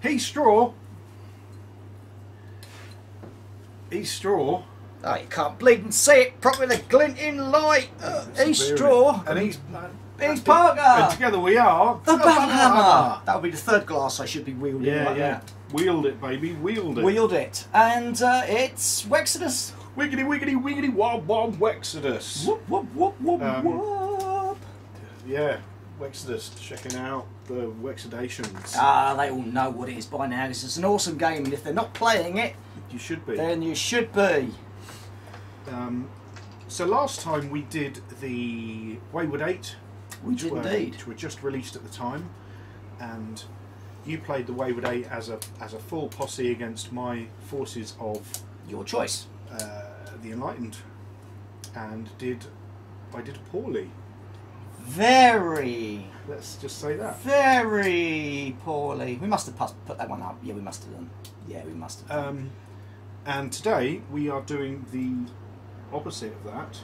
He's straw. He's straw. Oh, you can't bleed and see it properly. The glinting light. He's straw. And he's Parker. And together we are the Battle Hammer. That'll be the third glass I should be wielding. Yeah, like yeah. That. Wield it, baby. Wield it. Wield it. And it's Wexodus. Wiggity, wiggity, wiggity, wob, wob, Wexodus. Whoop, whoop, whoop, whoop, whoop. Yeah, Wexodus, checking out the Wexodations. They all know what it is by now. This is an awesome game, and if they're not playing it, You should be. then you should be. So last time we did the Wayward 8, We did indeed. which were just released at the time, and you played the Wayward 8 as a full posse against my forces of Your choice. the Enlightened, and I did poorly. Very, Let's just say that. very poorly. We must have put that one up. Yeah, we must have done. Yeah, we must have done. And today we are doing the opposite of that.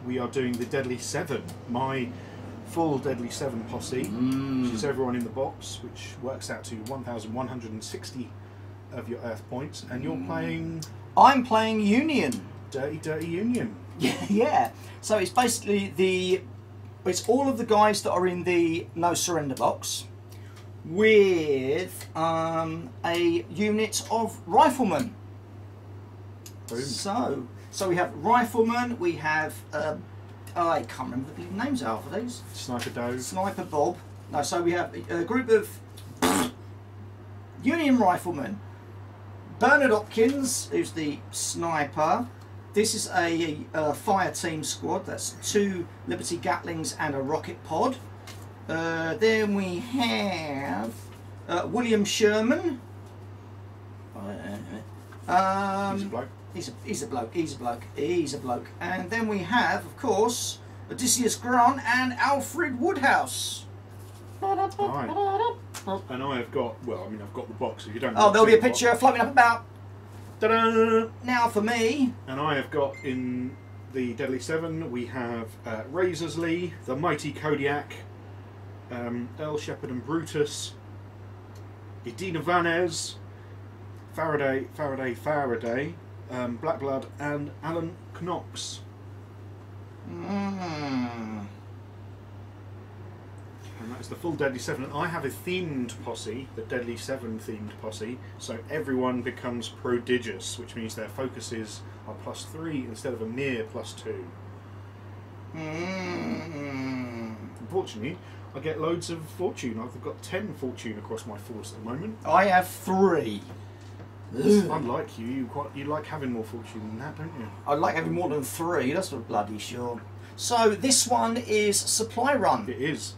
We are doing the Deadly 7, my full Deadly 7 posse, which is everyone in the box, which works out to 1,160 of your Earth points, and you're playing I'm playing Union. Dirty, Dirty Union. Yeah. So it's basically it's all of the guys that are in the No Surrender box with a unit of riflemen. Boom. So we have riflemen, we have I can't remember the names out for these. Sniper Doe. Sniper Bob. No, so we have a group of Union riflemen. Bernard Hopkins, who's the sniper. This is a fire team squad. That's 2 Liberty Gatlings and a rocket pod. Then we have William Sherman. He's a bloke. He's a bloke. And then we have, of course, Odysseus Grant and Alfred Woodhouse. Right. And I have got, well, I mean, I've got the box. If you don't. Oh, there'll be a picture floating up about. Ta-da! Now for me. And I have got in the Deadly 7, we have Razorsley, the Mighty Kodiak, Earl Shepherd and Brutus, Edina Vanez, Faraday, Blackblood, and Alan Knox. And that's the full Deadly 7. And I have a themed posse, the Deadly 7 themed posse, so everyone becomes prodigious, which means their focuses are +3 instead of a mere +2. Unfortunately, I get loads of fortune. I've got 10 fortune across my force at the moment. I have 3. Unlike you, you like having more fortune than that, don't you? I like having more than 3, that's for bloody sure. So this one is Supply Run. It is.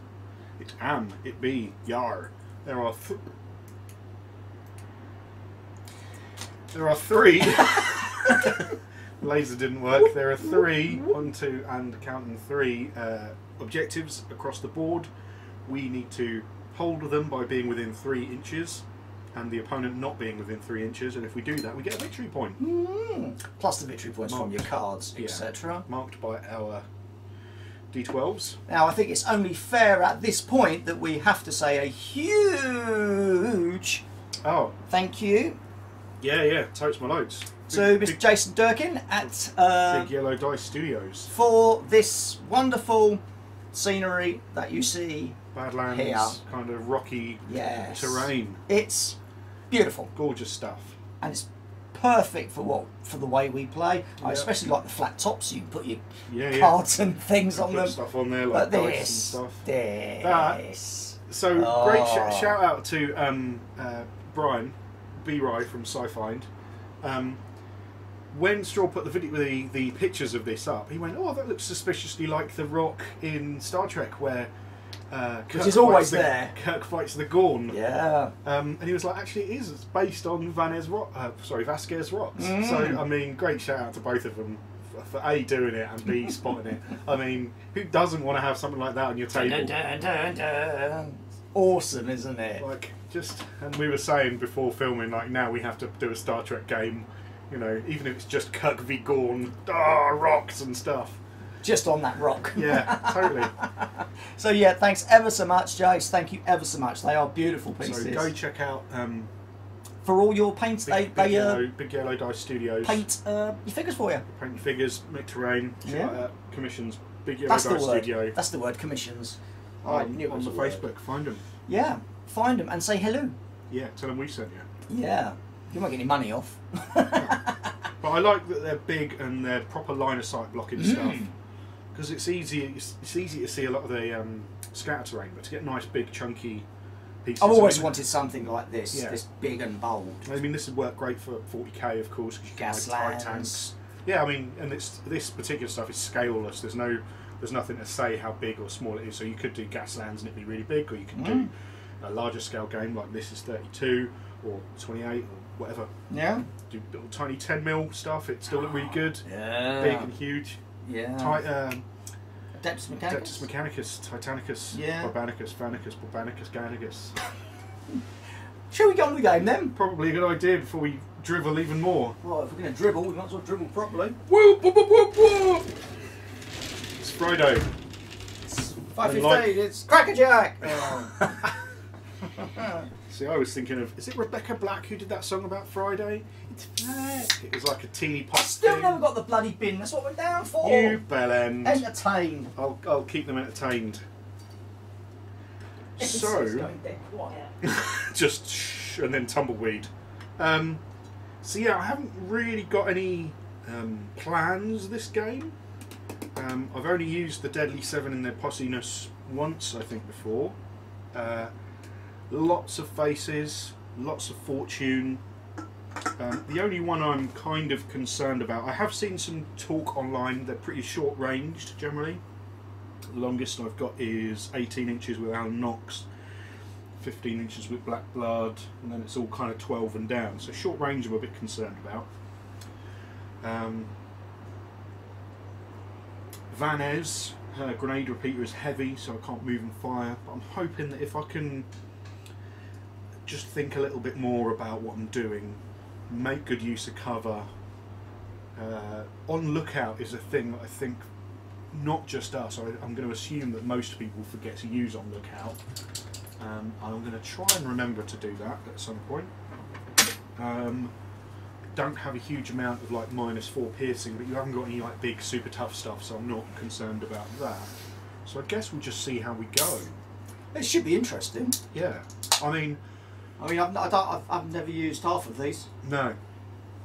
It be, yar. There are 3. Laser didn't work. There are 3, 1, 2, and counting 3 objectives across the board. We need to hold them by being within 3 inches, and the opponent not being within 3 inches. And if we do that, we get a victory point. Plus the victory points from your cards, Yeah. etc. Marked by our D12s. Now I think it's only fair at this point that we have to say a huge thank you Yeah, totes my loads. to Mr. Jason Durkin at Big Yellow Dice Studios for this wonderful scenery that you see Badlands, here. kind of rocky terrain. It's beautiful, Gorgeous stuff. and it's perfect for the way we play. I especially like the flat tops, so you can put your cards and things on them. Stuff on there like dice and stuff. So great shout out to Brian B. Rye from Sci-Find. When Straw put the pictures of this up, he went, "Oh, that looks suspiciously like the rock in Star Trek where which is always there. Kirk fights the Gorn." Yeah. And he was like, "Actually, it is. It's based on Vasquez rocks." So I mean, great shout out to both of them for A, doing it, and B, spotting it. I mean, who doesn't want to have something like that on your table? Awesome, isn't it? Like, and we were saying before filming, like, now we have to do a Star Trek game, you know, even if it's just Kirk v Gorn, rocks and stuff. just on that rock. Yeah, totally. So yeah, thanks ever so much, Jace. Thank you ever so much. They are beautiful pieces. So go check out for all your paints. Big Yellow Dice Studios. Paint your figures for you. Paint your figures, make terrain, shit Yeah. like that. Commissions. Big Yellow That's Dice the word. Studio. That's the word. Commissions. On the Facebook, find them. Yeah, find them and say hello. Yeah, tell them we sent you. Yeah, you won't get any money off. But I like that they're big and they're proper line of sight blocking stuff, because it's easy. It's easy to see a lot of the scatter terrain, but to get nice big chunky pieces. I've always wanted something like this, Yeah. this big and bold. I mean, this would work great for 40k, of course. 'Cause you can Gas make tight lands. tanks. Yeah, I mean, and this particular stuff is scaleless. There's nothing to say how big or small it is. So you could do gas lands and it'd be really big, or you could do a larger scale game like this is 32 or 28 or whatever. Yeah. Do little tiny 10mm stuff. It still look really good. Yeah. Big and huge. Yeah. Adeptus Mechanicus. Adeptus Mechanicus, Titanicus, Yeah. Barbanicus, Vanicus, Barbanicus, Ganicus. Shall we get on with the game then? Probably a good idea before we drivel even more. Well, if we're going to dribble, we might as well dribble properly. Whoop, whoop, whoop, whoop, whoop. It's Friday. It's 5:15, it's Crackerjack! Oh. See, I was thinking of, is it Rebecca Black who did that song about Friday? It's Black. It was like a teeny pop Still thing. never got the bloody bin, that's what we're down for. You bellend. Entertain. I'll keep them entertained. It's So, going dead quiet. just shh, and then tumbleweed. So yeah, I haven't really got any plans this game. I've only used the Deadly 7 in their possiness once, I think, before. Lots of faces, lots of fortune. The only one I'm kind of concerned about, I have seen some talk online, they're pretty short ranged generally. The longest I've got is 18 inches with Alan Knox, 15 inches with Black Blood, and then it's all kind of 12 and down. So short range I'm a bit concerned about. Vanez, her grenade repeater is heavy, so I can't move and fire, but I'm hoping that if I can just think a little bit more about what I'm doing, make good use of cover. On lookout is a thing that I think not just us, I'm going to assume that most people forget to use on lookout. I'm going to try and remember to do that at some point. Don't have a huge amount of like -4 piercing, but you haven't got any like big super tough stuff, so I'm not concerned about that. So I guess we'll just see how we go. It should be interesting. Yeah, I mean I've never used half of these. no,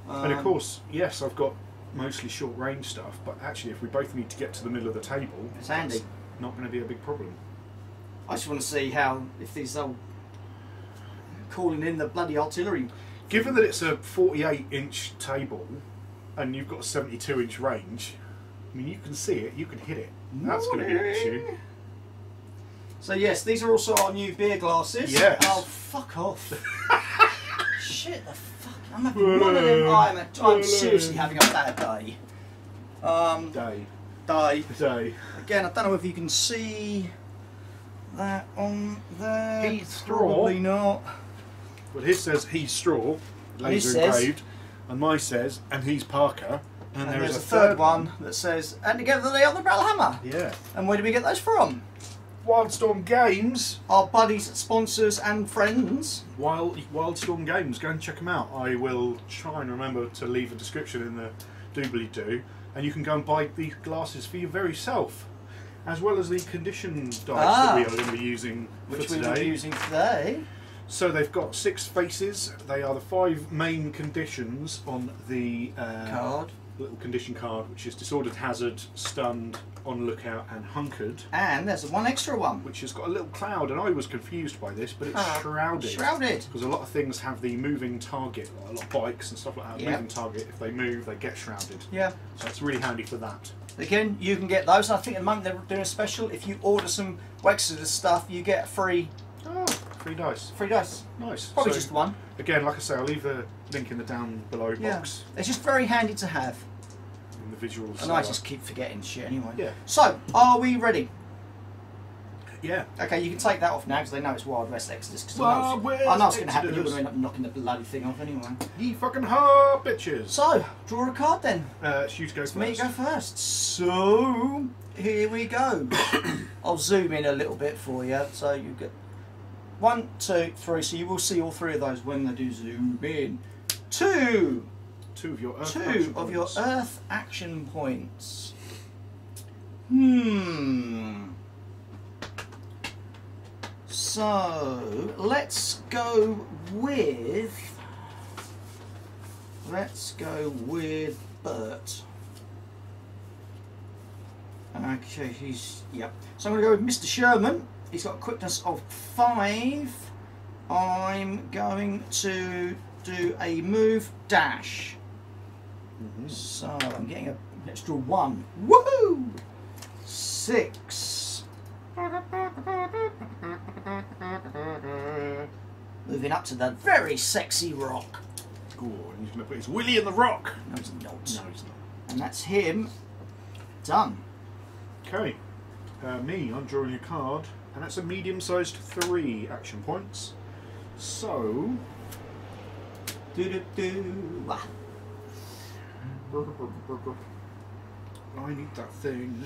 and of course, yes, I've got mostly short range stuff, but actually if we both need to get to the middle of the table, It's handy. not going to be a big problem. I just want to see how, if these are calling in the bloody artillery. Given that it's a 48-inch table and you've got a 72-inch range, I mean, you can see it, you can hit it. That's going to be an issue. So yes, these are also our new beer glasses. Yes. Oh, fuck off. Shit, the fuck. I'm having one of them. I'm seriously having a bad day. Day. Again, I don't know if you can see that on there. He's straw. Probably not. Well, his says he's straw, laser His says- engraved, and mine says, and he's Parker, and there there's is a third one that says, and together they are the Barrel Hammer. Yeah. And where do we get those from? Wildstorm Games. Our buddies, sponsors and friends. Wildstorm Games. Go and check them out. I will try and remember to leave a description in the doobly-doo, and you can go and buy these glasses for your very self, as well as the condition dice that we are going to be using Which for we today. will be using today. So they've got 6 faces. They are the 5 main conditions on the Card. little condition card, which is disordered, hazard, stunned, on lookout, and hunkered. And there's one extra one. Which has got a little cloud, and I was confused by this, but it's shrouded. Shrouded. Because a lot of things have the moving target, like a lot of bikes and stuff like that. Yep. Moving target. If they move, they get shrouded. Yeah. So it's really handy for that. Again, you can get those. I think at the moment they're doing a special. If you order some Wexford stuff, you get a free Oh, 3 dice. dice. Nice. Probably So, just one. again, like I say, I'll leave a link in the down below box. It's just very handy to have. In the visuals. And I just keep forgetting shit anyway. Yeah. So, are we ready? Yeah. Okay, you can take that off now because they know it's Wild West Exodus. Cause Wild I know it's going to happen. You're Exodus. going to end up knocking the bloody thing off anyway. Ye fucking ha, bitches. So, draw a card then. It's you to go It's first. me to go first. So, here we go. I'll zoom in a little bit for you. So you get 1, 2, 3. So you will see all 3 of those when they do zoom in. 2. 2 of your Earth 2 action of your points. Earth action points. So let's go with Bert. Okay, yep. So I'm going to go with Mr. Sherman. He's got a quickness of 5. I'm going to do a move dash. So I'm getting an extra 1. Woohoo! 6. Moving up to the very sexy rock. Go on, he's going to put his willy in the rock. No, he's not. No, he's not. And that's him. Done. Okay. Me, I'm drawing a card, and that's a medium-sized 3 action points. So... I need that thing.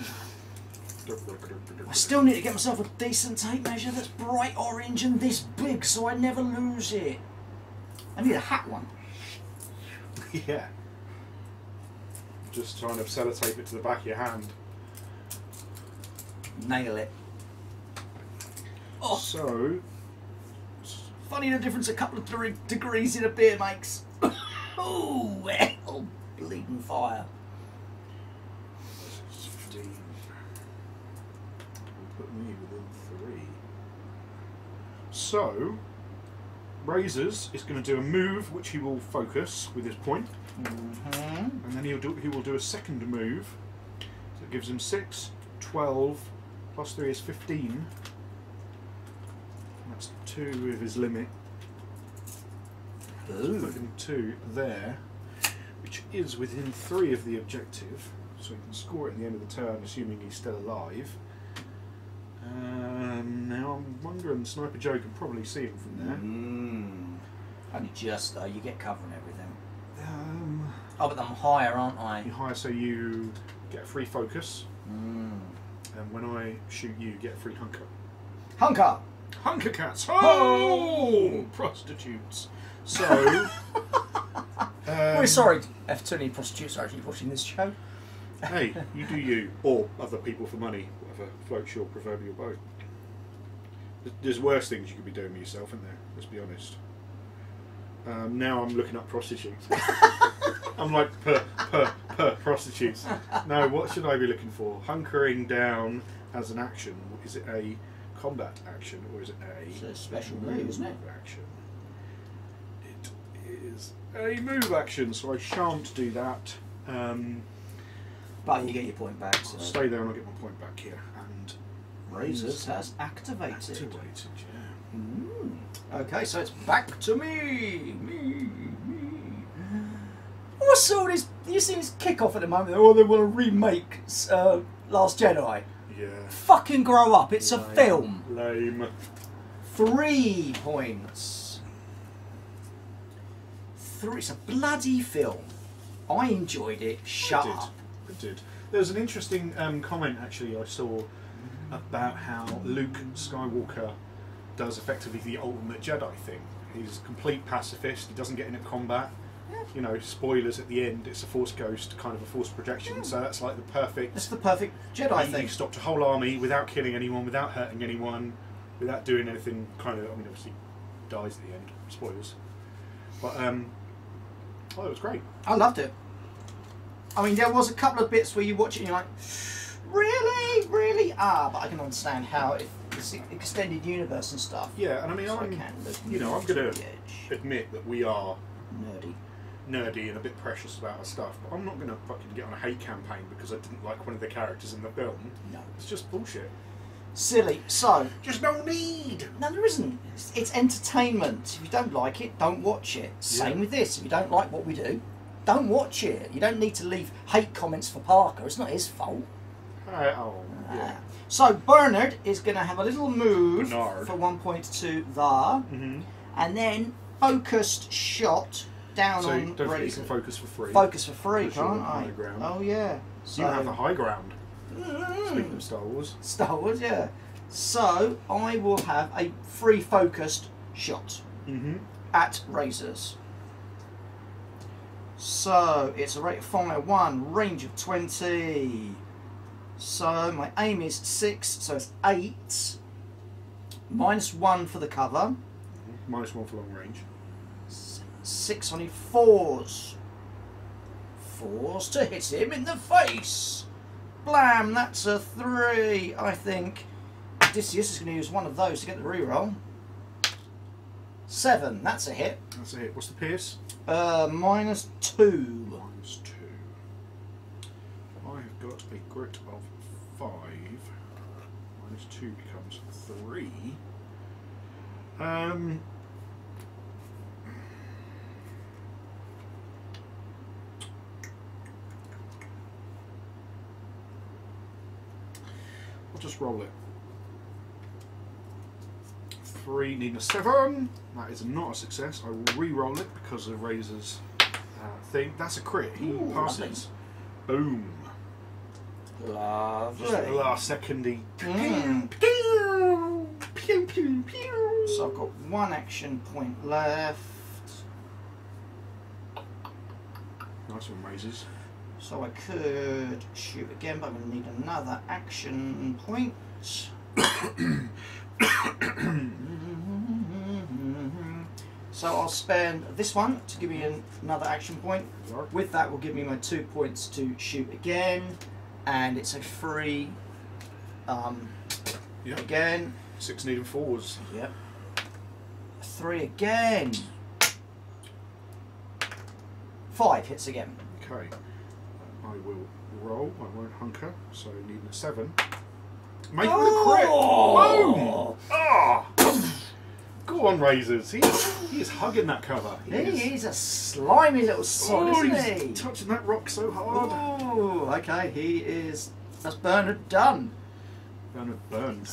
I still need to get myself a decent tape measure that's bright orange and this big so I never lose it. I need a hat one. Yeah. Just trying to sellotape it to the back of your hand. Nail it. Oh, So... funny the difference a couple of degrees in a beer makes. Oh, well, bleeding fire. 15. Will put me within 3. So... Razors is going to do a move which he will focus with his point. And then he will do a second move. So it gives him 6, 12, plus 3 is 15. That's 2 of his limit. So put him 2 there, which is within 3 of the objective. So he can score it at the end of the turn, assuming he's still alive. Now I'm wondering, Sniper Joe can probably see him from there. Only just though, you get cover and everything. Oh, but I'm higher, aren't I? you hire, so you get a free focus, and when I shoot you, get a free hunker. Hunker! Hunker cats! Oh! Prostitutes. So... We're sorry if too many prostitutes are actually watching this show. Hey, you do you, or other people for money, whatever floats your proverbial boat. There's worse things you could be doing with yourself, isn't there? Let's be honest. Now I'm looking up prostitutes. I'm like, per prostitutes. No, what should I be looking for? Hunkering down as an action. Is it a combat action, or is it It's a special move, isn't it? action? It is a move action, so I shan't do that. But you get your point back. So. I'll stay there and I'll get my point back here. And Razors has activated. activated, yeah. Okay, so it's back to me. What's all this? You see this kick-off at the moment? Oh, they want to remake Last Jedi. Yeah. Fucking grow up. It's a film. Lame. 3 points. 3. It's a bloody film. I enjoyed it. Shut up. I did. There was an interesting comment actually I saw about how Luke Skywalker does effectively the ultimate Jedi thing. He's a complete pacifist. He doesn't get into combat. You know, spoilers at the end. It's a Force ghost, kind of a Force projection. So that's like the perfect. That's the perfect Jedi thing. He stopped a whole army without killing anyone, without hurting anyone, without doing anything. Kind of. I mean, obviously, dies at the end. Spoilers. But oh, it was great. I loved it. I mean, there was a couple of bits where you watch it and you're like, really? Really? But I can understand how it's extended universe and stuff. Yeah, and I mean, So I'm to going to admit that we are nerdy and a bit precious about our stuff, but I'm not going to fucking get on a hate campaign because I didn't like one of the characters in the film. No. It's just bullshit. Silly. So, Just no need. no, there isn't. It's entertainment. If you don't like it, don't watch it. Same with this. If you don't like what we do, don't watch it. You don't need to leave hate comments for Parker. It's not his fault. Oh, yeah. So Bernard is going to have a little move Bernard. for 1 point to there, Mm-hmm. and then focused shot down So on don't forget you Razor. can focus for free. Focus for free, Because you're can't on I? high ground. Oh yeah. So You have the high ground. Mm. Speaking of Star Wars. Star Wars, yeah. So I will have a free focused shot Mm-hmm. at Razors. So it's a rate of fire 1, range of 20. So my aim is 6, so it's 8. -1 for the cover. -1 for long range. 6, I need 4s. 4s to hit him in the face. Blam, that's a 3. I think Odysseus is going to use one of those to get the reroll. 7, that's a hit. That's a hit. What's the pierce? -2. -2. I have got a grit of 5. -2 becomes 3. I'll just roll it. 3, needing a 7. That is not a success. I will re-roll it because of Razor's thing. That's a crit. He Ooh, passes. Boom. Lovely. Just at the last second, he. Mm. Pew, pew, pew, pew. So I've got 1 action point left. Nice one, Razors. So I could shoot again, but I'm going to need another action point. So I'll spend this one to give me another action point. With that will give me my 2 points to shoot again, and it's a free Yep. again. 6 needing 4s. Yep. 3 again. 5 hits again. Okay. I will roll. I won't hunker. So needing a 7. Make it a crit. Boom! Ah! Go on, Razors. He is hugging that cover. He's a slimy little sod, isn't he's he? touching that rock so hard. Oh, okay. He is. That's Bernard done. Bernard burned.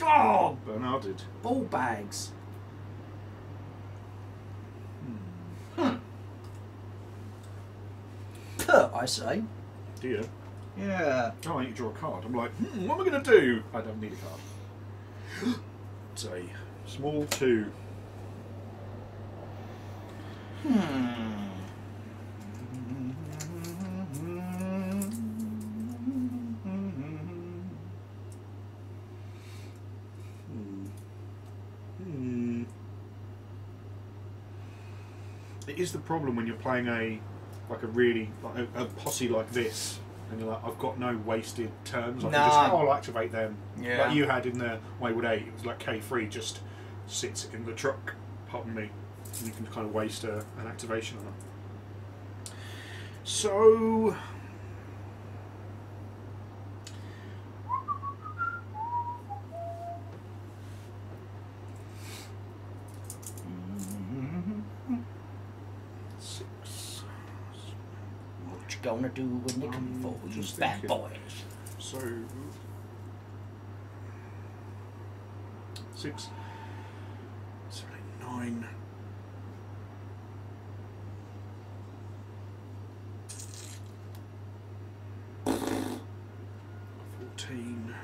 Oh, Bernarded. ball bags. Puh, I say. Do you? Yeah. Oh, I need to draw a card. I'm like, what am I going to do? I don't need a card. It's a small 2. It is the problem when you're playing a posse like this, and you're like, I've got no wasted turns. I can just, I'll activate them. Yeah. Like you had in the Wayward 8, it was like K3 just sits in the truck, pardon me, and you can kind of waste an activation on it. So. What you gonna do when they come for you, just bad thinking. boys? So 6, 7, 8, 9. $14,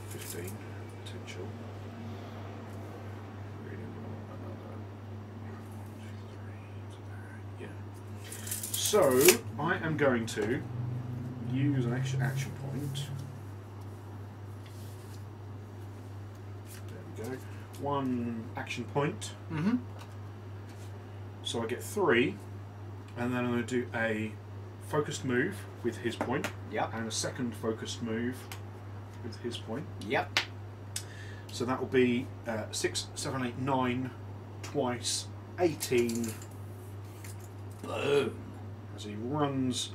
15 potential. Really another 1, 2, 3. Yeah. So I am going to use an extra action point. There we go. 1 action point. Mm-hmm. So I get 3, and then I'm going to do a focused move with his point, Yep. and a second focused move with his point. Yep. So that will be 6, 7, 8, 9, twice, 18. Boom. As he runs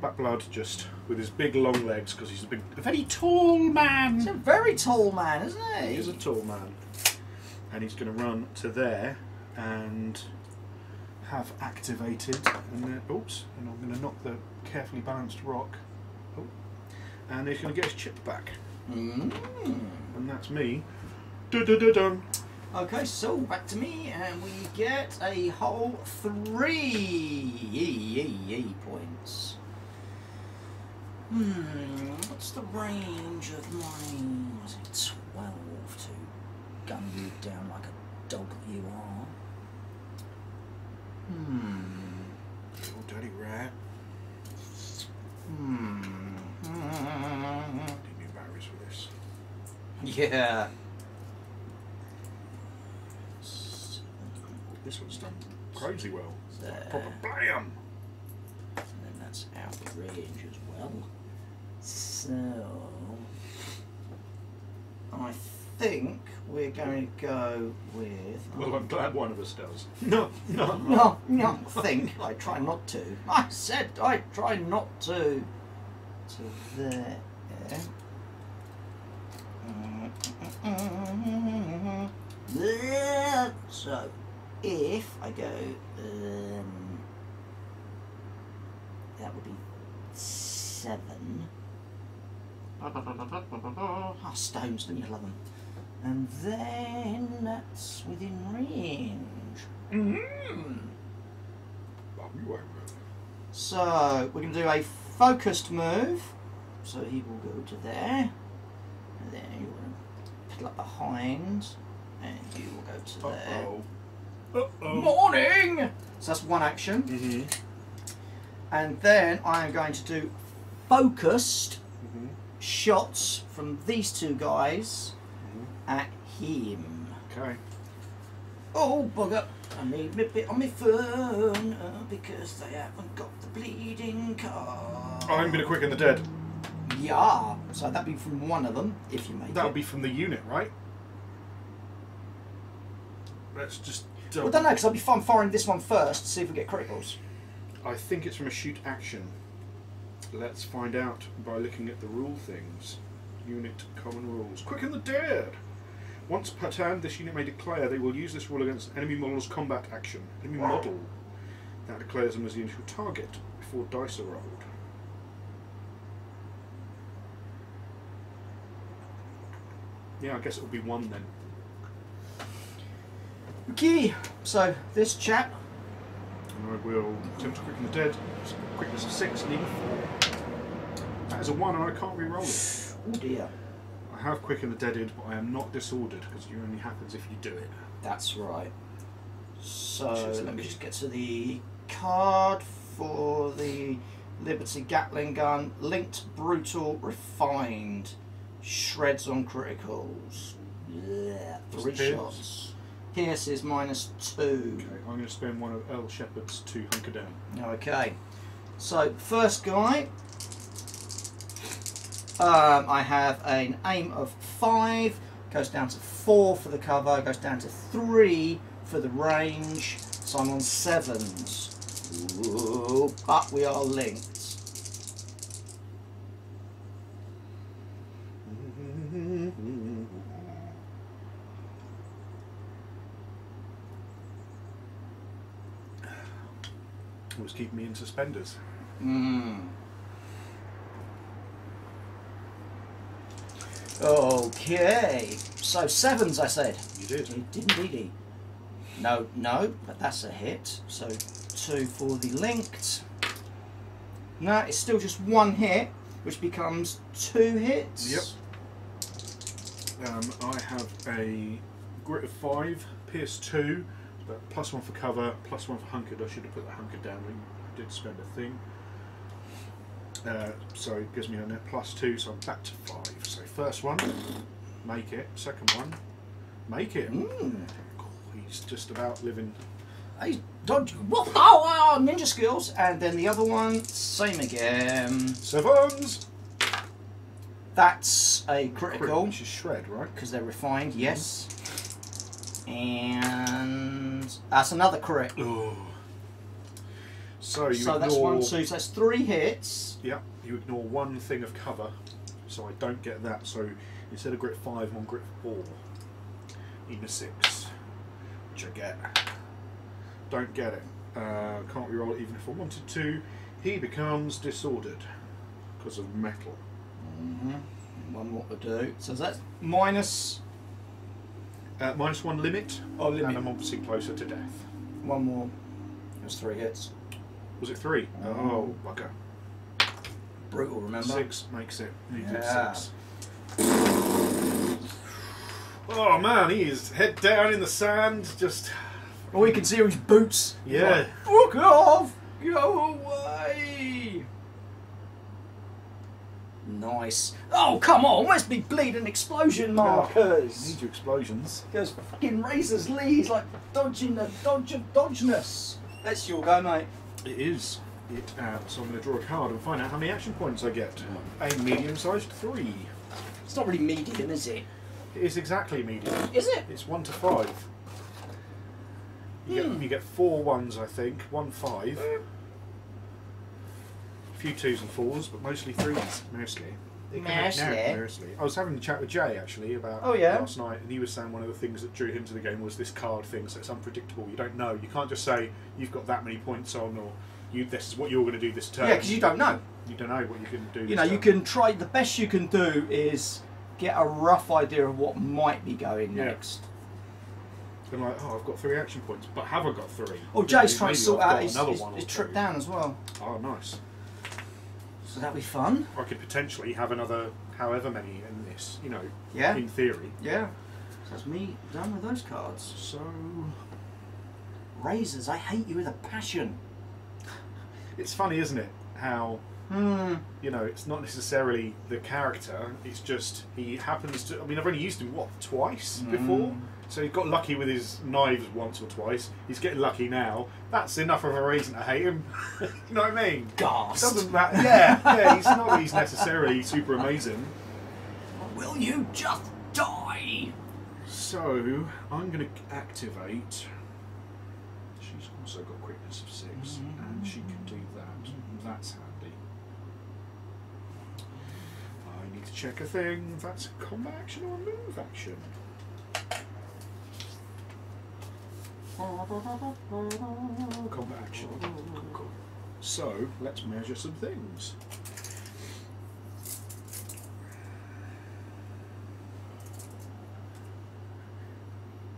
back blood just with his big long legs, because he's a very tall man. He's a very tall man, isn't he? He is a tall man. And he's going to run to there and have activated, and then, oops, and I'm going to knock the carefully balanced rock, and he's going to get his chip back, and that's me. Dun. Okay, so back to me, and we get a whole 3 points. What's the range of mine? Was it 12 to gun you down like a dog that you are? Little dirty rat. Need new batteries for this. Yeah. This one's done crazy well. There. Proper blam! And then that's out of range as well. So I think we're going to go with. Well, I'm glad one of us does. No, think. I try not to. I said I try not to. So there. So if I go, that would be 7. Ah, stones, don't you love them? And then that's within range. So we're going to do a focused move. So he will go to there, and then you want to piddle up behind, and you will go to there. Morning! So that's one action. And then I am going to do focused shots from these two guys at him. Okay. Oh, bugger. I need my bit on my phone because they haven't got the bleeding card. I'm going to quicken the dead. Yeah. So that'd be from one of them, if you make That'll it. be from the unit, right? Let's just... Well, I don't know, because I'll be fun firing this one first to see if we get criticals. I think it's from a shoot action. Let's find out by looking at the rule things. Unit common rules. Quicken the dead! Once per turn, this unit may declare they will use this rule against enemy model's combat action. Enemy model. That declares them as the initial target before dice are rolled. Yeah, I guess it will be 1 then. Okay, so this chap. And I will attempt to quicken the dead. So quickness of 6, need a 4. That is a 1 and I can't re-roll it. Oh dear. I have quickened the deaded, but I am not disordered because it only happens if you do it. That's right. So let me just get to the card for the Liberty Gatling gun. Linked, brutal, refined. Shreds on criticals. Yeah, 3 shots. Pierce is -2. Okay, I'm going to spend one of Earl Shepherd's to hunker down. Okay. So first guy. I have an aim of 5, goes down to 4 for the cover, goes down to 3 for the range, so I'm on 7s. Ooh, but we are linked. It was keeping me in suspenders. Okay, so 7s I said. You did. You did indeed. No, but that's a hit. So 2 for the linked. No, it's still just 1 hit, which becomes 2 hits. Yep. I have a grit of 5, pierce 2, but +1 for cover, +1 for hunkered. I should have put the hunkered down when I did spend a thing. So it gives me a net +2, so I'm back to 5. So first one, make it. Second one, make it. Oh, he's just about living. He's dodgy. Oh, ninja skills. And then the other one, same again. 7s. That's a critical. Which is shred, right? Because they're refined, yes. And that's another crit. Oh. So you so ignore. That's 1, 2. So that's 3 hits. Yeah, you ignore 1 thing of cover, so I don't get that. So instead of grit 5, I'm on grit 4. Even a 6, which I get. Don't get it. Can't reroll it even if I wanted to. He becomes disordered because of metal. One more to do. So that's minus. -1 limit. Oh, limit. And I'm obviously closer to death. One more. That's 3 hits. Was it 3? Oh, bugger. Brutal, remember? 6 makes it. He did Yeah. 6. Oh man, he is head down in the sand, just. All you can see are his boots. Yeah. Like, fuck off! Go away! Nice. Oh, come on! Where's me bleeding explosion markers? Need your explosions. There's fucking Razor's Lee's like dodging the dodge of dodgeness. That's your go, mate. It is. So I'm going to draw a card and find out how many action points I get. A medium-sized 3. It's not really medium, is it? It is exactly medium. Is it? It's 1 to 5. You get 4 1s, I think. 1 5. A few 2s and 4s, but mostly 3s. Mostly. Mostly. I was having a chat with Jay actually about last night, and he was saying one of the things that drew him to the game was this card thing. So it's unpredictable. You don't know. You can't just say you've got that many points on, or this is what you're going to do this turn. Yeah, because you don't know. You don't know what you can do. You know, you can try. The best you can do is get a rough idea of what might be going next. And like, oh, I've got 3 action points, but have I got 3? Oh, Jay's trying to sort out his trip down as well. Oh, nice. So that'll be fun. I could potentially have another however many in this, you know, Yeah. in theory. Yeah. So that's me done with those cards. So... Razors, I hate you with a passion. It's funny, isn't it, how... You know, it's not necessarily the character, it's just he happens to... I mean, I've only used him, what, twice before? So he got lucky with his knives once or twice. He's getting lucky now. That's enough of a reason to hate him. You know what I mean? Ghast. Doesn't matter. Yeah, he's not that he's necessarily super amazing. Will you just die? So, I'm going to activate... She's also got quickness of 6, and she can do that. That's handy. I need to check a thing. That's a combat action or a move action. Combat action. Cool. So, let's measure some things.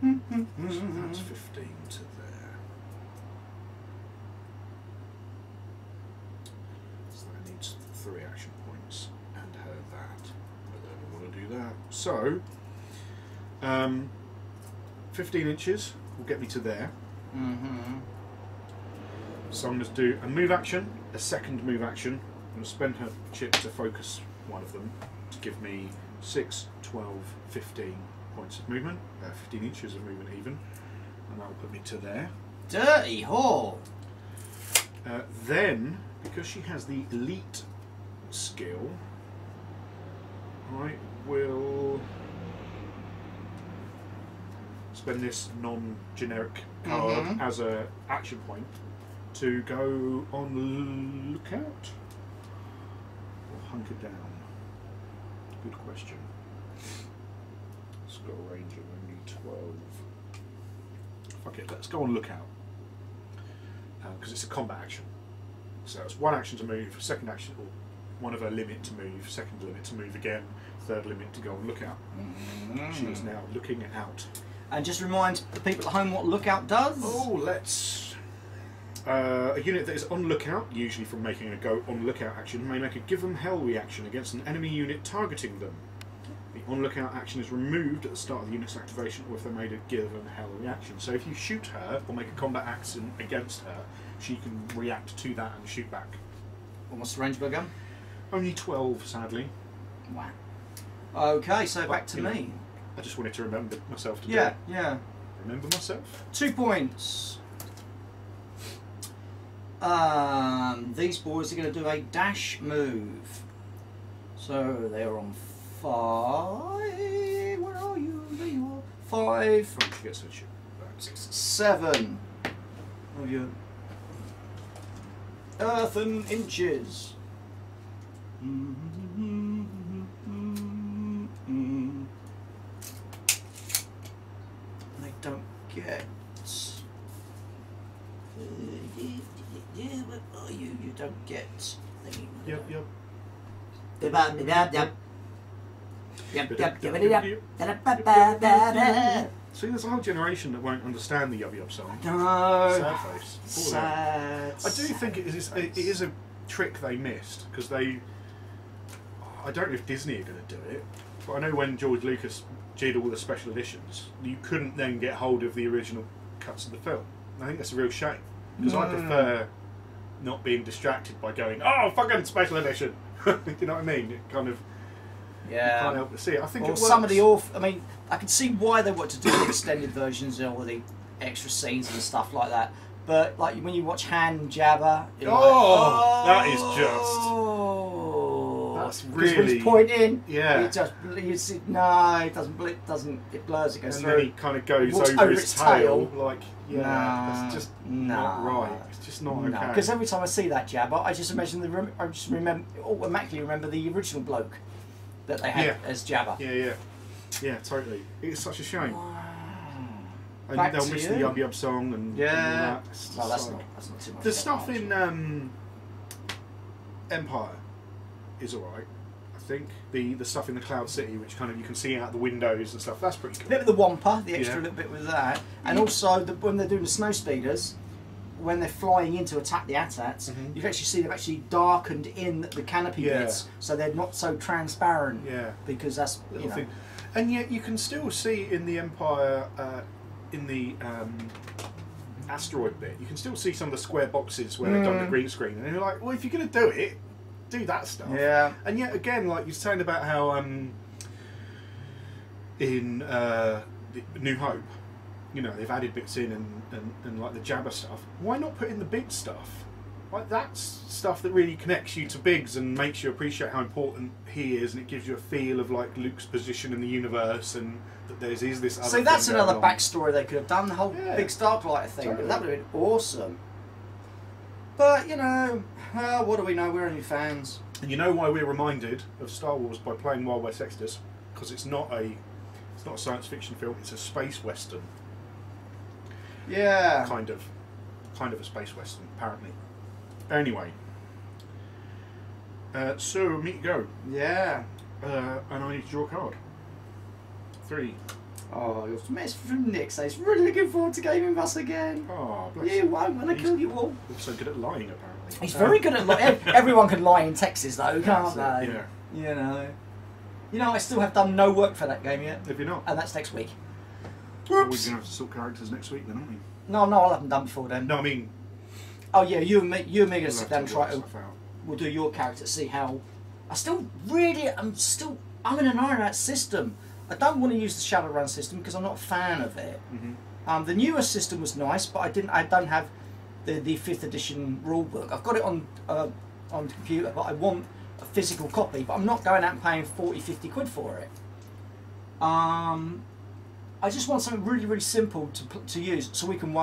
So that's 15 to there. So that needs 3 action points and her that. I don't want to do that. So, 15 inches will get me to there. So I'm going to do a move action, a second move action. I'm going to spend her chip to focus one of them to give me 6, 12, 15 points of movement, 15 inches of movement even, and that will put me to there. Dirty whore! Then, because she has the elite skill, I will spend this non-generic card as a action point to go on lookout or hunker down. Good question. It's got a range of only 12. Fuck it, let's go on lookout because it's a combat action. So it's 1 action to move, second action, or 1 of her limit to move, second limit to move again, third limit to go on lookout. She is now looking out. And just remind the people at home what lookout does. Oh, let's... a unit that is on lookout, usually from making a go on lookout action, may make a give them hell reaction against an enemy unit targeting them. The on lookout action is removed at the start of the unit's activation, or if they made a give them hell reaction. So if you shoot her or make a combat action against her, she can react to that and shoot back. What's the range of a gun? Only 12, sadly. Wow. Okay, so back to you know, me. I just wanted to remember myself to do. Yeah. Remember myself? 2 points. These boys are going to do a dash move. So they're on 5. Where are you? There you are. 5. From she gets her ship back. 6, 7 of your earthen inches. They don't get you don't get thingy. Yep. See, there's a whole generation that won't understand the Yub Yub song. No. Sad face. Sad. I do think it is a trick they missed, because they... I don't know if Disney are going to do it, but I know when George Lucas did all the special editions, you couldn't then get hold of the original cuts of the film. I think that's a real shame, because I prefer not being distracted by going, oh, fucking special edition. You know what I mean? It kind of... You can't help but see it. I think it works. Some of the I mean, I can see why they want to do the extended versions and all the extra scenes and stuff like that. But like when you watch Han and Jabba, that is just... That's really... When he's pointing, yeah. it just... it doesn't... It blurs, it goes and through. then he kind of goes over his tail. Like, that's just not right. It's just not okay. Because every time I see that Jabba, I just imagine automatically remember the original bloke that they had as Jabba. Yeah, totally. It's such a shame. Wow. And Back they'll to miss you. the Yub Yub song and all that. Well, that's not too much. The stuff in Empire is alright, I think. The stuff in the Cloud City, which kind of you can see out the windows and stuff, that's pretty cool. A bit of the Wampa, the extra little bit with that, and also when they're doing the snow speeders, when they're flying in to attack the AT-ATs, you can actually see they've actually darkened in the canopy bits, so they're not so transparent. Yeah, because that's thing. And yet you can still see in the Empire, in the asteroid bit, you can still see some of the square boxes where they've done the green screen, and you're like, well, if you're going to do it, do that stuff. Yeah. And yet again, like you're saying about how in New Hope, you know, they've added bits in and like the Jabba stuff. Why not put in the big stuff? Like that's stuff that really connects you to Biggs and makes you appreciate how important he is, and it gives you a feel of like Luke's position in the universe and that there's this other. So that's thing another going on. backstory they could have done, the whole big Starklighter thing. Totally. That would have been awesome. But you know, what do we know? We're only fans. And you know why we're reminded of Star Wars by playing Wild West Exodus? Because it's not a science fiction film. It's a space western. Yeah. Kind of a space western, apparently. Anyway, so me to go. Yeah. And I need to draw a card. 3. Oh, you're mess from Nick says, really looking forward to gaming with us again. Oh, bless You won't want to kill you all. He's so good at lying, apparently. He's very good at lying. Everyone can lie in Texas, though, can't they? Yeah. You know, I still have done no work for that game yet. If you're not, And that's next week. we're going to have to sort characters next week, then, aren't we? No, I'll have them done before then. No, I mean. Oh yeah, you and me are going to sit down and try to. Stuff out. We'll do your character, see how. I'm in an iron out system. I don't want to use the Shadowrun system because I'm not a fan of it. The newer system was nice, but I don't have the 5th edition rulebook. I've got it on the computer, but I want a physical copy. But I'm not going out and paying 40-50 quid for it. I just want something really, really simple to use, so we can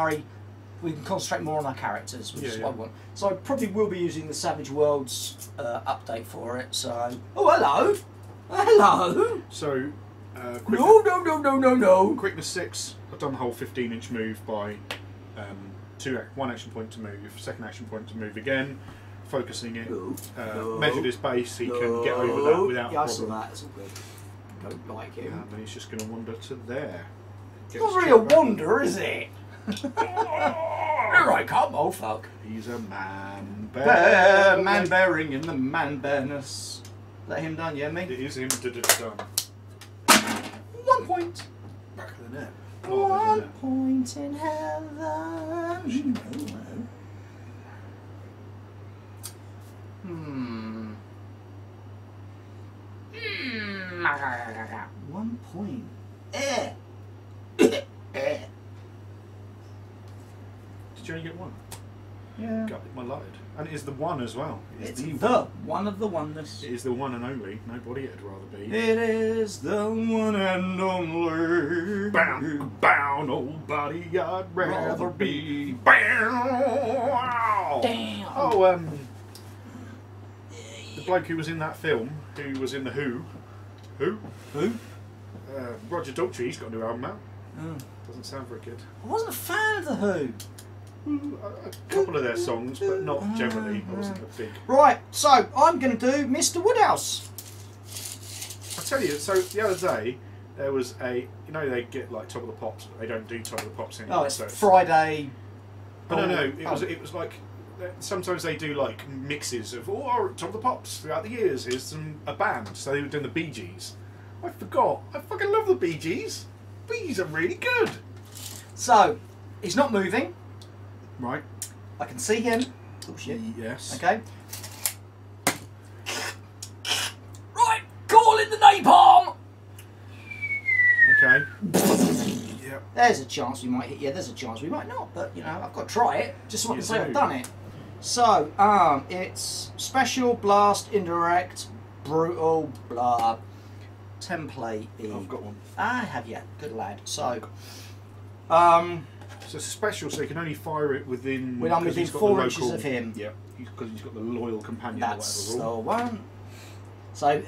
concentrate more on our characters, which is what I want. So I probably will be using the Savage Worlds update for it. So, oh hello. So, no. Quickness 6. I've done the whole 15-inch move by 1 action point to move, 2nd action point to move again, focusing it. Measured his base, he can get over that without I problem. saw that. It's all good. Don't like him. And he's just going to wander to there. It's not really a wander, is it? Here I come, oh fuck. He's a man bear. Man bearing in the man bearness. Is that him done, yeah, me? It is him done. 1 point. Back of the net. 1 point in heaven. Hmm. 1 point. Did you only get 1? Yeah. Got my lied. And it is the 1 as well. It's the one of the oneness. It is the one and only. Nobody it'd rather be. It is the one and only. Bow, nobody I'd rather be. Bow. Damn. Oh, the bloke who was in that film, who was in the Who. Roger Daltrey, he's got a new album out. Doesn't sound very good. I wasn't a fan of the Who. A couple of their songs, but not generally. I wasn't a big. Right, so I'm going to do Mr. Woodhouse. I tell you, so the other day there was a, you know, they get like Top of the Pops, but they don't do Top of the Pops anymore. Oh, it's so Friday. No, it was like sometimes they do like mixes of Top of the Pops throughout the years. Here's a band, so they were doing the Bee Gees. I forgot. I fucking love the Bee Gees. Bee Gees are really good. So he's not moving. Right. I can see him. Oh shit. Yes. Okay. Right, call in the napalm. Okay. Yep. There's a chance we might hit you. There's a chance we might not. But you know, I've got to try it just so I can say I've done it. So it's special, blast, indirect, brutal, blah, template. I've got one. Ah, have you? Good lad. So, so it's a special, so you can only fire it within. I'm within 4 inches of him. Yeah, because he's got the loyal companion. That's or whatever the rule. one. So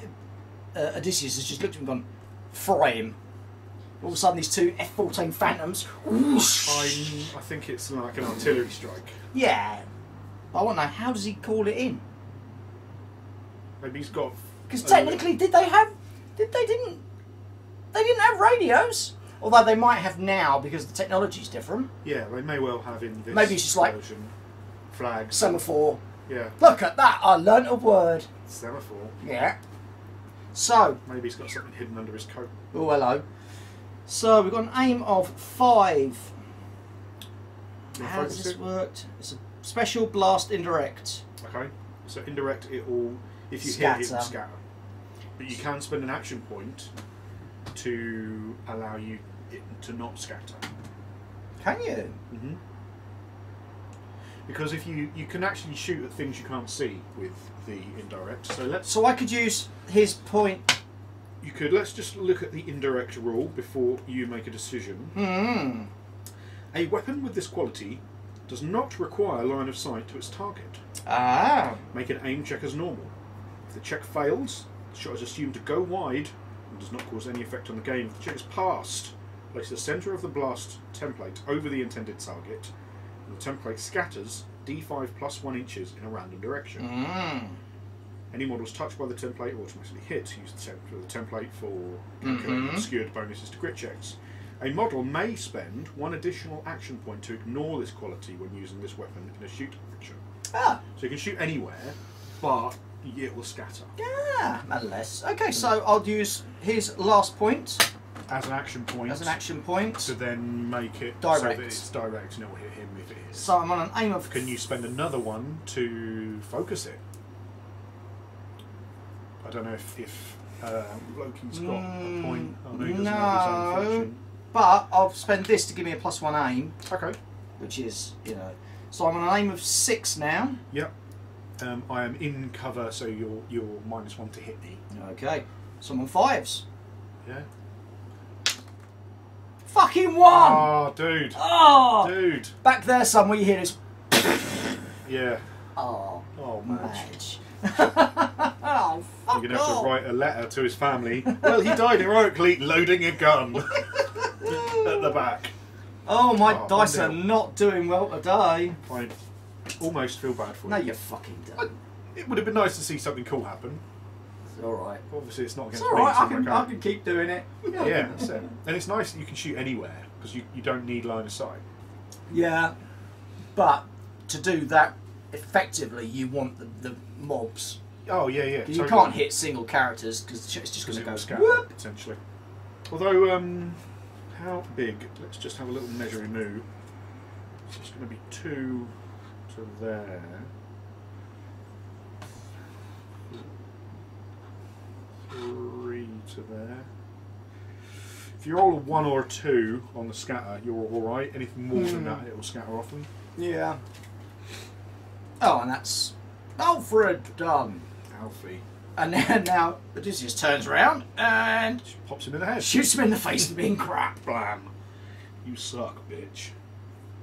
Odysseus has just looked at him and gone, fry him. All of a sudden, these 2 F-14 Phantoms. I think it's like an artillery strike. Yeah. But I want to know, how does he call it in? Maybe he's got. Because technically, they didn't have radios. Although they might have now because the technology's different. Yeah, they may well have in this Maybe it's just like version. Flags. Semaphore. Yeah. Look at that! I learnt a word. Semaphore. Yeah. So. Maybe he's got something hidden under his coat. Oh, hello. So we've got an aim of 5. How does this work? It's a special, blast, indirect. Okay. So indirect, it will. If you Scatter. hit it, will scatter. But you can spend an action point to allow it to not scatter. Can you? Mm-hmm. Because if you can actually shoot at things you can't see with the indirect. So I could use his point. You could. Let's just look at the indirect rule before you make a decision. Hmm. A weapon with this quality does not require line of sight to its target. Ah. Make an aim check as normal. If the check fails, the shot is assumed to go wide and does not cause any effect on the game. If the check is passed, place the centre of the blast template over the intended target, and the template scatters D5 plus 1 inches in a random direction. Mm. Any models touched by the template automatically hit. Use the template for calculating obscured bonuses to crit checks. A model may spend 1 additional action point to ignore this quality when using this weapon in a shoot action. Ah. So you can shoot anywhere, but it will scatter. Yeah, nonetheless. Okay, so I'll use his last point As an action point. as an action point. To then make it Direct. so that it's direct and it will hit him if it is. So I'm on an aim of. Can you spend another one to focus it? I don't know if Loki's got a point. Oh, no, he doesn't have his own function. But I'll spend this to give me a +1 aim, Okay. which is, you know. So I'm on an aim of 6 now. Yep. I am in cover, so you're -1 to hit me. Okay. So I'm on 5s. Yeah. Fucking 1! Oh, dude. Oh! Dude. Back there somewhere you hear this. Yeah. Oh. Oh, Madge. Oh, fuck You're going to have off. to write a letter to his family. Well, he died heroically loading a gun at the back. Oh, my Oh, dice are 1-0. not doing well today. I almost feel bad for No, you. you fucking don't. It would have been nice to see something cool happen. It's alright. Obviously, it's not It's against me. alright, it's I not can, my I character. can keep doing it. Yeah, that's it. And it's nice that you can shoot anywhere because you don't need line of sight. Yeah, but to do that effectively, you want the mobs. Oh yeah, yeah. 'Cause you can't hit single characters because it's just going to go scatter whoop. essentially. Although, how big? Let's just have a little measuring move. So it's going to be 2 to there. 3 to there. If you roll a 1 or a 2 on the scatter, you're alright. Anything more than that, it will scatter off them. Yeah. Oh, and that's Alfred done. Alfie. And then now Odysseus turns around and Pops him in the head. shoots him in the face with being crap. Blam. You suck, bitch.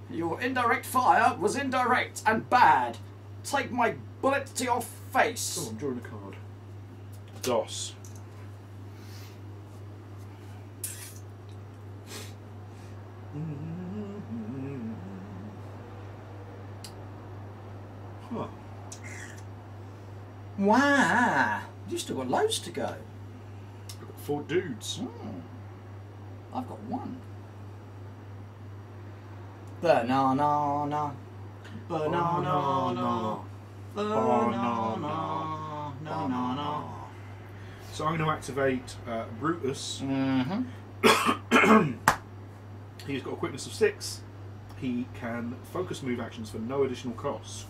Your indirect fire was indirect and bad. Take my bullet to your face. Oh, I'm drawing a card. DOS. Huh. Wow. You've still got loads to go. I've got 4 dudes. I've got 1. Banana. Banana. Banana. So I'm going to activate Brutus. He's got a quickness of 6. He can focus move actions for no additional cost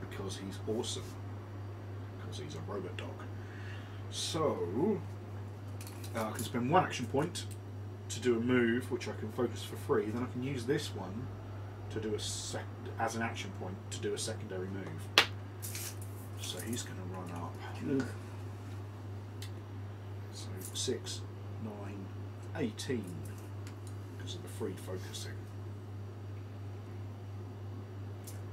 because he's awesome. Because he's a robot dog. So I can spend 1 action point to do a move, which I can focus for free. Then I can use this one to do as an action point to do a secondary move. So he's going to run up. So 6, 9, 18 because of the free focusing.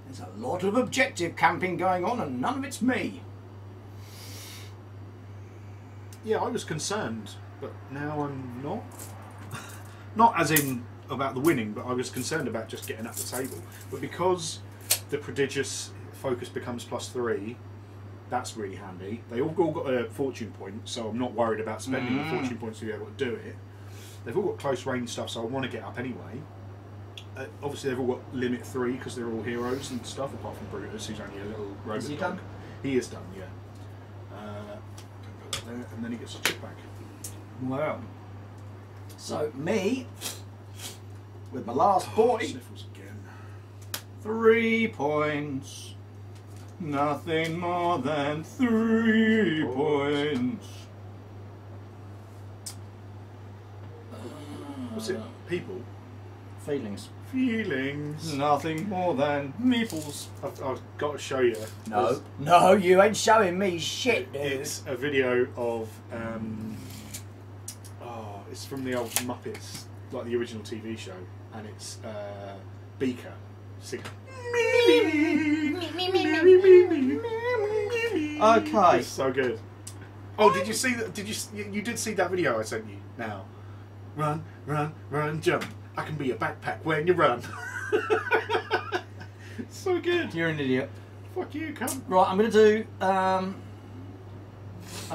There's a lot of objective camping going on and none of it's me. Yeah, I was concerned, but now I'm not. Not as in about the winning, but I was concerned about just getting at the table. But because the prodigious focus becomes +3, that's really handy. They all got a fortune point, so I'm not worried about spending the fortune points to be able to do it. They've all got close range stuff, so I want to get up anyway. Obviously, they've all got limit 3 because they're all heroes and stuff, apart from Brutus, who's only a little robot Is he dog. done? He is done, yeah. Put that there, and then he gets a chip back. Wow. So me, with my last boy, Sniffles again. 3 points. Nothing more than 3 points. What's it? People? Feelings. Feelings. Nothing more than meeples. I've got to show you. No. No, you ain't showing me shit, dude. It's a video of it's from the old Muppets, like the original TV show, and it's Beaker singing. Okay. It's so good. Oh, did you see that? You did see that video I sent you? Now, run, run, run, jump. I can be a backpack when you run. So good. You're an idiot. Fuck you, cunt. Right, I'm going to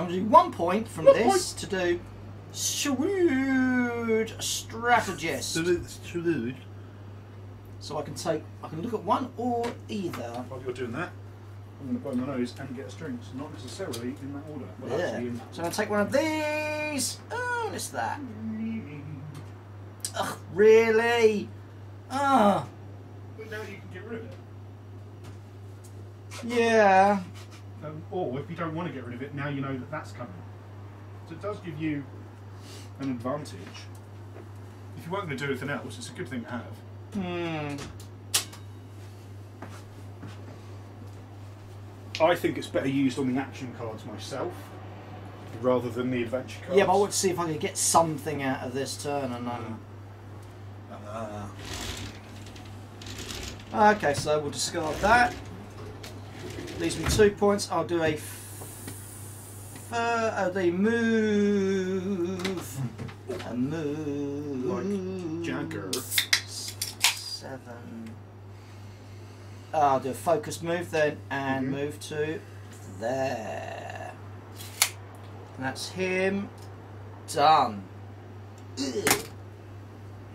do 1 point from this to do shrewd strategist. Shrewd. So I can look at one or either. While you're doing that, I'm going to blow my nose and get us drinks. Not necessarily in that order. But Yeah. actually in... So I'm going to take one of these. Oh, it's that. Ugh, really? Ah. But now you can get rid of it. Yeah. Or if you don't want to get rid of it, now you know that that's coming. So it does give you an advantage. If you weren't going to do anything else, it's a good thing to have. I think it's better used on the action cards myself, rather than the adventure cards. Yeah, but I want to see if I could get something out of this turn. And okay, so we'll discard that. Leaves me 2 points. I'll do a move. A move. Like Jagger. 7. I'll do a focus move then and move to there. And that's him. Done. Ugh.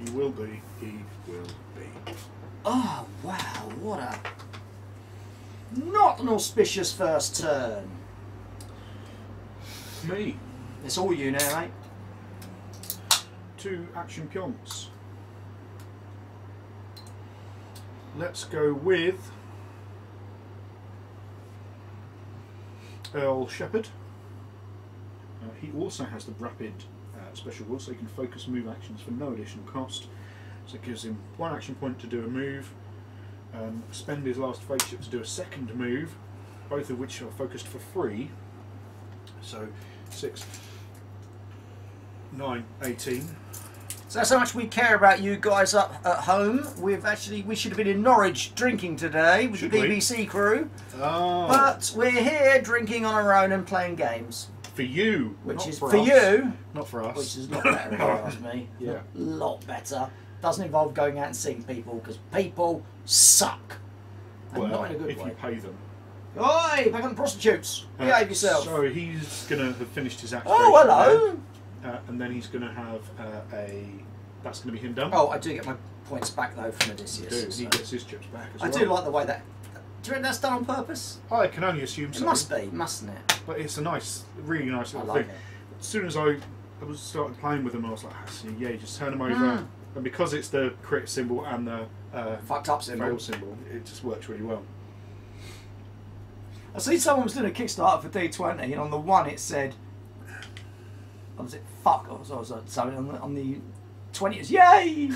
He will be. He will be. Oh wow, what a not an auspicious first turn. Me. It's all you now, mate. 2 action pions. Let's go with Earl Shepherd. He also has the rapid special rule, so he can focus move actions for no additional cost. So it gives him 1 action point to do a move, spend his last fate chip to do a second move, both of which are focused for free. So 6, 9, 18. So that's how much we care about you guys up at home. We should have been in Norwich drinking today with the BBC crew. Oh. But we're here drinking on our own and playing games. For you, Which not is for for us. you. Not for us. Which is a lot better if you ask me. Yeah. A lot better. Doesn't involve going out and seeing people because people suck. And not in a good if way. you pay them. Oi, back on the prostitutes. Behave yourself. So he's going to have finished his activation. Oh, hello. And then he's going to have that's going to be him done. Oh, I do get my points back though from Odysseus. He gets his chips back as well. I do like the way that. Do you reckon that's done on purpose? I can only assume so. It must be, mustn't it? But it's a nice, really nice little like thing. it. As soon as I started playing with them, I was like, yeah, you just turn them over. And because it's the crit symbol and the fucked up symbol. fail symbol, it just works really well. I see someone was doing a Kickstarter for D20, and on the one it said, what was it? Fuck. Or something on the 20 it was yay!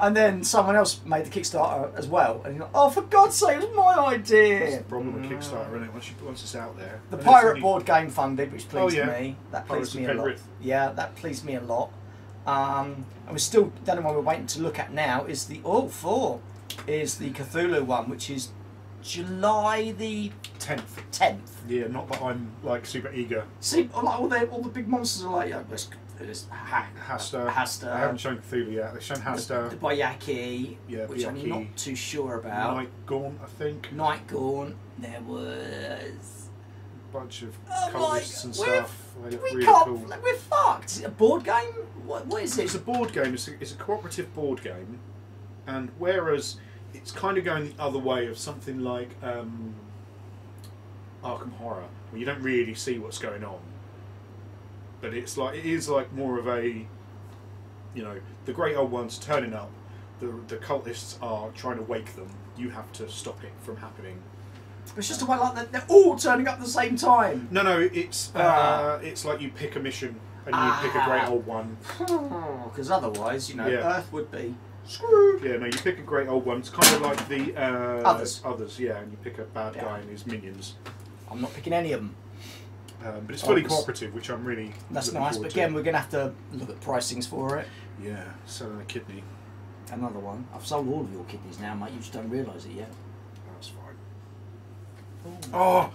And then someone else made the Kickstarter as well, and you're like, oh, for God's sake, it was my idea! That's the problem with Kickstarter, isn't it? Once it's out there. The Pirate board game funded, which pleased me. That Pirates pleased me of a lot. Penrith. Yeah, that pleased me a lot. And we're still, the only one we're waiting to look at now is the is the Cthulhu one, which is July the 10th. Yeah, not that I'm like super eager. See, like all the big monsters are like, there's Hasta. Hasta. I haven't shown Cthulhu yet. They've shown Hasta. The Bayaki, Yeah, which I'm Bayaki. not too sure about. Night Gaunt, I think. Night Gaunt. There was A bunch of Oh cultists and stuff. They look we really can't. cool. We're fucked. Is it a board game? What is it? It's a board game. It's a cooperative board game, and whereas it's kind of going the other way of something like Arkham Horror, where you don't really see what's going on, but it is like more of a, the great old ones turning up, the cultists are trying to wake them. You have to stop it from happening. It's just a way like they're all turning up at the same time. No, it's like you pick a mission and you pick a great old one. Because otherwise, Yeah. Earth would be screwed. Yeah, no, you pick a great old one. It's kind of like the Others, yeah, and you pick a bad guy and his minions. I'm not picking any of them. But it's fully cooperative, which I'm really That's looking nice. forward But again, to. we're going to have to look at pricings for it. Yeah, selling a kidney. Another one. I've sold all of your kidneys now, mate. You just don't realise it yet. That's fine. Oh,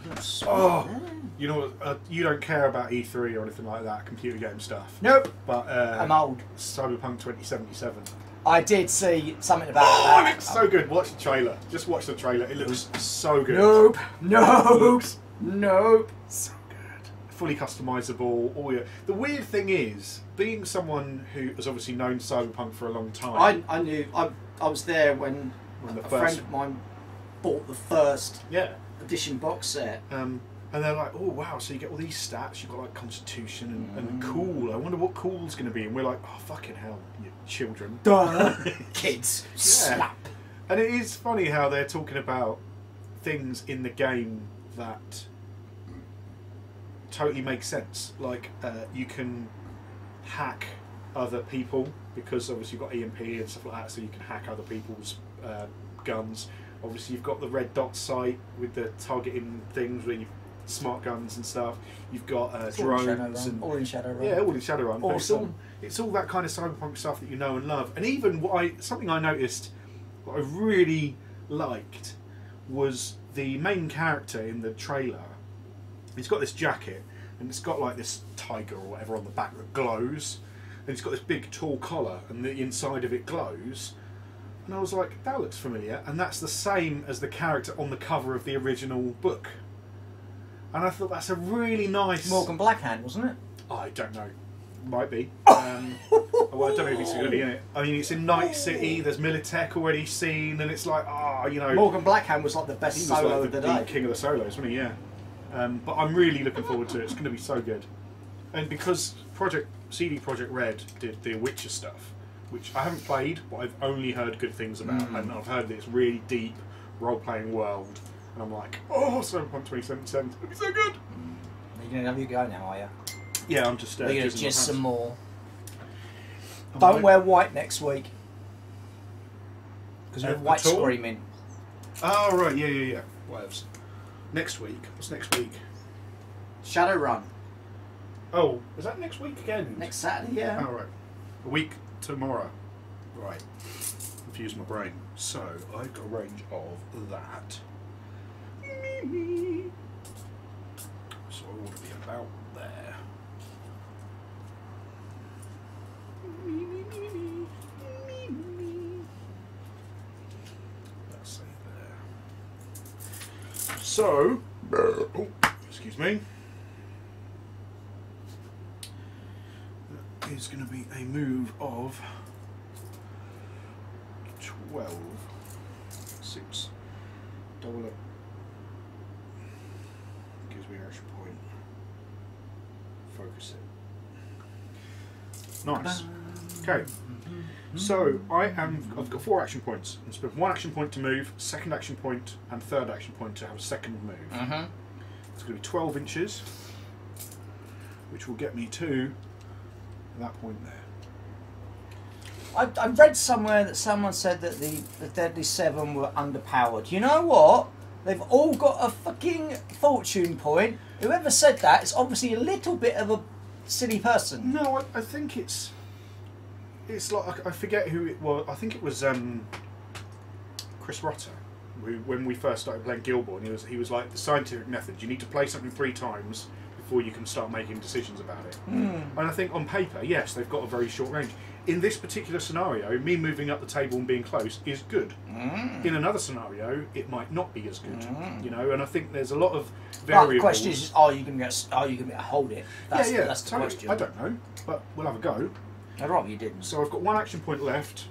You know what? You don't care about E3 or anything like that, computer game stuff. Nope. But I'm old. Cyberpunk 2077. I did see something about Oh, that. it looks so good. Watch the trailer. Just watch the trailer. It looks so good. Nope. It looks Nope. so good. Fully customizable. All your... The weird thing is, being someone who has obviously known Cyberpunk for a long time. I knew. I was there when the friend of mine bought the first Yeah. edition box set. And they're like, oh wow, so you get all these stats, you've got like Constitution and Cool. I wonder what Cool's going to be. And we're like, oh fucking hell, you children. Duh. Kids. Slap. And it is funny how they're talking about things in the game that totally make sense. Like, you can hack other people, because obviously you've got EMP and stuff like that, so you can hack other people's guns. Obviously you've got the red dot sight with the targeting things where you smart guns and stuff. You've got drones and all in Shadowrun. yeah, all in Shadowrun. But Awesome. It's all that kind of cyberpunk stuff that you know and love. And even something I noticed, what I really liked, was the main character in the trailer. He's got this jacket and it's got like this tiger or whatever on the back that glows, and he's got this big tall collar and the inside of it glows. And I was like, that looks familiar, and that's the same as the character on the cover of the original book. And I thought that's a really nice... Morgan Blackhand, wasn't it? I don't know. Might be. Well, I don't know if he's going to be in it. I mean, it's in Night City, there's Militech already seen, and it's like, Morgan Blackhand was like the best he was solo like of the the day. king of the solos, wasn't he? Yeah. But I'm really looking forward to it. It's going to be so good. And because CD Projekt Red did the Witcher stuff, which I haven't played, but I've only heard good things about, and I've heard that it's really deep role-playing world, and I'm like, oh, Cyberpunk 2077 is going to be so good! You're going to have your go now, are you? Yeah, I'm just... You're going to jizzing my jizz some pants. more. I'm Don't like- wear white next week. Because we have At white all? screaming. Oh, right, yeah. Whatevs. Next week. What's next week? Shadowrun. Oh, is that next week again? Next Saturday, yeah. Oh, right. A week tomorrow. Right. Confused my brain. So, I've got a range of that. So I ought to be about there. Let's say there. So, oh, excuse me. That is going to be a move of 12. 6. Double it. Gives me an action point. Focus it. Nice. Okay. So I've got 4 action points. I'm spend 1 action point to move, 2nd action point, and 3rd action point to have a 2nd move. It's going to be 12 inches, which will get me to that point there. I read somewhere that someone said that the Deadly Seven were underpowered. You know what? They've all got a fucking fortune point. Whoever said that is obviously a little bit of a silly person. No, I think it's like, I forget who it was. I think it was Chris Rotter, who, when we first started playing Guildborn, he was like, the scientific method, you need to play something 3 times before you can start making decisions about it. And I think on paper, yes, they've got a very short range. In this particular scenario, me moving up the table and being close is good. In another scenario, it might not be as good. You know, and I think there's a lot of variables. But the question is, are you going to hold it? That's the totally. question. I don't know, but we'll have a go. I'd rather you didn't. So I've got 1 action point left,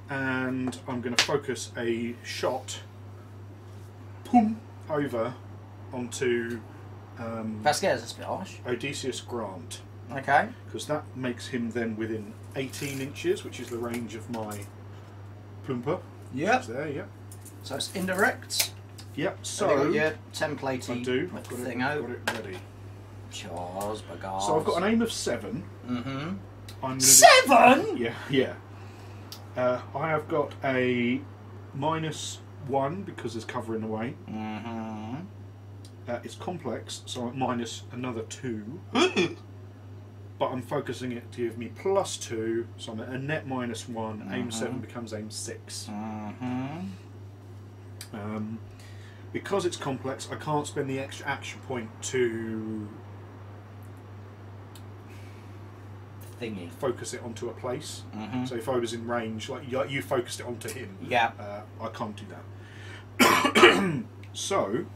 and I'm going to focus a shot, boom, over onto That scares us a bit harsh. Odysseus Grant. Okay. Because that makes him then within 18 inches, which is the range of my Plumper. Yep. It's there, yep. So it's indirect. Yep, so Have you got your template-y I do. I've thing out. got it ready. Charles Bagars. So I've got an aim of 7. Mm-hmm. I'm gonna 7? Yeah. I have got a -1 because there's cover in the way. Mm-hmm. It's complex, so I'm minus another 2. But I'm focusing it to give me +2, so I'm at a net -1. Aim 7 becomes aim 6. Because it's complex, I can't spend the extra action point to Thingy. focus it onto a place. So if I was in range, like you focused it onto him, I can't do that. So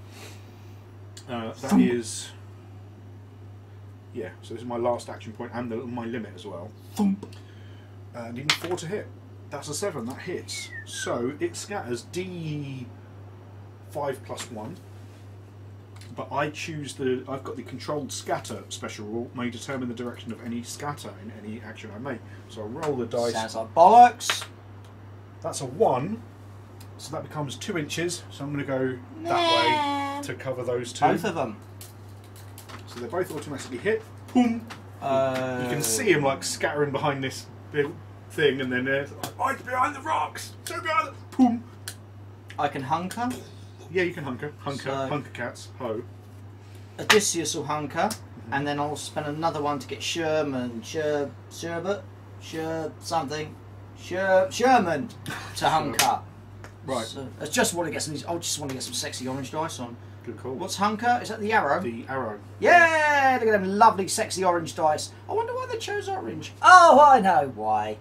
that is, so this is my last action point and my limit as well. Needing 4 to hit. That's a 7. That hits. So it scatters D5 +1. But I choose I've got the controlled scatter special rule, may determine the direction of any scatter in any action I make. So I roll the dice. Sounds like bollocks. That's a 1, so that becomes 2 inches. So I'm going to go that way to cover those 2. Both of them. So they both automatically hit. Boom. You can see him like scattering behind this big thing, and then hide behind the rocks. So behind the boom. I can hunker. Yeah, you can hunker. So- Hunker cats. Ho. Odysseus will hunker, and then I'll spend another one to get Sherman, Sherman to hunker. Right. So, I just want to get some. I just want to get some sexy orange dice on. Good call. What's hunker? Is that the arrow? The arrow. Yeah, look at them lovely, sexy orange dice. I wonder why they chose orange. Oh, I know why.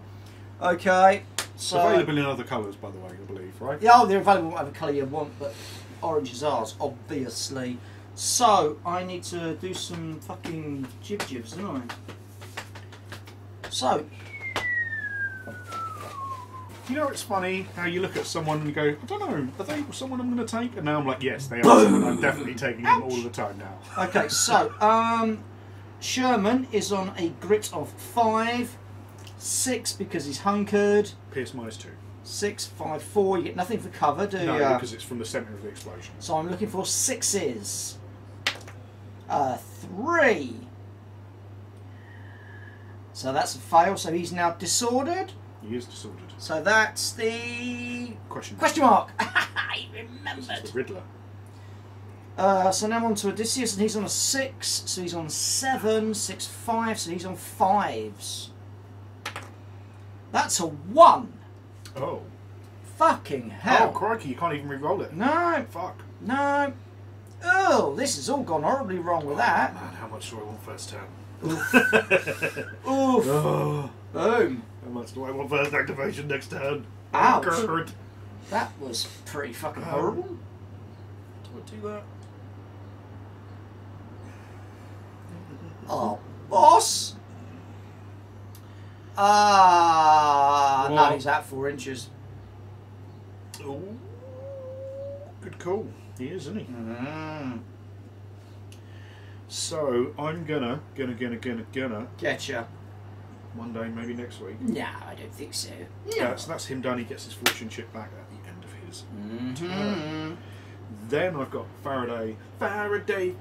Okay, so Available in other colours, by the way, I believe, right? yeah, they're available whatever colour you want, but orange is ours, obviously. So I need to do some fucking jibs, don't I? So You know, it's funny how you look at someone and you go, I don't know, are they someone I'm going to take? And now I'm like, yes, they are someone I'm definitely taking them all the time now. okay, so Sherman is on a grit of 5, 6 because he's hunkered. Pierce -2. 6, 5, 4. You get nothing for cover, do you? No, because it's from the centre of the explosion. So I'm looking for 6s. 3. So that's a fail. So he's now disordered. He is disordered. So that's the Question mark. I This is remembered. the Riddler. So now on to Odysseus, and he's on a 6. So he's on 7, 6, 5. So he's on 5s. That's a 1. Oh. Fucking hell. Oh, crikey, you can't even re-roll it. No, Fuck. no. Oh, this has all gone horribly wrong with that. Man, how much do I want first turn? Oof. Oh, Boom. how much do I want first activation next turn? Ouch. Oh, God. That was pretty fucking horrible. Do I do that? boss. No, he's out 4 inches. Oh, good call. He is, isn't he? So I'm gonna Getcha. one day, maybe next week. No, I don't think so. So that's him done. He gets his fortune chip back at the end of his turn. Then I've got Faraday. Faraday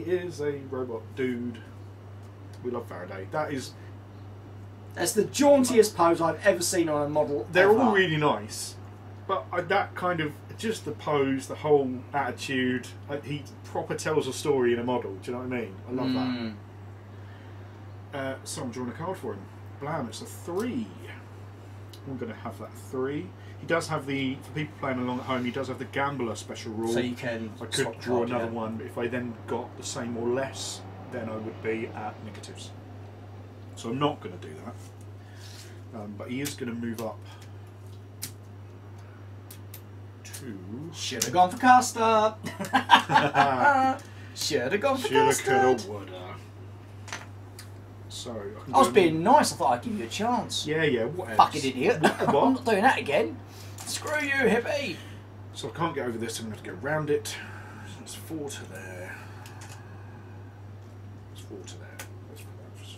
is a robot dude. We love Faraday. That's the jauntiest pose I've ever seen on a model. They're ever. all really nice, but that kind of just the pose, the whole attitude. He proper tells a story in a model. Do you know what I mean? I love that. So I'm drawing a card for him. Blam! It's a 3. I'm going to have that 3. He does have the, for people playing along at home, he does have the gambler special rule. So you can. I could draw another one, but if I then got the same or less, then I would be at negatives. So I'm not going to do that. But he is going to move up to. Should have gone for caster. Should have gone for caster. Shoulda, coulda, woulda. So I was being nice. I thought I'd give you a chance. Yeah. What else? Fucking idiot. What? I'm not doing that again. Screw you, hippie. So I can't get over this. I'm going to have to go round it. So it's 4 to there. It's 4 to there. That's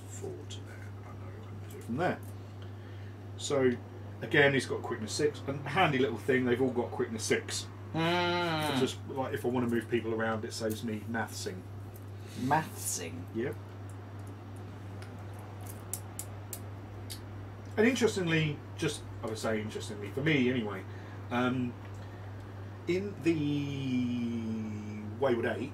4 to there. I know. I'm going to do it from there. So again, he's got quickness 6. A handy little thing. They've all got quickness 6. It's just like if I want to move people around, it saves me mathsing. Mathsing. Yep. And interestingly, I would say interestingly, for me anyway, in the Wayward 8,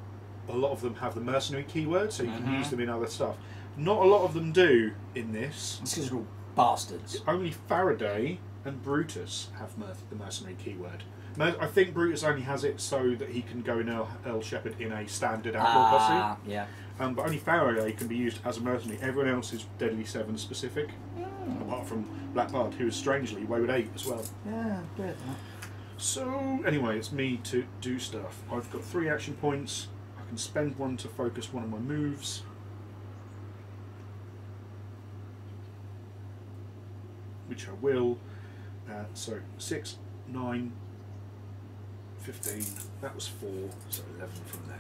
a lot of them have the mercenary keyword, so you can use them in other stuff. Not a lot of them do in this. It's because they're all bastards. Only Faraday and Brutus have the mercenary keyword. I think Brutus only has it so that he can go in Earl Shepherd in a standard outlaw posse. Yeah. But only Faraday can be used as a mercenary. Everyone else is Deadly 7 specific, apart from Black Bard, who is strangely Wayward 8 as well. Yeah, good. So, anyway, it's me to do stuff. I've got 3 action points. I can spend 1 to focus one of my moves. Which I will. So, 6, 9, 15. That was 4, so 11 from there.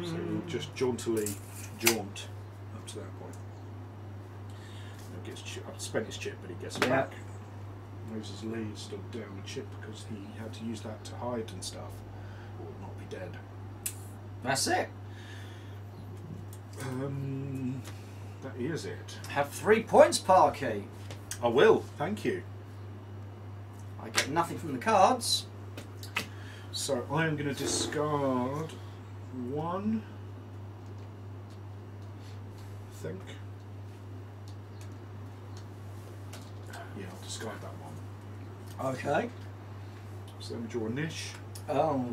So we'll just jauntily jaunt up to that point. I've spent his chip, but he gets it back. Moses Lee stood down the chip because he had to use that to hide and stuff, or not be dead. That's it. That is it. Have 3 points, Parky. I will, thank you. I get nothing from the cards. So I am going to discard 1, I think. Yeah, I'll discard that one. Okay. So then we draw a niche. Oh.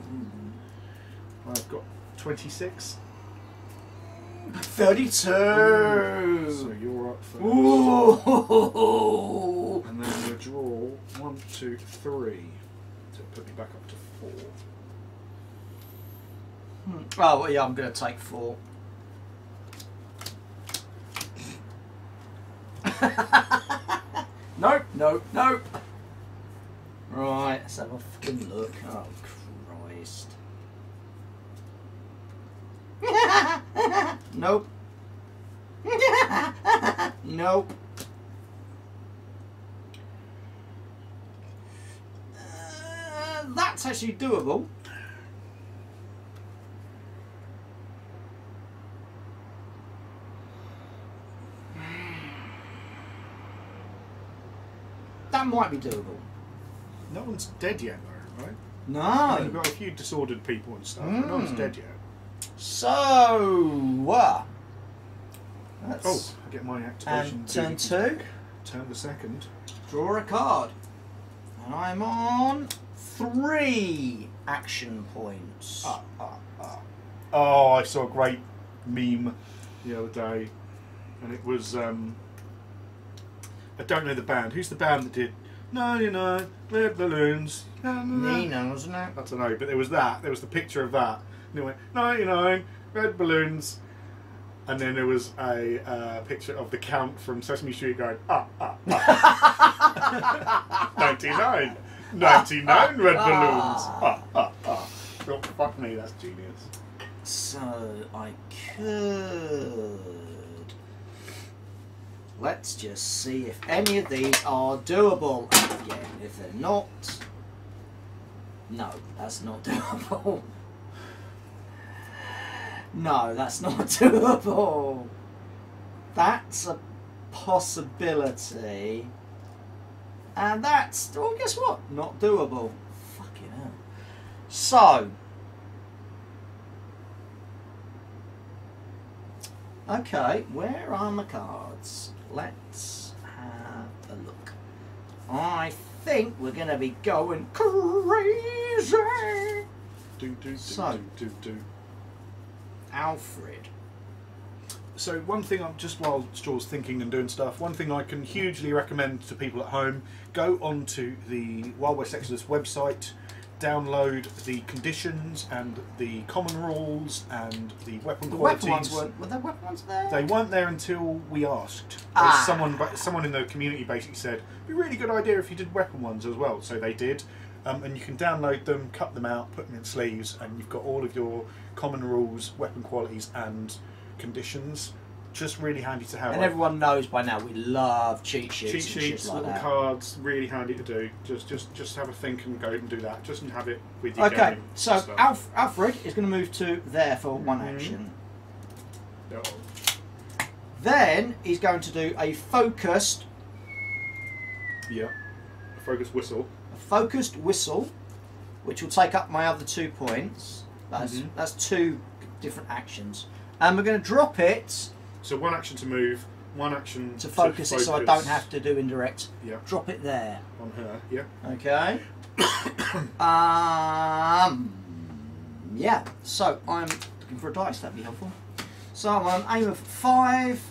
I've got 26. 32. So you're up first. Ooh. And then we'll draw 1, 2, 3 to put me back up to 4. Oh, well, yeah, I'm going to take 4. Nope, nope, nope. Right, let's have a fucking look. Oh, Christ. Nope. Nope. That's actually doable. That might be doable. No one's dead yet, though, right? No. We've got a few disordered people and stuff, but no one's dead yet. So, that's Oh, I get my activation. and turn duty 2. back. Turn the second. Draw a card. And I'm on 3 action points. Oh, I saw a great meme the other day, and it was I don't know the band. Who's the band that did 99 red balloons. Nino, wasn't it? I don't know, but there was that. There was the picture of that. And it went 99 red balloons, and then there was a picture of the Count from Sesame Street going 99, 99 red balloons. Oh, fuck me, that's genius. So I could. Let's just see if any of these are doable. Again, if they're not, no, that's not doable. No, that's not doable. That's a possibility. And that's, well, guess what? Not doable. Fucking hell. So, okay, where are my cards? Let's have a look. I think we're going to be going crazy. So, Alfred. So one thing, I'm just while Straw's thinking and doing stuff, one thing I can hugely recommend to people at home, go onto the Wild West Exodus website, download the conditions and the common rules and the weapon qualities. Weapon ones were there weapon ones there? They weren't there until we asked. Someone in the community basically said, it'd be a really good idea if you did weapon ones as well. So they did. And you can download them, cut them out, put them in sleeves, and you've got all of your common rules, weapon qualities and conditions. Just really handy to have. And everyone knows by now we love cheat sheets. Cheat sheets, like little that. cards, really handy to do. Just have a think and go and do that. Just have it with you. Okay, so Alfred is going to move to there for one action. Oh. Then he's going to do a focused. Yeah. A focused whistle. A focused whistle, which will take up my other 2 points. That's 2 different actions, and we're going to drop it. So one action to move, one action to focus it, so I don't have to do indirect. Yeah. Drop it there. On her. Yeah. Okay. Yeah. So I'm looking for a dice. That'd be helpful. So I'm aim of 5.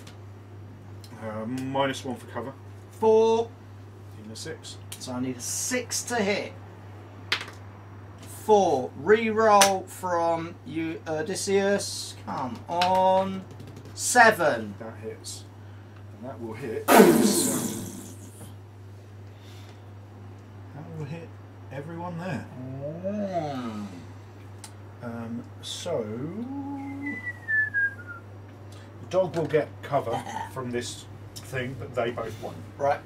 -1 for cover. 4. In a 6. So I need a 6 to hit. 4. Reroll from you, Odysseus. Come on. 7. That hits. And that will hit. That will hit everyone there. So the dog will get cover from this thing, but they both won. Right.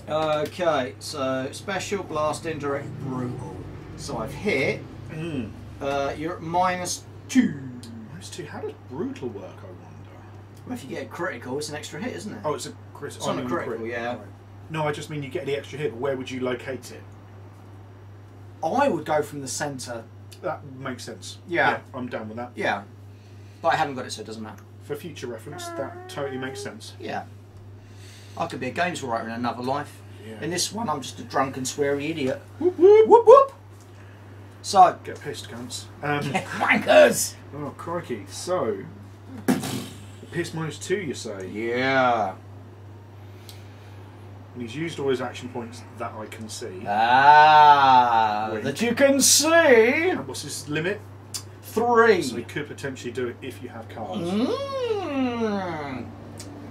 Okay, so special, blast, indirect, brutal. So I've hit. You're at -2. -2. How does brutal work, I wonder? Well, if you get a critical, it's an extra hit, isn't it? Oh, it's a critical. It's on a critical, yeah. Right. No, I just mean you get the extra hit, but where would you locate it? I would go from the centre. That makes sense. Yeah. I'm down with that. Yeah. But I haven't got it, so it doesn't matter. For future reference, that totally makes sense. Yeah. I could be a games writer in another life. Yeah. In this one, I'm just a drunken, sweary idiot. Whoop whoop. Whoop whoop! So. Get pissed, cunts. Wankers! Oh, crikey. So. Piss -2, you say? Yeah. And he's used all his action points that I can see. That you can see! And what's his limit? 3. So he could potentially do it if you have cards.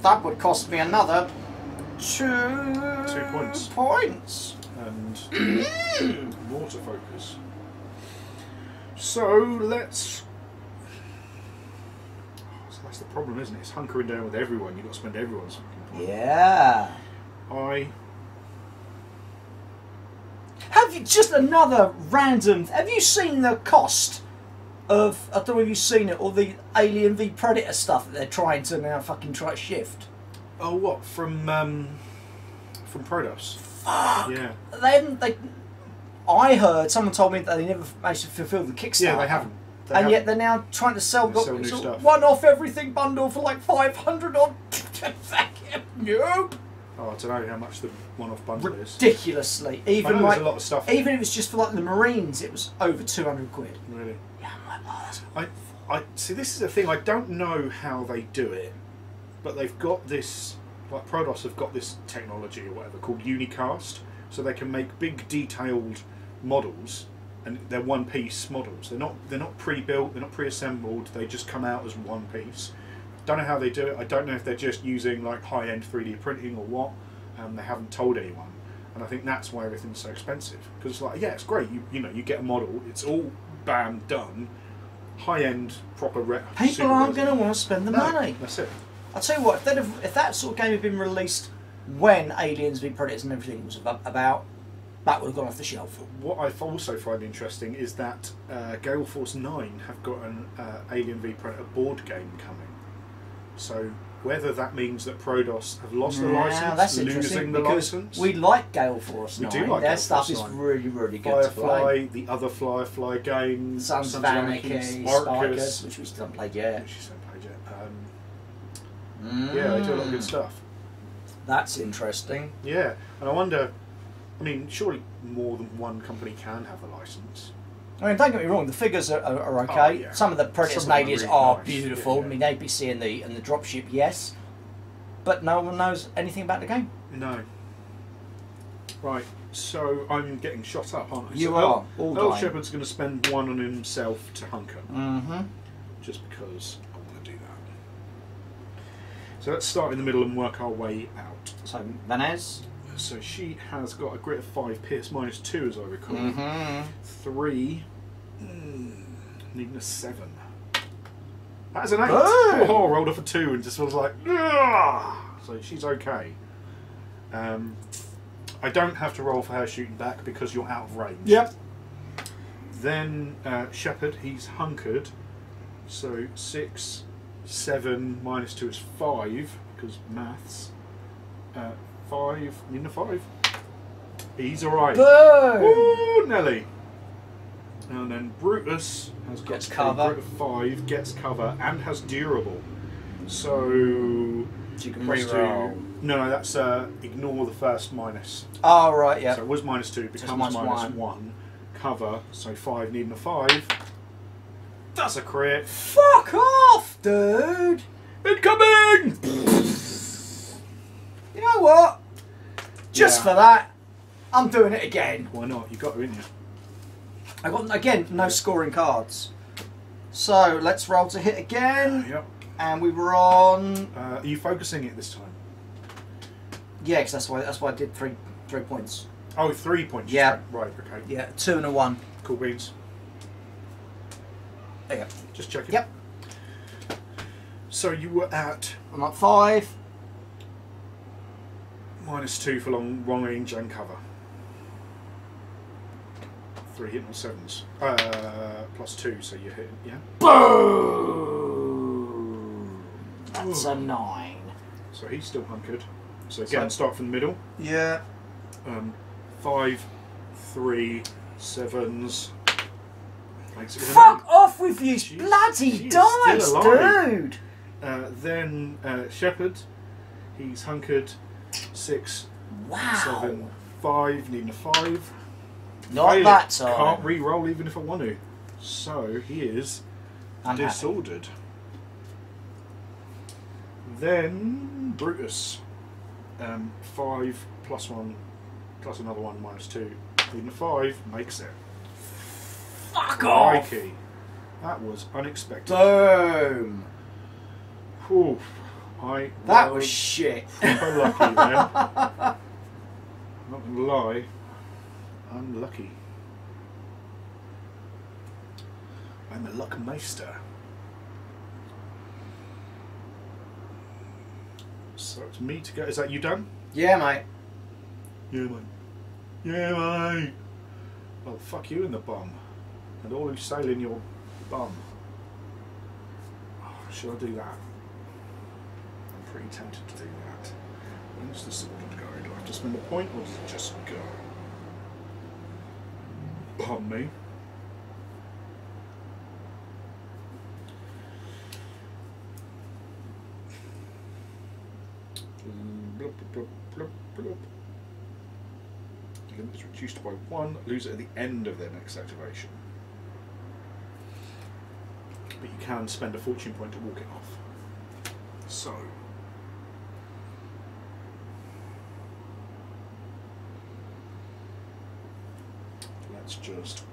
That would cost me another 2 points. And water focus. So let's. So that's the problem, isn't it? It's hunkering down with everyone. You've got to spend everyone's fucking points. Yeah. Have you just another random? Have you seen the cost of? I don't know if you've seen it, or the Alien v Predator stuff that they're trying to now fucking try to shift. Oh, what from Prodos? Fuck. Yeah. They. I heard someone told me that they never managed to fulfil the Kickstarter. Yeah, they haven't. Yet they're now trying to sell new stuff. one-off everything bundle for like 500 odd. Nope. Oh, I don't know how much the one-off bundle is. Ridiculously, even I know like there's a lot of stuff. even if it's just for like the Marines, it was over 200 quid. Really? Yeah, I'm like, oh, that's I see. This is the thing. I don't know how they do it, but they've got this like Prodos have got this technology or whatever called unicast, so they can make big detailed models, and they're one-piece models. They're not pre-built, they're not pre-assembled. They just come out as one piece. Don't know how they do it. I don't know if they're just using like high-end 3D printing or what. They haven't told anyone, and I think that's why everything's so expensive. Because it's like, yeah, it's great. You know, you get a model. It's all bam done, high-end, proper. People aren't going to want to spend the money. That's it. I'll tell you what. If that sort of game had been released when Aliens v Predators and everything was about, that would have gone off the shelf. What I also find interesting is that Gale Force 9 have got an Alien v Predator board game coming. So whether that means that Prodos have lost the license, that's losing the license. We like Gale Force 9. We do like their Gale stuff Force is 9. really, really good Firefly, to play. the other Firefly games, Sons of Anarchy, Spartacus, which we still haven't played yet. Which we still haven't played yet. Yeah, they do a lot of good stuff. That's interesting. Yeah, and I wonder, I mean, surely more than one company can have a license. I mean, don't get me wrong, the figures are okay. Oh, yeah. Some of the Predators and Aliens really are nice. beautiful. Yeah, yeah. I mean, APC and the dropship, yes. But no one knows anything about the game. No. Right, so I'm getting shot up, aren't I? You so are, all Earl dying. Shepherd's going to spend one on himself to hunker. Mm-hmm. Just because I want to do that. So let's start in the middle and work our way out. So, Vanez. So she has got a grit of 5, Pierce -2 as I recall. Mm-hmm. 3, needing a 7. That's an 8! Boom. Oh, rolled off a 2 and just was like, ugh! So she's okay. I don't have to roll for her shooting back because you're out of range. Yep. Then Shepherd, he's hunkered. So 6, 7, -2 is 5 because maths. 5, needing a 5. He's alright. Boom! Woo, Nelly. And then Brutus has got Gets cover. a grit of 5, gets cover, and has durable. So You can plus reroll. 2. No, that's ignore the first minus. Oh, right, yeah. So it was -2, becomes minus -1. one. Cover, so 5 needing a 5. That's a crit. Fuck off, dude! Incoming! You know what? Just Yeah. for that, I'm doing it again. Why not? You got to, didn't you? I got, again, no scoring cards. So, let's roll to hit again. Yep. And we were on... Are you focusing it this time? Yeah, because that's why I did 3 points. Oh, 3 points. Yeah. Right, okay. Yeah, 2 and a 1. Cool beans. There you go. Just checking. Yep. So you were at I'm at 5. -2 for long range and cover. 3 hitting on 7s. +2, so you're hitting, yeah? Boom! That's a 9. So he's still hunkered. So again, So- start from the middle. Yeah. 5, 3, 7s. Makes it with an Fuck off with you She's- bloody she's dice, still alive. dude! 8. Then Shepherd, he's hunkered. 6, Wow. 7, 5, needing a 5. Not Fail that it. time. Can't re-roll even if I want to. So he is I'm happy. disordered. Then Brutus. 5 +1 plus another 1 -2. Needing a 5 makes it. Fuck off! Crikey. That was unexpected. Boom! Whew. That was shit. proper lucky then. Not gonna lie. Unlucky. I'm a luckmeister. So it's me to go. Is that you done? Yeah, mate. Yeah, mate. Yeah, mate. Well, fuck you in the bum. And all who sail in your bum. Oh, should I do that? I'm pretty tempted to do that. When's the sword go? Do I have to spend a point or does it just go? Pardon me. Blub, blub, blub, blub. Limit is reduced by 1. Lose it at the end of their next activation. But you can spend a fortune point to walk it off. So let's just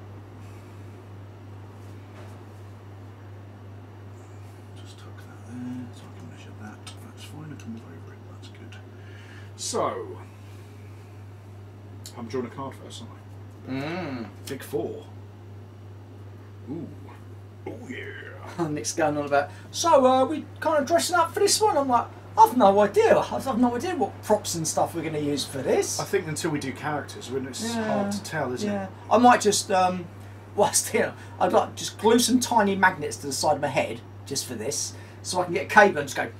tuck that there so I can measure that. That's fine, I can move over it, that's good. So, I'm drawing a card first, aren't I? Big 4. Ooh. Oh yeah. Nick's going on about, so we kind of dressing up for this one? I'm like, I've no idea. I've no idea what props and stuff we're going to use for this. I think until we do characters, it's hard to tell, isn't it? I might just, I'd like just glue some tiny magnets to the side of my head, just for this, so I can get a cable and just go,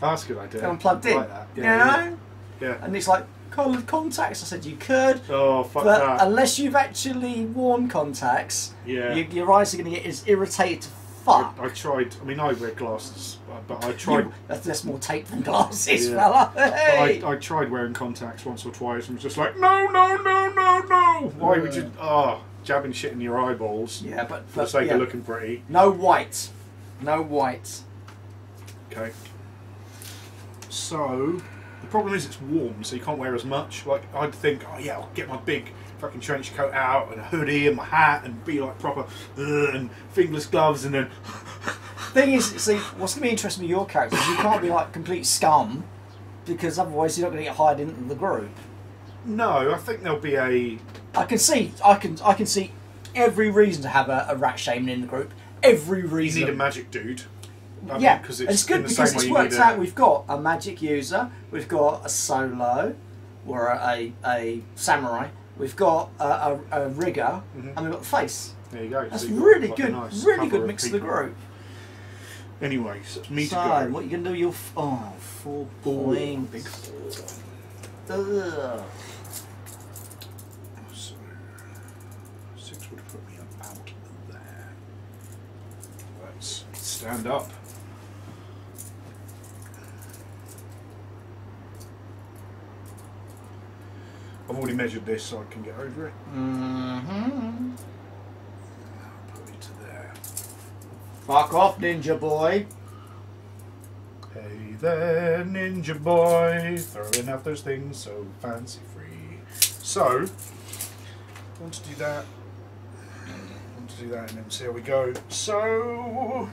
Oh, that's a good idea. go and plugged in. Like that. Yeah. Yeah. And it's like, coloured contacts. I said you could. Oh, fuck but that. unless you've actually worn contacts, Yeah. your eyes are going to get as irritated to fuck. I tried, I mean, I wear glasses, but I tried. That's more tape than glasses, Yeah. fella. Hey. I tried wearing contacts once or twice and was just like, no, no, no, no, no. Why would you, jabbing shit in your eyeballs Yeah, but for the sake of looking pretty. No white. No white. Okay. So, the problem is it's warm, so you can't wear as much. Like, I'd think, oh yeah, I'll get my big fucking trench coat out and a hoodie and my hat and be like proper, and fingerless gloves and then... Thing is, see, what's going to be interesting with your character is you can't be like complete scum, because otherwise you're not going to get hired into the group. No, I think there'll be a... I can see every reason to have a rat shaman in the group. Every reason. You need a magic dude. Yeah, because it's good because it's worked out. We've got a magic user, we've got a solo, or a samurai, we've got a rigger, and we've got the face. There you go. That's so really got good, nice really cover good mix of the people. group. Anyway, so it's me So, to go. what you going to do? 4 points. Big 4. Ugh. So, 6 would put me about there. Let's stand up. I've already measured this so I can get over it. Mm-hmm. I'll put it to there. Fuck off, ninja boy. Hey there, ninja boy, throwing out those things so fancy free. So, want to do that, and then see how we go. So,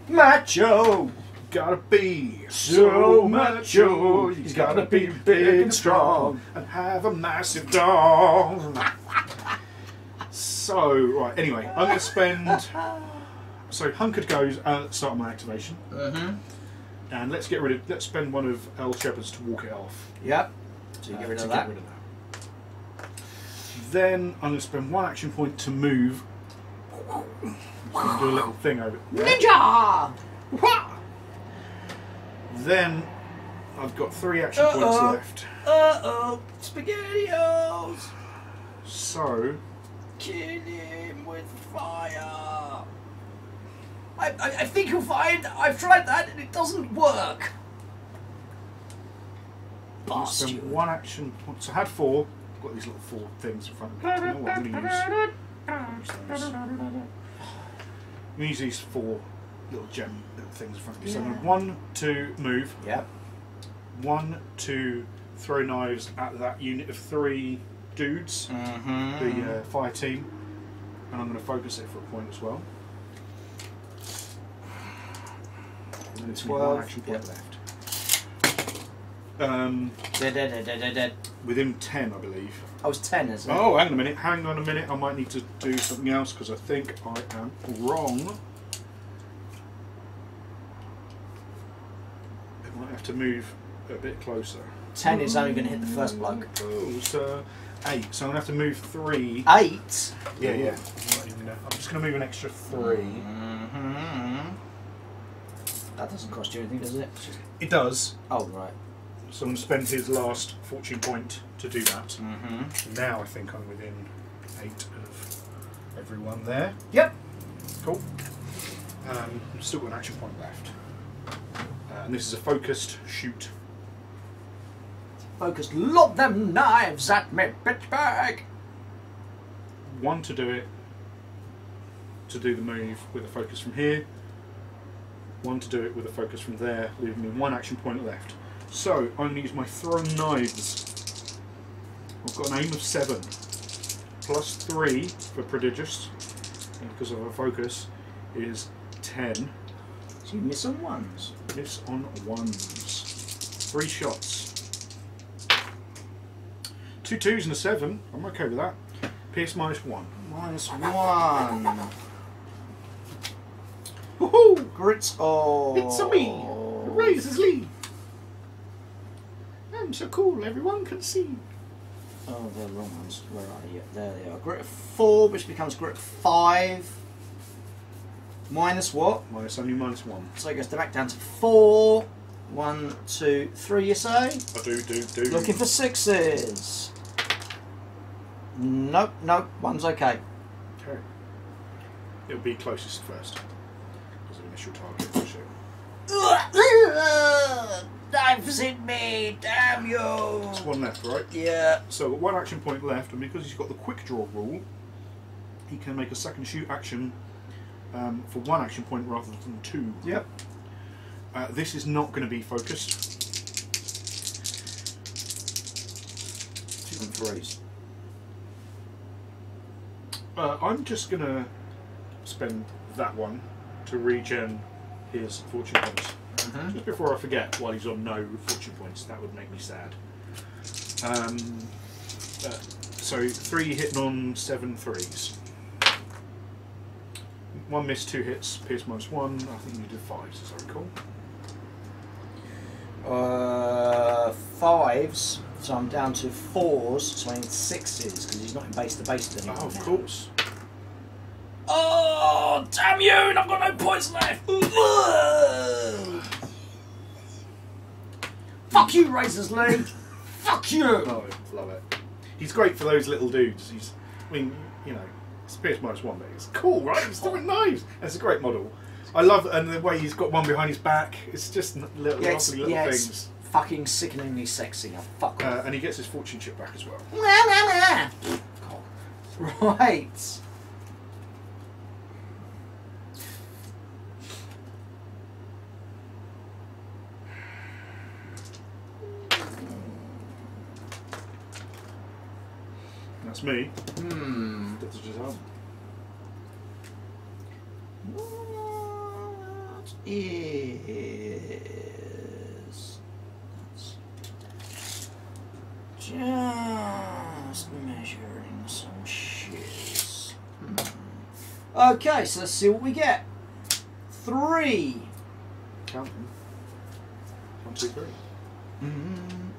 Macho. gotta be so macho. You gotta be big and strong and have a massive dong. So, right, anyway, I'm gonna spend. So, hunkered goes at the start of my activation. And let's spend one of El Shepard's to walk it off. Yep. So you get rid of that. Then I'm going to spend 1 action point to move. Do a little thing over it. Ninja! Then I've got 3 action points left. Uh-oh. SpaghettiOs! So... Kill him with fire! I think you'll find I've tried that and it doesn't work. I'm going to spend 1 action point. So I had 4. I've got these little 4 things in front of me. You know what I'm going to use? I'm going to use these 4 little gem little things in front of me. So I'm going to 1, 2, move. Yep. 1, 2, throw knives at that unit of 3 dudes. The fire team. And I'm going to focus it for a point as well. And it's 1 action point left. Dead. Within 10, I believe. I was 10, isn't it? Oh, hang on a minute. I might need to do something else because I think I am wrong. I might have to move a bit closer. 10 is only going to hit the first bloke. Closer. 8. So I'm going to have to move 3. 8? Yeah. I'm just going to move an extra 3. That doesn't cost you anything, does it? It does. Oh, right. So I'm going to spend his last fortune point to do that. Now I think I'm within 8 of everyone there. Yep. Cool. Still got an action point left. And this is a focused shoot. Focus, lob them knives at me, bitch bag! 1 to do it, to do the move with a focus from here. 1 to do it with a focus from there, leaving me 1 action point left. So, I'm going to use my thrown knives. I've got an aim of 7. plus 3 for prodigious, and because of our focus, is 10. So you miss on ones. Miss on ones. 3 shots. 2 2s and a 7. I'm okay with that. Pierce -1. -1. Woohoo! Grits on. It's a me! Razor's Lee! I'm so cool, everyone can see. Oh, they're wrong ones. Where are you? There they are. Grit 4, which becomes grit 5. Minus what? Minus only -1. So it goes back down to 4. 1, 2, 3, you say? I do. Looking for 6s. Nope, nope. One's okay. Okay. It'll be closest first. As an initial target for sure. Knives in me, damn you! There's 1 left, right? Yeah. So 1 action point left, and because he's got the quick draw rule, he can make a second shoot action for 1 action point rather than 2. Yep. This is not going to be focused. 2 and 3s. I'm just going to spend that 1 to regen his fortune points. Just before I forget, while he's on no fortune points, that would make me sad. So 3 hitting on 7 3s. 1 miss, 2 hits, pierce -1. I think you did 5s, as I recall. 5s, so I'm down to 4s, so I need 6s because he's not in base to base anymore. Oh, of course. Oh, damn you! And I've got no points left! Fuck you, Razor's Lee! Fuck you! Oh, I love it. He's great for those little dudes. I mean, you know, it's pierce -1, but it's cool, right? He's throwing knives. It's a great model. I love, and the way he's got 1 behind his back. It's just little, lovely little things. It's fucking sickeningly sexy. I fuck off. And he gets his fortune chip back as well. Right. That's me. What is... Just measuring some shits. Okay, so let's see what we get. 3. Count them. 1, 2, 3.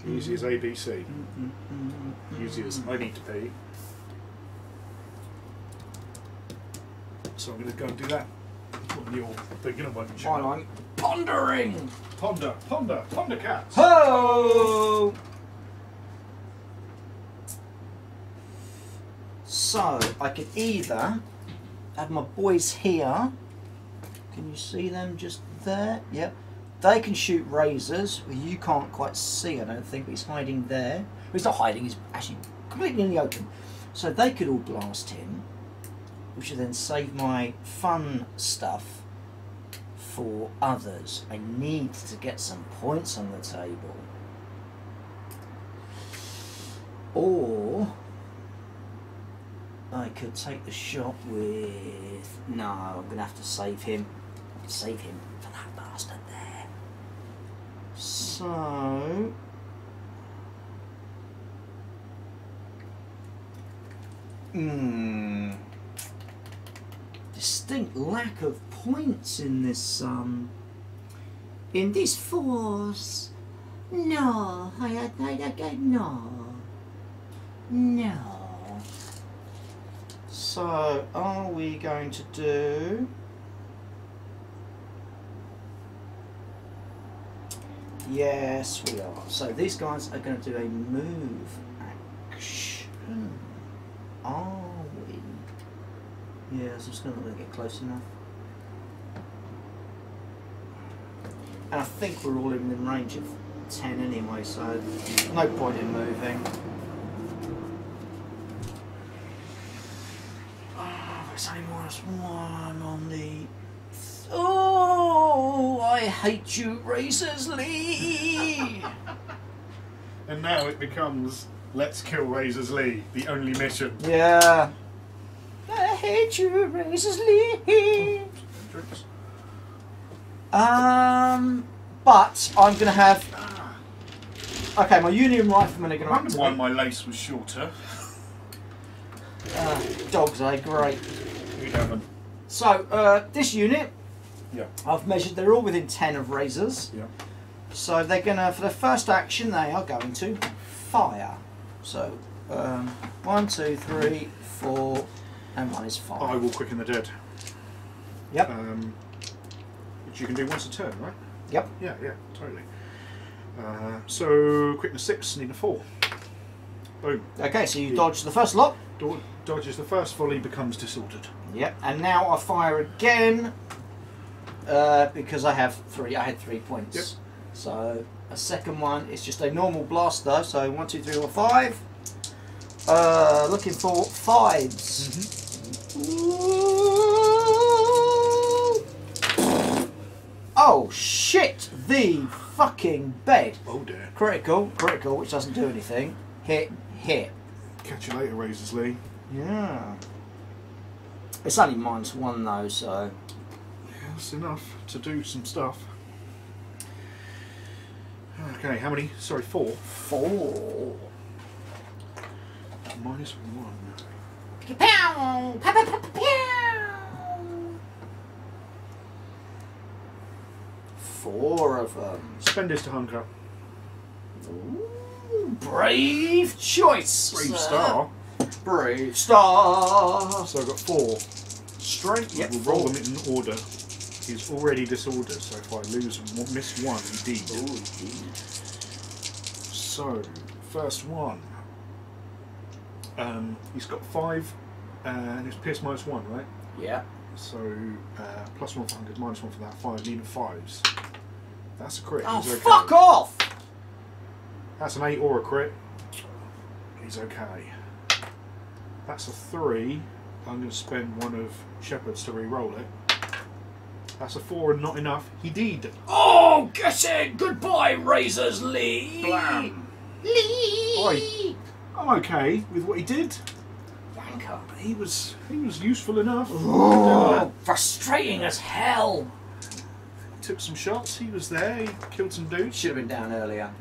Easy as ABC. Easy as I need to pee. So I'm going to go and do that. What you're thinking of one. While I'm pondering. Ponder cats. Ho! So I could either have my boys here. Can you see them just there? Yep. They can shoot razors. Well, you can't quite see, I don't think, but he's hiding there. Well, he's not hiding, he's actually completely in the open. So they could all blast him, which would then save my fun stuff for others. I need to get some points on the table. Or I could take the shot with... No, I'm going to have to save him. Save him for that bastard there. So... Distinct lack of points in this force. No, I no. So, are we going to do... Yes, we are. So these guys are going to do a move action. Are we? Yeah, so I'm just going to get close enough. And I think we're all in range of 10 anyway, so no point in moving. Oh, it's only -1 on the... Oh, I hate you, Razor's Lee! And now it becomes Let's kill Razors Lee. The only mission. Yeah. I hate you, Razors Lee. But I'm going to have... Okay, my Union Riflemen are going to... I wonder why my lace was shorter. Dogs, eh? Great. You haven't. So, this unit, Yeah. I've measured, they're all within 10 of Razors. Yeah. So they're going to, for the first action, they are going to fire. So, 1, 2, 3, 4, and 1 is 5. I will quicken the dead. Yep. Which you can do once a turn, right? Yep. Yeah, totally. So, quickness 6, need a 4. Boom. Okay, so you dodge the first lot. Dodges the first volley, becomes disordered. Yep. And now I fire again because I have 3. I had 3 points. Yep. So a second one is just a normal blaster. So 1, 2, 3, 4, 5. Looking for 5s. Oh shit! The fucking bed. Oh dear. Critical, which doesn't do anything. Hit. Catch you later, Razors Lee. Yeah. It's only -1 though, so. Yeah, that's enough to do some stuff. Okay, how many? Sorry, 4. 4. -1. Pow! Pow! Pow! Pow! Pow! 4 of them. Spend this to hunker. Ooh, brave choice. Brave star. Brave star. So I've got 4. Straight. Yep. We'll roll them in order. He's already disordered, so if I miss 1, indeed. Ooh, indeed. So, first one. He's got 5, and it's pierce -1, right? Yeah. So, +1 for hunger, -1 for that. 5, needing 5s. That's a crit. Oh, He's okay. fuck off! That's an 8 or a crit. He's okay. That's a 3. I'm going to spend 1 of Shepherd's to re-roll it. That's a 4 and not enough. He did. Oh, get it! Goodbye, Razors Lee! Blam. Lee! Oi. I'm okay with what he did. Wanker. He was useful enough. Oh, frustrating as hell. Took some shots. He was there. He killed some dudes. Should have been down earlier.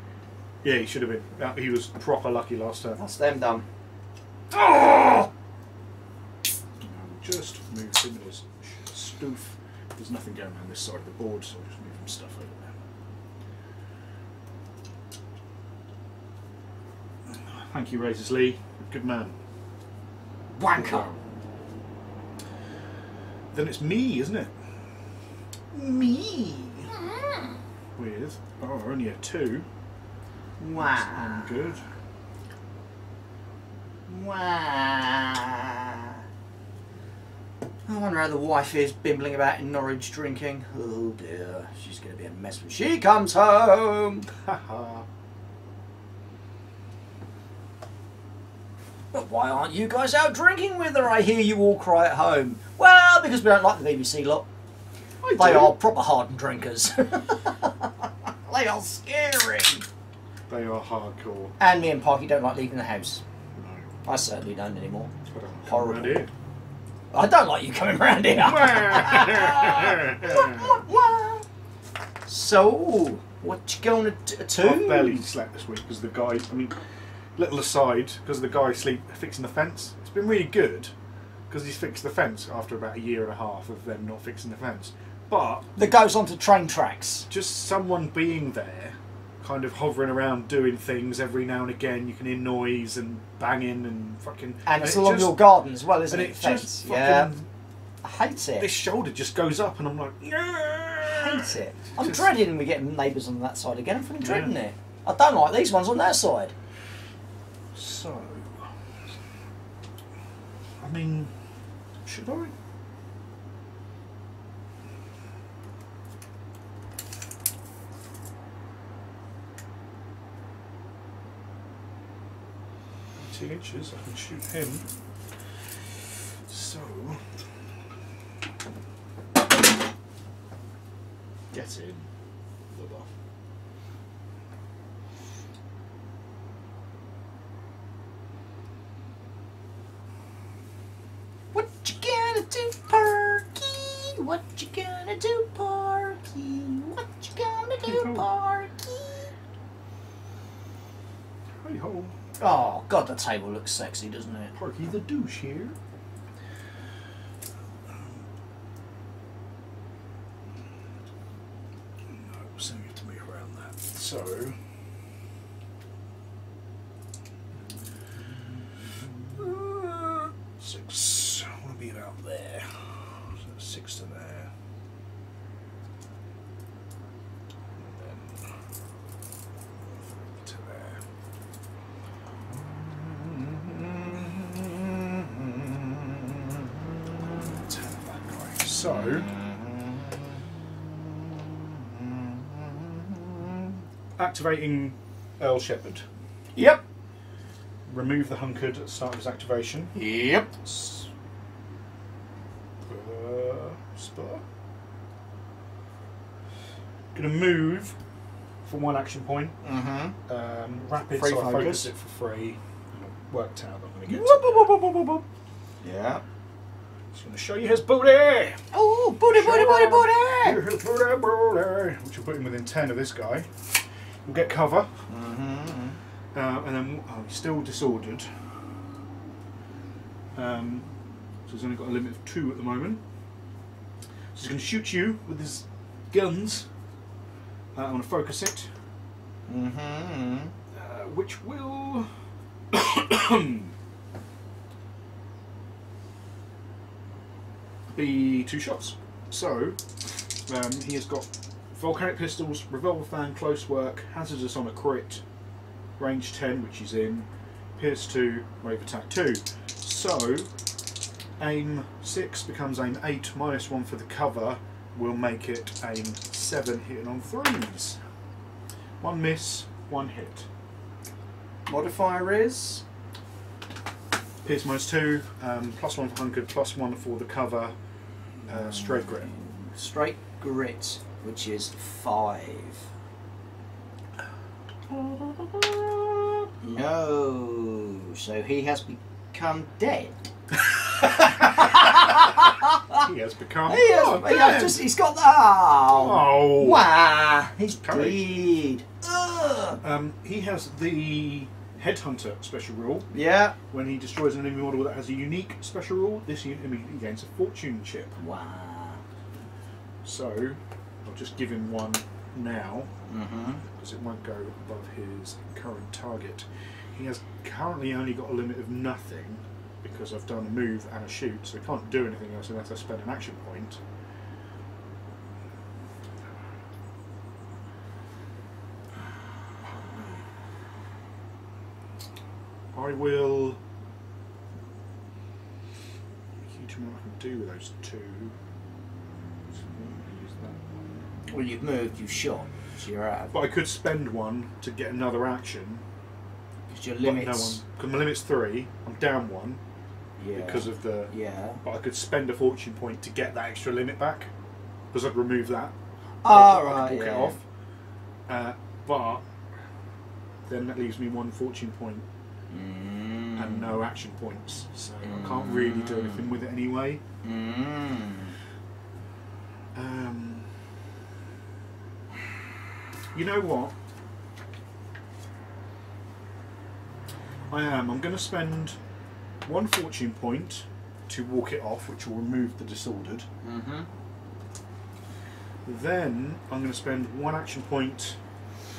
Yeah, he should have been. He was proper lucky last turn. That's them done. Oh! Just move him in his stoof. There's nothing going on this side of the board, so I'll just move some stuff over there. Thank you, Razors Lee. Good man. Wanker. Then it's me, isn't it? Me. With only a 2. Wow. I'm good. Wow. I wonder how the wife is bimbling about in Norwich drinking. Oh dear, she's going to be a mess when she comes home. Haha. But why aren't you guys out drinking with her? I hear you all cry at home. Well, because we don't like the BBC lot. They are proper hardened drinkers. They are scary. They are hardcore. And me and Parky don't like leaving the house. No. I certainly don't anymore. I don't come Horrible. around here. I don't like you coming round here. So, what you going to do? I've barely slept this week because the guy, I mean, little aside, because the guy fixing the fence. It's been really good because he's fixed the fence after about a year and a half of them not fixing the fence. But that goes onto train tracks. just someone being there, kind of hovering around doing things every now and again. You can hear noise and banging and fucking. And it's along your garden as well, isn't and it? it Fence. just Yeah. fucking. I hate it. This shoulder just goes up, and I'm like, I hate it. I'm Just- dreading we get neighbours on that side again. I'm fucking dreading it. I don't like these ones on their side. So, I mean, should I? Inches, I can shoot him. So, get in, Lubba. What you gonna do, Parky? What you gonna do, Parky? What you gonna do, Parky? Hey ho. Oh, God, the table looks sexy, doesn't it? Parky the douche here. No, so you have to move around that. So. Six. I want to be about there. So 6 to there. And then to there. Turn that way. So. Activating Earl Shepherd. Yep. Remove the hunkered at the start of his activation. Yep. Spur. Gonna move for 1 action point. Rapid, Free so I focus. focus it for free. And I've worked out that I'm gonna get to. Yeah. Just gonna show you his booty! Oh, booty, booty, booty, booty! His booty, booty! Which will put him within 10 of this guy. We'll get cover. And then he's still disordered. So he's only got a limit of 2 at the moment. So he's going to shoot you with his guns. I'm going to focus it. Which will be 2 shots. So he has got volcanic pistols, revolver fan, close work, hazardous on a crit, range 10, which is in, pierce 2, wave attack 2. So aim 6 becomes aim 8, minus 1 for the cover will make it aim 7, hitting on 3s. 1 miss, 1 hit. Modifier is? Pierce minus 2, plus 1 for hunkered, plus 1 for the cover, straight grit. Straight grit, which is 5. No, so he has become dead. He has become. He's got the. Oh! Wow! He's Courage. dead. Ugh. He has the Headhunter special rule. Yeah. When he destroys an enemy model that has a unique special rule, this unit immediately gains a fortune chip. Wow. So, I'll just give him 1 now, because it won't go above his current target. He has currently only got a limit of nothing, because I've done a move and a shoot, so he can't do anything else unless I spend an action point. I will. Huge amount I can do with those 2. So I'll use that one. Well, you've moved, you've shot, so you're out. But I could spend 1 to get another action. Because your Because my limit's 3. I'm down 1 because of the. Yeah. But I could spend a fortune point to get that extra limit back, because I'd remove that. Oh, I right. could walk it off. But then that leaves me 1 fortune point and no action points, so I can't really do anything with it anyway. You know what? I'm going to spend 1 fortune point to walk it off, which will remove the disordered. Then I'm going to spend 1 action point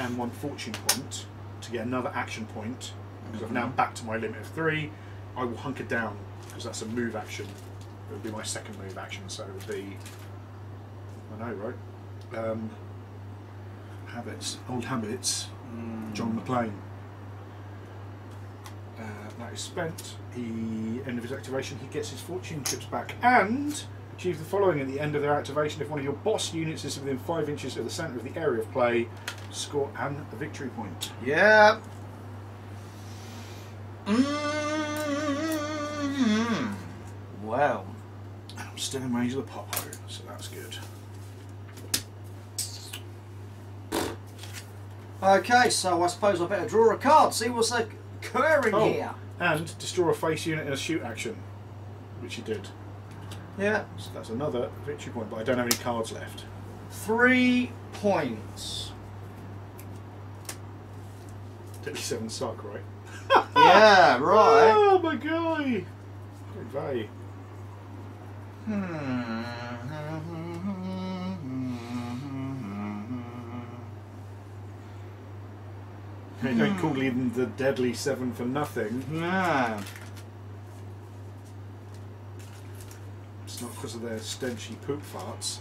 and 1 fortune point to get another action point, because I've now back to my limit of 3. I will hunker down, because that's a move action. It would be my second move action, so it would be, I know, right? Habits, old habits, John McClane. That is spent. End of his activation, he gets his fortune chips back, and achieve the following at the end of their activation. If one of your boss units is within 5 inches of the centre of the area of play, score and a victory point. Yeah. Well. I'm still in range of the popo, so that's good. Okay, so I suppose I better draw a card, see what's occurring here. And destroy a face unit in a shoot action. which you did. Yeah. So that's another victory point, but I don't have any cards left. 3 points. Deadly 7 suck, right? Yeah, right. Oh my guy! Very. They don't call him the Deadly 7 for nothing. No. It's not because of their stenchy poop farts.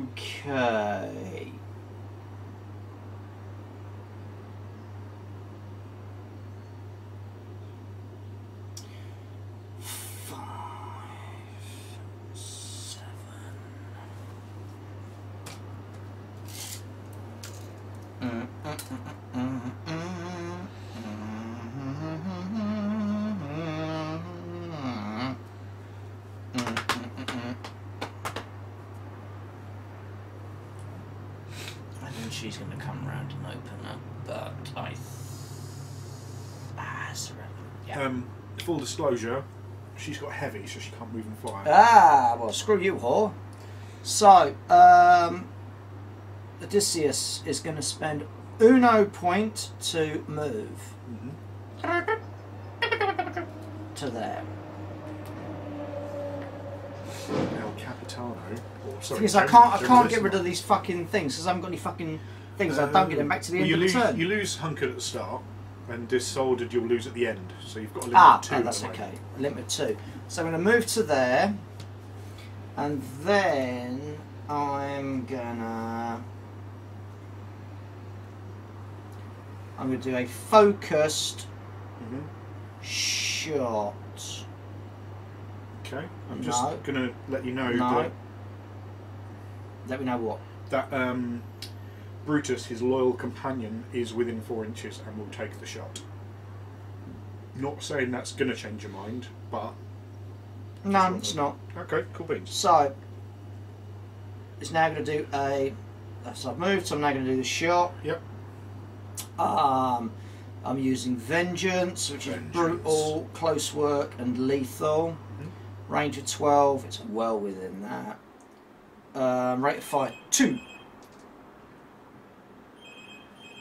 Okay. She's going to come around and open up, but yeah. Full disclosure, she's got heavy, so she can't move and fly. Ah, well, screw you, whore. So, Odysseus is going to spend uno point to move to there. El Capitano. Or, sorry, Because I can't get rid of these fucking things because I haven't got any fucking things. I don't get them back to the end of the turn. You lose hunkered at the start, and dissoldered you'll lose at the end. So you've got a limit of 2. That's okay. A limit of 2. So I'm going to move to there, and then I'm gonna do a focused shot. Okay, I'm just going to let you know that. Let me know what? That Brutus, his loyal companion, is within 4 inches and will take the shot. Not saying that's going to change your mind, but... No, it's not. Okay, cool beans. So, it's now going to do a... So I've moved, so I'm now going to do the shot. Yep. I'm using Vengeance, which is brutal, close work and lethal. Range of 12, it's well within that. Rate of fire 2.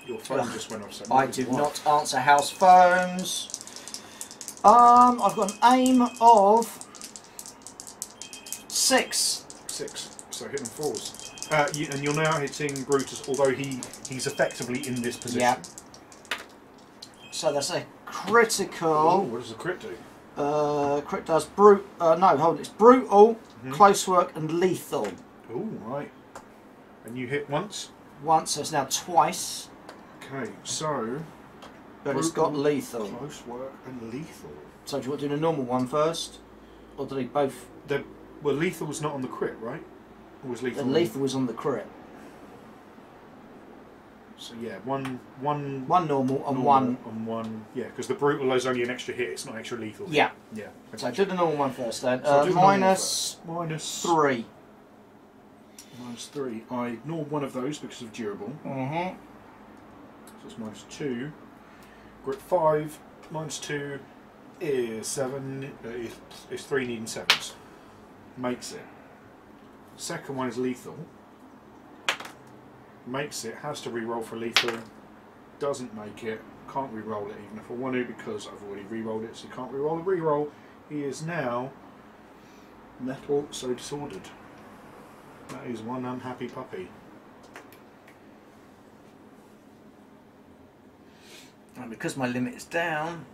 Your phone just went off. So I do not answer house phones. I've got an aim of 6. 6. So hitting 4s. And you're now hitting Brutus, although he's effectively in this position. Yeah. So that's a critical. Oh, what does the crit do? Crit does it's brutal, close work and lethal. Oh, right. And you hit once? Once, so it's now twice. Okay, so... But it's got lethal. Close work and lethal. So do you want to do the normal one first? Or do they both... Well, lethal's not on the crit, right? Or was lethal? The lethal was on the crit. So yeah, one normal and one... And one... Yeah, because the brutal is only an extra hit, it's not extra lethal. Yeah. Yeah. Okay. So do the normal one first then. So minus 3. 3. Minus 3. I ignored one of those because of durable. So it's minus 2. Grit 5. Minus 2 is 7. Is 3 needing 7s. Makes it. Second one is lethal. Makes it. Has to re-roll for lethal. Doesn't make it. Can't re-roll it even if I want to because I've already re-rolled it. So can't re-roll the re-roll. He is now metal so disordered. That is one unhappy puppy. And because my limit is down,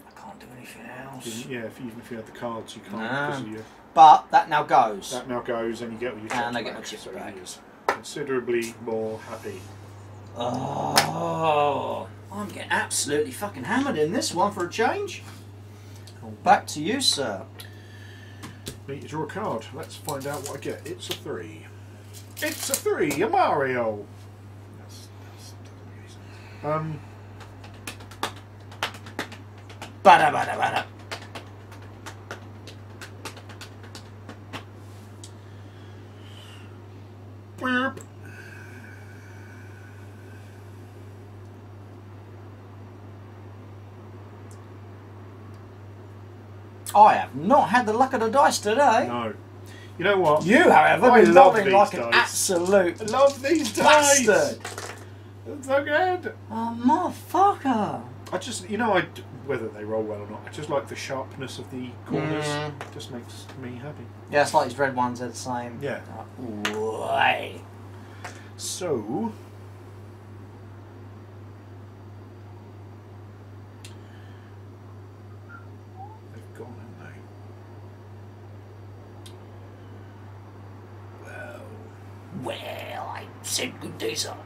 I can't do anything else. Yeah, even if you had the cards, you can't. No. But that now goes. That now goes, and you get what you. And I get my chips back. He is considerably more happy. Oh, I'm getting absolutely fucking hammered in this one for a change. Back to you, sir. Need to draw a card. Let's find out what I get. It's a 3. It's a 3. A Mario. Bada bada bada. Burp. I have not had the luck of the dice today. No. You know what? You, however, I been love rolling these like an dice. absolute I love these dice. bastard. It's so good. Oh, motherfucker. I just, whether they roll well or not, I just like the sharpness of the corners. It just makes me happy. Yeah, it's like these red ones are the same. Yeah. Way. So, they've gone, haven't they? Well, I said good days up.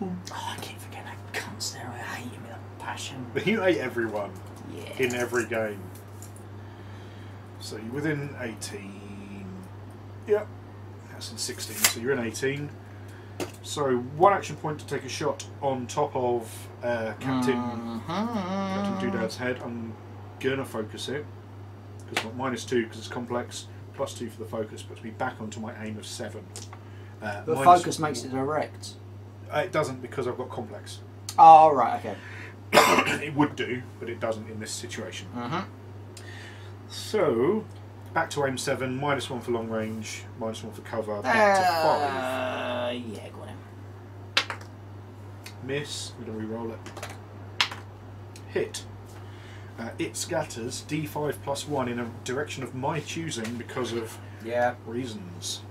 Oh, I keep forgetting that cunts there. I hate him with a passion. You hate everyone Yeah. in every game. So you're within 18. Yep. That's in 16. So you're in 18. So 1 action point to take a shot on top of Captain Doodad's head. I'm gonna focus it because it's -2 because it's complex. +2 for the focus puts me back onto my aim of 7. The focus makes it direct. It doesn't because I've got complex. Oh, right, okay. It would do, but it doesn't in this situation. So, back to aim 7, -1 for long range, -1 for cover, back to 5. Yeah, go on in. Miss, we're going to re-roll it. Hit. It scatters D5 +1 in a direction of my choosing because of reasons.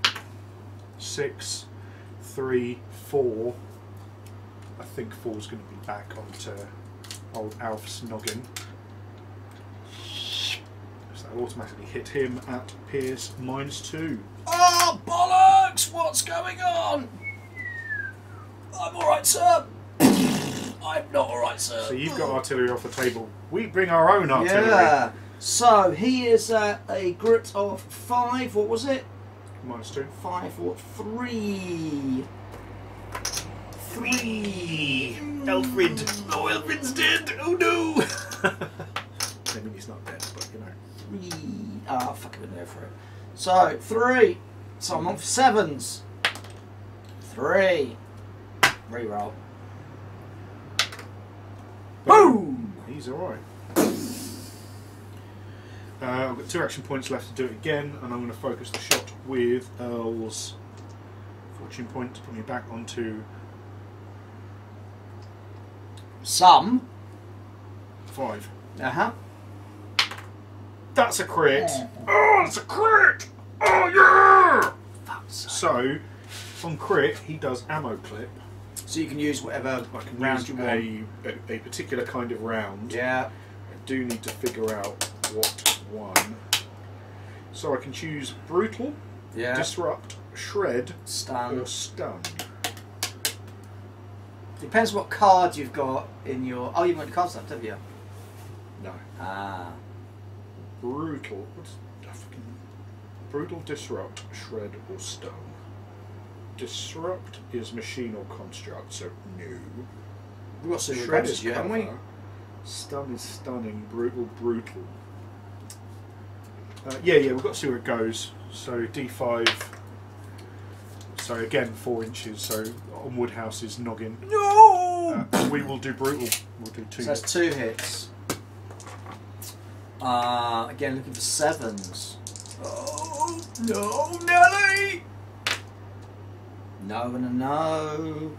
6, 3, 4. I think 4 is going to be back onto old Alf's noggin. So that automatically hit him at Pierce -2. Oh, bollocks! What's going on? I'm alright, sir. I'm not alright, sir. So you've got artillery off the table. We bring our own artillery. Yeah. So he is at a grit of 5. What was it? -2. 5 or 3. 3. Elfrid. Oh, Elfrid's dead. Oh no. I mean, he's not dead, but 3. Ah, fuck it, we're going for it. So 3. So I'm on for 7s. 3. Reroll. Boom! He's alright. I've got 2 action points left to do it again, and I'm going to focus the shot with Earl's fortune point to put me back onto Some. 5. That's a crit! Oh, that's a crit! Oh yeah! So, on crit, he does ammo clip. So you can use whatever I can round use you want. a particular kind of round. Yeah. I do need to figure out what one. So I can choose brutal, disrupt, shred, Stun. or stun. Depends what card you've got in your. Oh, you've got the cards left, have you? No. Ah. Brutal. Brutal, disrupt, shred, or stun. Disrupt is machine or construct, so no. We've got some Shred is haven't we? cover. Stun is stunning. Brutal, brutal. Yeah, we've got to see where it goes. So D5. So again, 4 inches. So on Woodhouse's noggin. No! We will do brutal. We'll do 2 So that's hits. 2 hits. Again, looking for 7s. Oh, no, Nelly! No and a no.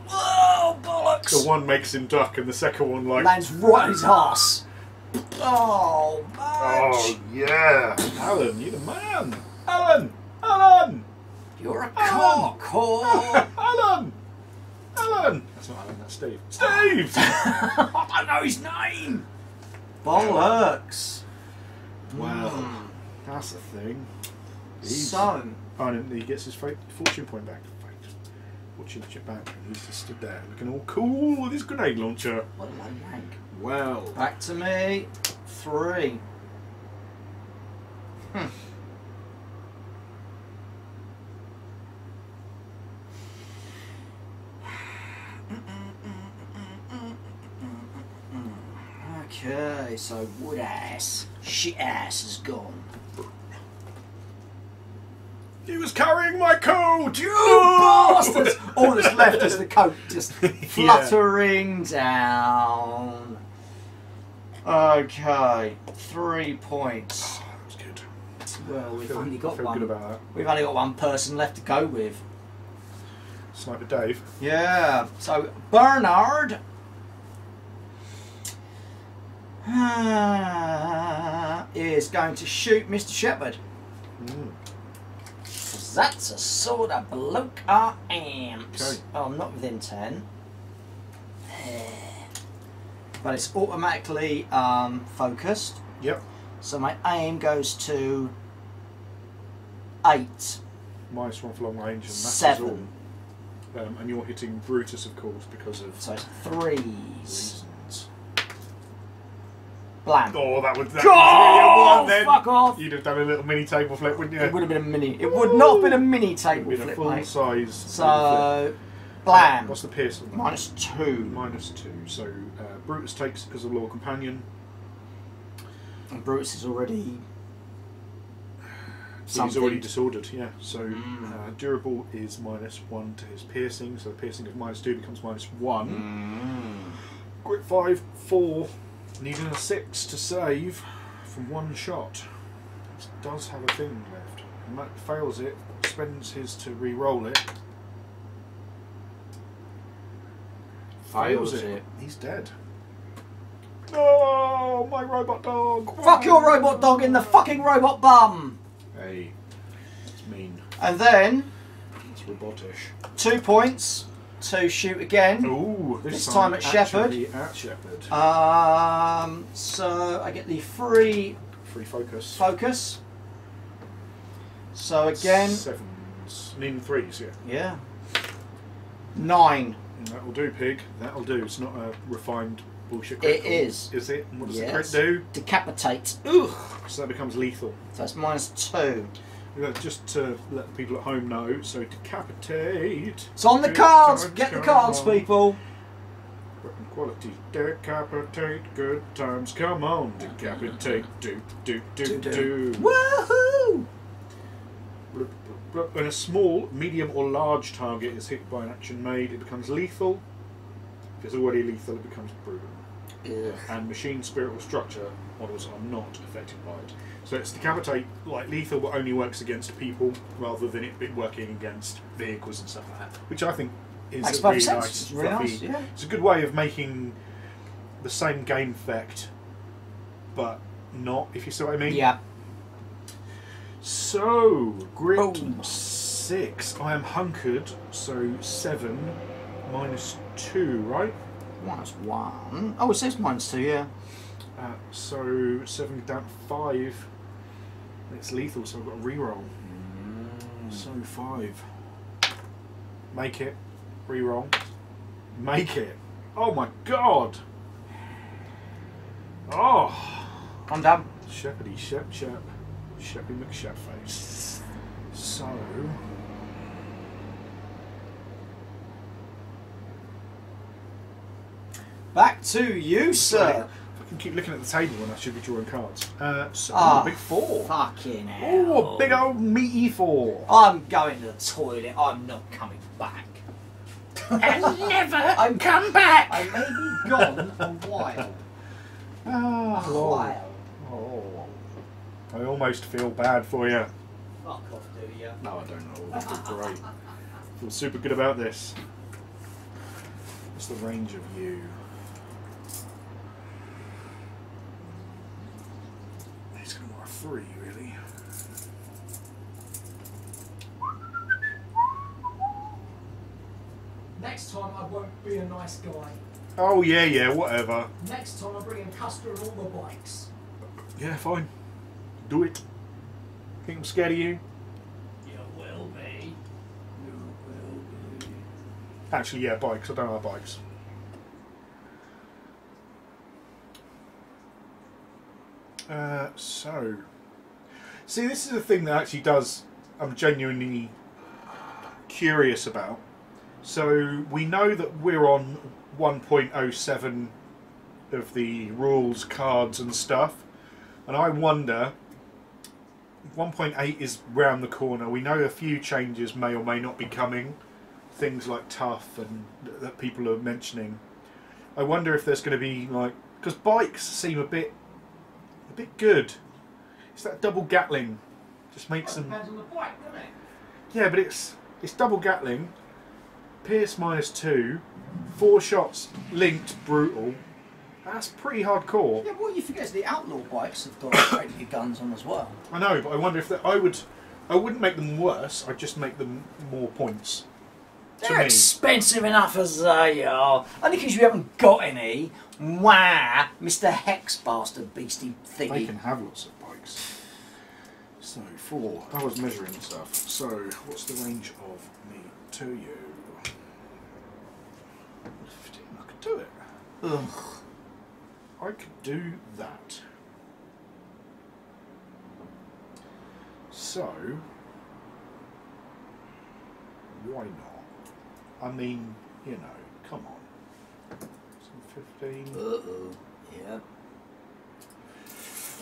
Oh, bollocks! So one makes him duck, and the second one lands right on his arse. Oh, man. Oh yeah, Alan, you're the man. Alan. You're a cock. Alan. That's not Alan. That's Steve. Steve. I don't know his name. Bollocks. Wow, that's the thing. So. Oh, and he gets his fortune point back. Fortune chip back, and he's just stood there looking all cool with his grenade launcher. What a low rank. Well. Back to me. 3. Okay, so wood ass, shit ass is gone. He was carrying my coat! You bastards! All that's left is the coat just fluttering down. Okay, 3 points. Oh, that was good. Well, we've only got feel one. good about that. We've only got one person left to go with. Sniper Dave. Yeah. So Bernard is going to shoot Mr. Shepherd. That's a sort of bloke I am. Okay. Oh, I'm not within 10. But it's automatically focused. Yep. So my aim goes to 8. -1 for long range, and that's 7. all. And you're hitting Brutus, of course, because of So it's 3s. reasons. Blam. Oh, that was really a Oh, one then. fuck off! You'd have done a little mini table flip, wouldn't you? It would have been a mini. It would not have been a mini table It'd been a flip, full mate. size. So, blam. What's the pierce on that? -2. -2. So Brutus takes because of Loyal Companion. And Brutus is already He's something. already disordered, yeah. So durable is -1 to his piercing. So the piercing of -2 becomes -1. Grit 5, 4. Needing a 6 to save from 1 shot. It does have a thing left. Matt fails it, spends his to re-roll it. Fails it. He's dead. No, my robot dog. Fuck your robot dog in the fucking robot bum! Hey, it's mean. And then, It's robotish. 2 points to shoot again. Ooh, This time at Shepherd. At Shepherd. So I get the free Free focus. focus. So again, 7s. Needing 3s, yeah. yeah. 9. That'll do, pig. That'll do. It's not a refined bullshit It critical. is. Is it? And what does the Yes. crit do? Decapitate. Ugh. So that becomes lethal. So it's -2. Just to let the people at home know, so decapitate. It's on the Good cards. times Get the come cards, on. people. Weapon quality. Decapitate. Good times. Come on. Decapitate. Do. Woohoo! When a small, medium or large target is hit by an action made, it becomes lethal. If it's already lethal, it becomes brutal. Ugh. And machine, spirit or structure models are not affected by it. So it's decapitate, like lethal, but only works against people rather than it working against vehicles and stuff like that. Which I think is Makes a perfect really sense. nice, It's really fluffy. nice, yeah. It's a good way of making the same game effect, but not, if you see what I mean. Yeah. So grit Oh. 6. I am hunkered. So 7 -2, right? -1. Oh, it says -2, yeah. So 7 down to 5. It's lethal, so I've got a reroll. So 5. Make it. Reroll. Make it. Oh my god! Oh! I'm done. Shepherdy, Sheppy McShepface. So. Back to you, sir. I can keep looking at the table when I should be drawing cards. So, Ah, big 4. Fucking hell. Oh, big old meaty 4. I'm going to the toilet. I'm not coming back. And never I'm- come back. I may be gone a while. Ah, A while. oh. I almost feel bad for you. Fuck off, do you? No, I don't know. I feel great. I feel super good about this. What's the range of you? He's going to want a 3, really. Next time I won't be a nice guy. Oh, yeah, whatever. Next time I'm bringing Custer and all the bikes. Yeah, fine. Do it. Think I'm scared of you? You will be. You will be. Actually, yeah, bikes. I don't have bikes. So, see, this is a thing that actually does, I'm genuinely curious about. So, we know that we're on 1.07 of the rules, cards and stuff, and I wonder, 1.8 is round the corner. We know a few changes may or may not be coming. things like tough and that people are mentioning. I wonder if there's going to be like, because bikes seem a bit good. It's that double Gatling, just makes them. Depends on the bike, doesn't it? Yeah, but it's double Gatling, Pierce -2, 4 shots linked, brutal. That's pretty hardcore. Yeah, what you forget is the outlaw bikes have got great big guns on as well. I know, but I wonder if I wouldn't make them worse. I'd just make them more points. They're expensive enough as they are. Only because you haven't got any. Wah, Mr. Hex bastard beastie They thingy. can have lots of bikes. So 4. I was measuring stuff. So what's the range of me to you? 15. I could do it. Ugh. I could do that. So why not? I mean, you know, come on. So 15. Uh-oh. Yeah.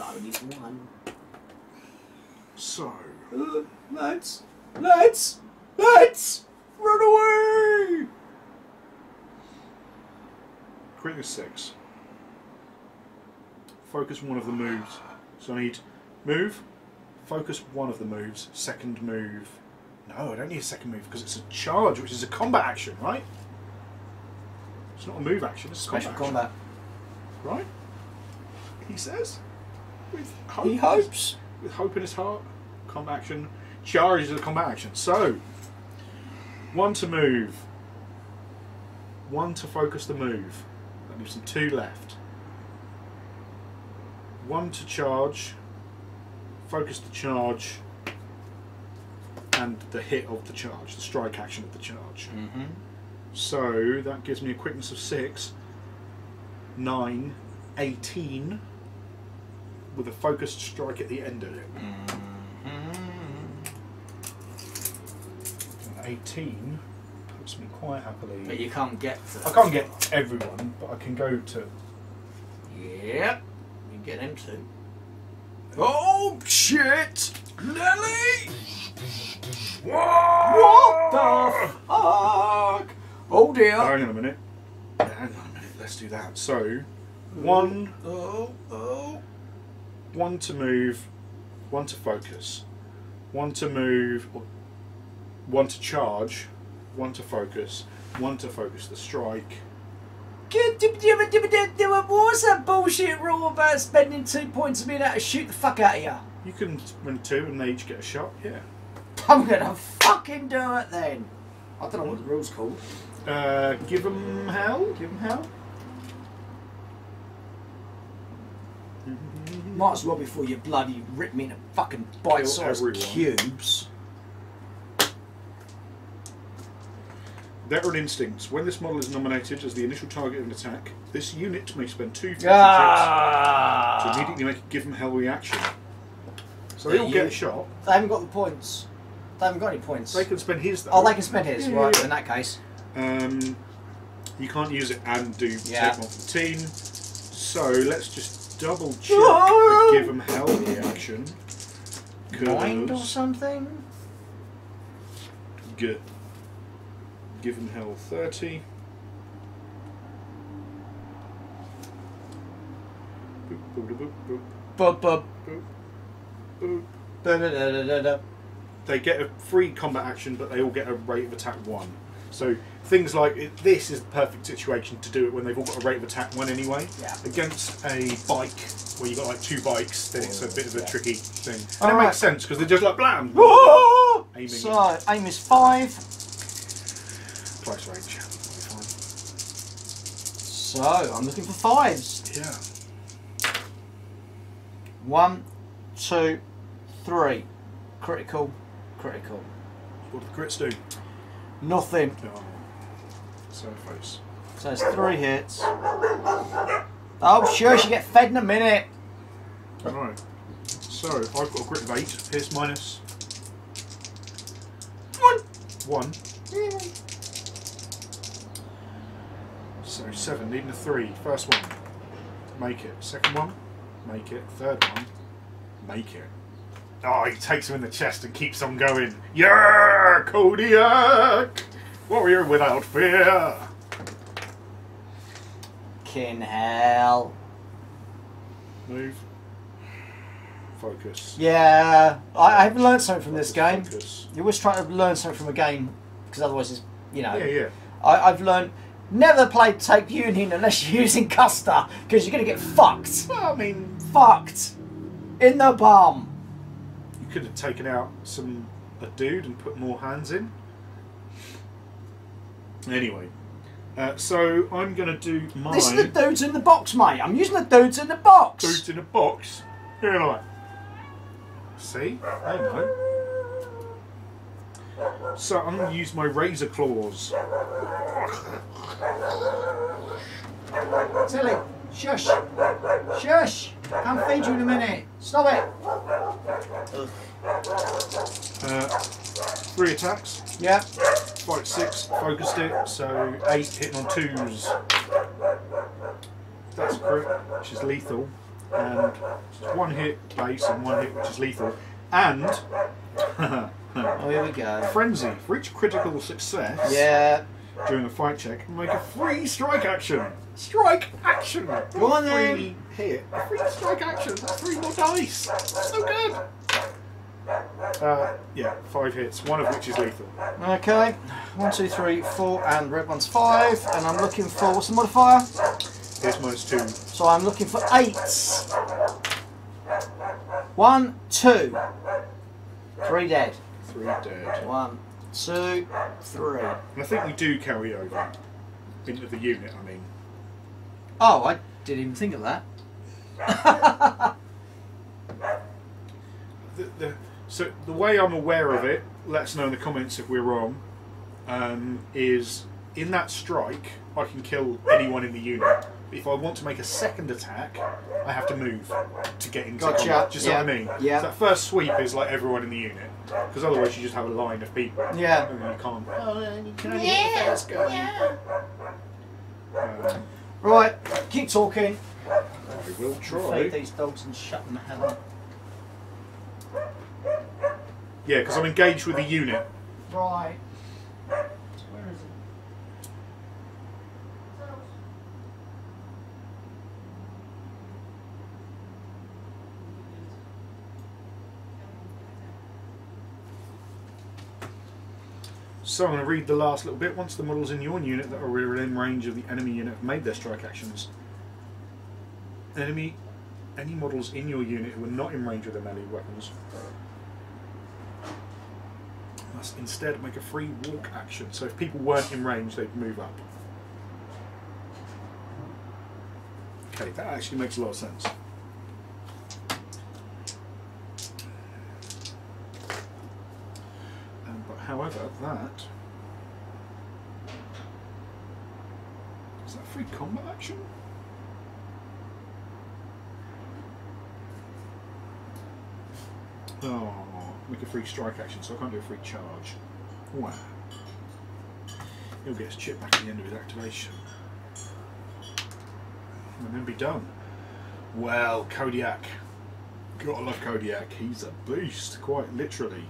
Only one. So Lads! Run away! Critic 6. Focus one of the moves. So I need move, focus one of the moves, second move. No, I don't need a second move because it's a charge, which is a combat action, right? It's not a move action, it's a Special combat action, combat. right? He says. With hope. He hopes. With hope in his heart. Combat action. Charge is a combat action. So, 1 to move. 1 to focus the move. That leaves some 2 left. 1 to charge, focus the charge, and the hit of the charge, the strike action of the charge. Mm-hmm. So that gives me a quickness of 6, 9, 18, with a focused strike at the end of it. And 18 puts me quite happily. But you can't get to I can't get everyone, but I can go to. Yep. You get him too. Oh shit! Nelly! What the fuck? Oh dear. Hang on a minute. Hang on a minute. Let's do that. So, 1. Oh. 1 to move, 1 to focus, 1 to move, 1 to charge, 1 to focus, 1 to focus the strike. What's that bullshit rule about spending 2 points and being able to shoot the fuck out of you? You can spend 2 and they each get a shot, yeah. I'm gonna fucking do it then. I don't know what the rule's called. Give them hell? Give him hell. Might as well before you bloody rip me into fucking bite-sized everyone. cubes. Veteran Instincts. When this model is nominated as the initial target of an attack, this unit may spend 2 checks to immediately make a give them hell reaction. So they all get a shot. They haven't got the points. They haven't got any points. They can spend his though. Oh, they can spend his, Yeah, right, yeah. in that case. You can't use it and do Yeah. take one for the team. So let's just double check the give them hell reaction. Mind or 'Cause something? give them hell 30. Boop, boop, boop, boop, Bub bub. boop, boop. Da da da da da da. They get a free combat action, but they all get a rate of attack 1. So things like this is the perfect situation to do it when they've all got a rate of attack 1 anyway. Yeah. Against a bike where you've got like 2 bikes, then it's a bit of a Yeah. tricky thing. And it Alright. makes sense because they're just like blam, aiming So, aim is 5. close range. Fine. So, I'm looking for 5s. Yeah. 1, 2, 3. Critical, critical. What do the crits do? Nothing. Oh, sad face. So it's 3 hits. Oh, sure, she get fed in a minute. Alright. So I've got a crit of 8. Pierce minus 1. So 7, needing a 3. First one, make it. Second one, make it. Third one, make it. Oh, he takes him in the chest and keeps on going. Yeah, Kodiak! Warrior without fear. Kin hell. Move. Focus. Yeah, I've learned something from this game. Focus. You always try to learn something from a game, because otherwise it's, you know. Yeah, yeah. I've learned never play Take Union unless you're using Custer, because you're going to get fucked. Well, I mean, Fucked. In the bum. you could have taken out a dude and put more hands in. Anyway, so I'm going to do mine. This is the dudes in the box, mate. I'm using the dudes in the box. Dudes in a box. Here, like. See? I know. So I'm going to use my razor claws. Tilly, shush. Shush. I'll feed you in a minute. Stop it. 3 attacks. Yeah. Fight 6, focused it, so 8 hitting on 2s. That's a crit, which is lethal. And it's 1 hit base and 1 hit, which is lethal. And Oh, here we go. Frenzy. For each critical success Yeah. during a fight check, make a free strike action. Strike action! Go on then. Free hit. A free strike action. That's 3 more dice. That's so good. Yeah, 5 hits, 1 of which is lethal. Okay. 1, 2, 3, 4, and red one's 5. And I'm looking for, what's the modifier? Here's -2. So I'm looking for 8s. 1, 2. 3 dead. 3 dead. 1, 2, 3. And I think we do carry over into the unit, I mean. Oh, I didn't even think of that. So the way I'm aware of it, let us know in the comments if we're wrong, is in that strike I can kill anyone in the unit. But if I want to make a second attack, I have to move to get into Gotcha. combat. Do you see what I mean? Yeah. So that first sweep is like everyone in the unit, because otherwise you just have a line of people. Yeah. And then you can't. Oh, you can only hit the first guy. Right, keep talking. I will try. Feed these dogs and shut them the hell up. Yeah, because I'm engaged with the unit. Right. Where is it? So I'm going to read the last little bit. Once the models in your unit that are within range of the enemy unit have made their strike actions, any models in your unit who are not in range of their melee weapons must instead make a free walk action. So if people weren't in range, they'd move up. Okay, that actually makes a lot of sense. But however, that is that free combat action? Oh, make a free strike action, so I can't do a free charge. Wow. He'll get his chip back at the end of his activation. And then be done. Well, Kodiak. Gotta love Kodiak. He's a beast, quite literally.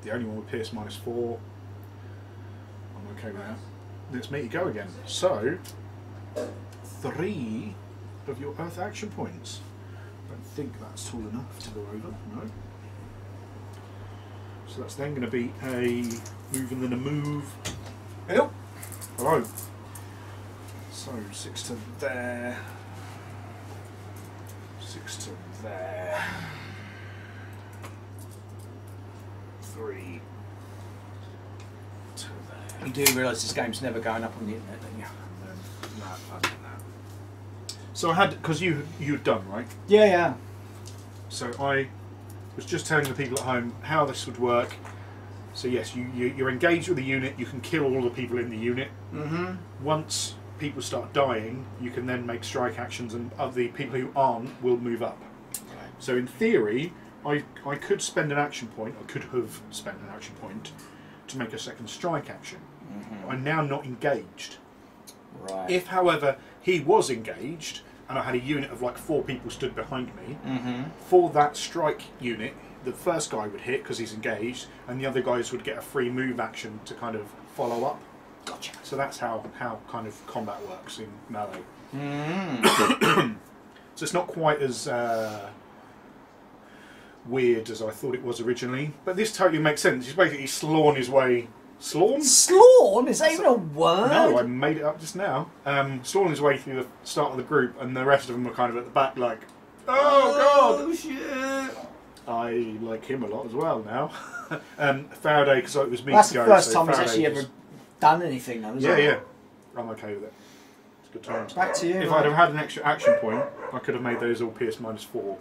The only one with Pierce -4. I'm okay with that. Let's make it go again. So, 3 of your Earth action points. I don't think that's tall enough to go over, no. So that's then going to be a move and then a move. Hello. Hello. So 6 to there. 6 to there. 3 to there. You do realise this game's never going up on the internet, don't you? And then that, and that. So I had, because you'd done, right? Yeah, yeah. So I was just telling the people at home how this would work. So yes, you're engaged with the unit, you can kill all the people in the unit. Mm-hmm. Once people start dying, you can then make strike actions and the people who aren't will move up. Okay. So in theory, I could spend an action point, I could have spent an action point to make a second strike action. Mm-hmm. I'm now not engaged. Right. If, however, he was engaged and I had a unit of like 4 people stood behind me, Mm-hmm. for that strike unit, the first guy would hit because he's engaged, and the other guys would get a free move action to kind of follow up. Gotcha. So that's how kind of combat works in melee. So it's not quite as weird as I thought it was originally, but this totally makes sense. He's basically slawn his way. Slawn? Slawn? Is that even a word? No, I made it up just now. Slawn his way through the start of the group, and the rest of them are kind of at the back, like, oh god! Shit! I like him a lot as well now. Faraday, because it was me. That's to the go, first so time he's Faraday actually was- ever done anything, though, isn't Yeah, it? yeah. I'm okay with it. It's good times. Back to you. If I'd have had an extra action point, I could have made those all pierce -4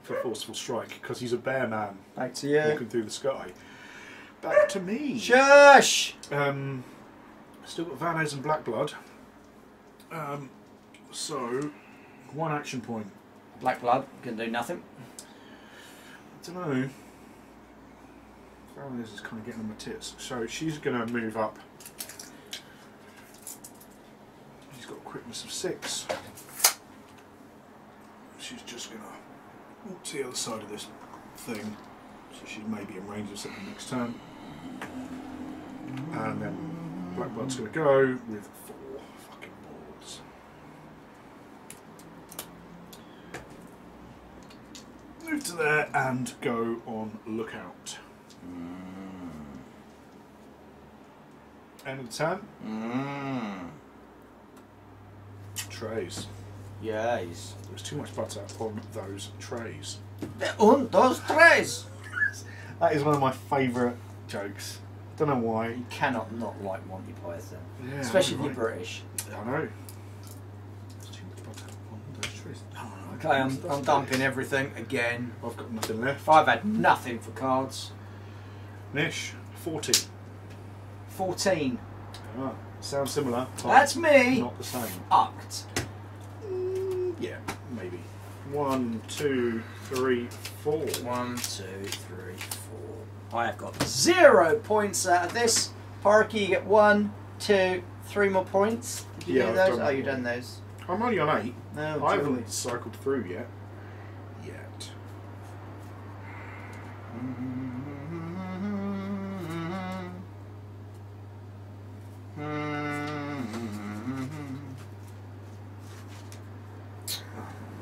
for forceful strike, because he's a bear man Back to you. walking through the sky. Back to me. Shush! Still got Vanes and Black Blood. So, 1 action point. Black blood can do nothing. I don't know. Vanes is kind of getting on my tits. So she's going to move up. She's got a quickness of 6. She's just going to walk to the other side of this thing. So she may be in range of something next turn. And then Black Blood's going to go with 4 fucking boards. Move to there and go on lookout. End of the turn. Trays. Yes. There's too much butter on those trays. Dos, tres! That is one of my favourite jokes. Don't know why. You cannot not like Monty Python. Yeah, Especially if right. you're British. I know. There's too much butter on those trays. Okay, I'm dumping everything again. I've got nothing left. I've had nothing for cards. Nish, 40. 14. Ah, sounds similar. But That's me. Not the same. Fucked. Yeah, maybe. 1, 2, 3, 4. 1, 2, 3, 4. I have got 0 points out of this. Porky, you get 1, 2, 3 more points. Did you Yeah, do I've those? done Oh, you've them. done those. I'm only on 8. No, I Julie. haven't cycled through yet.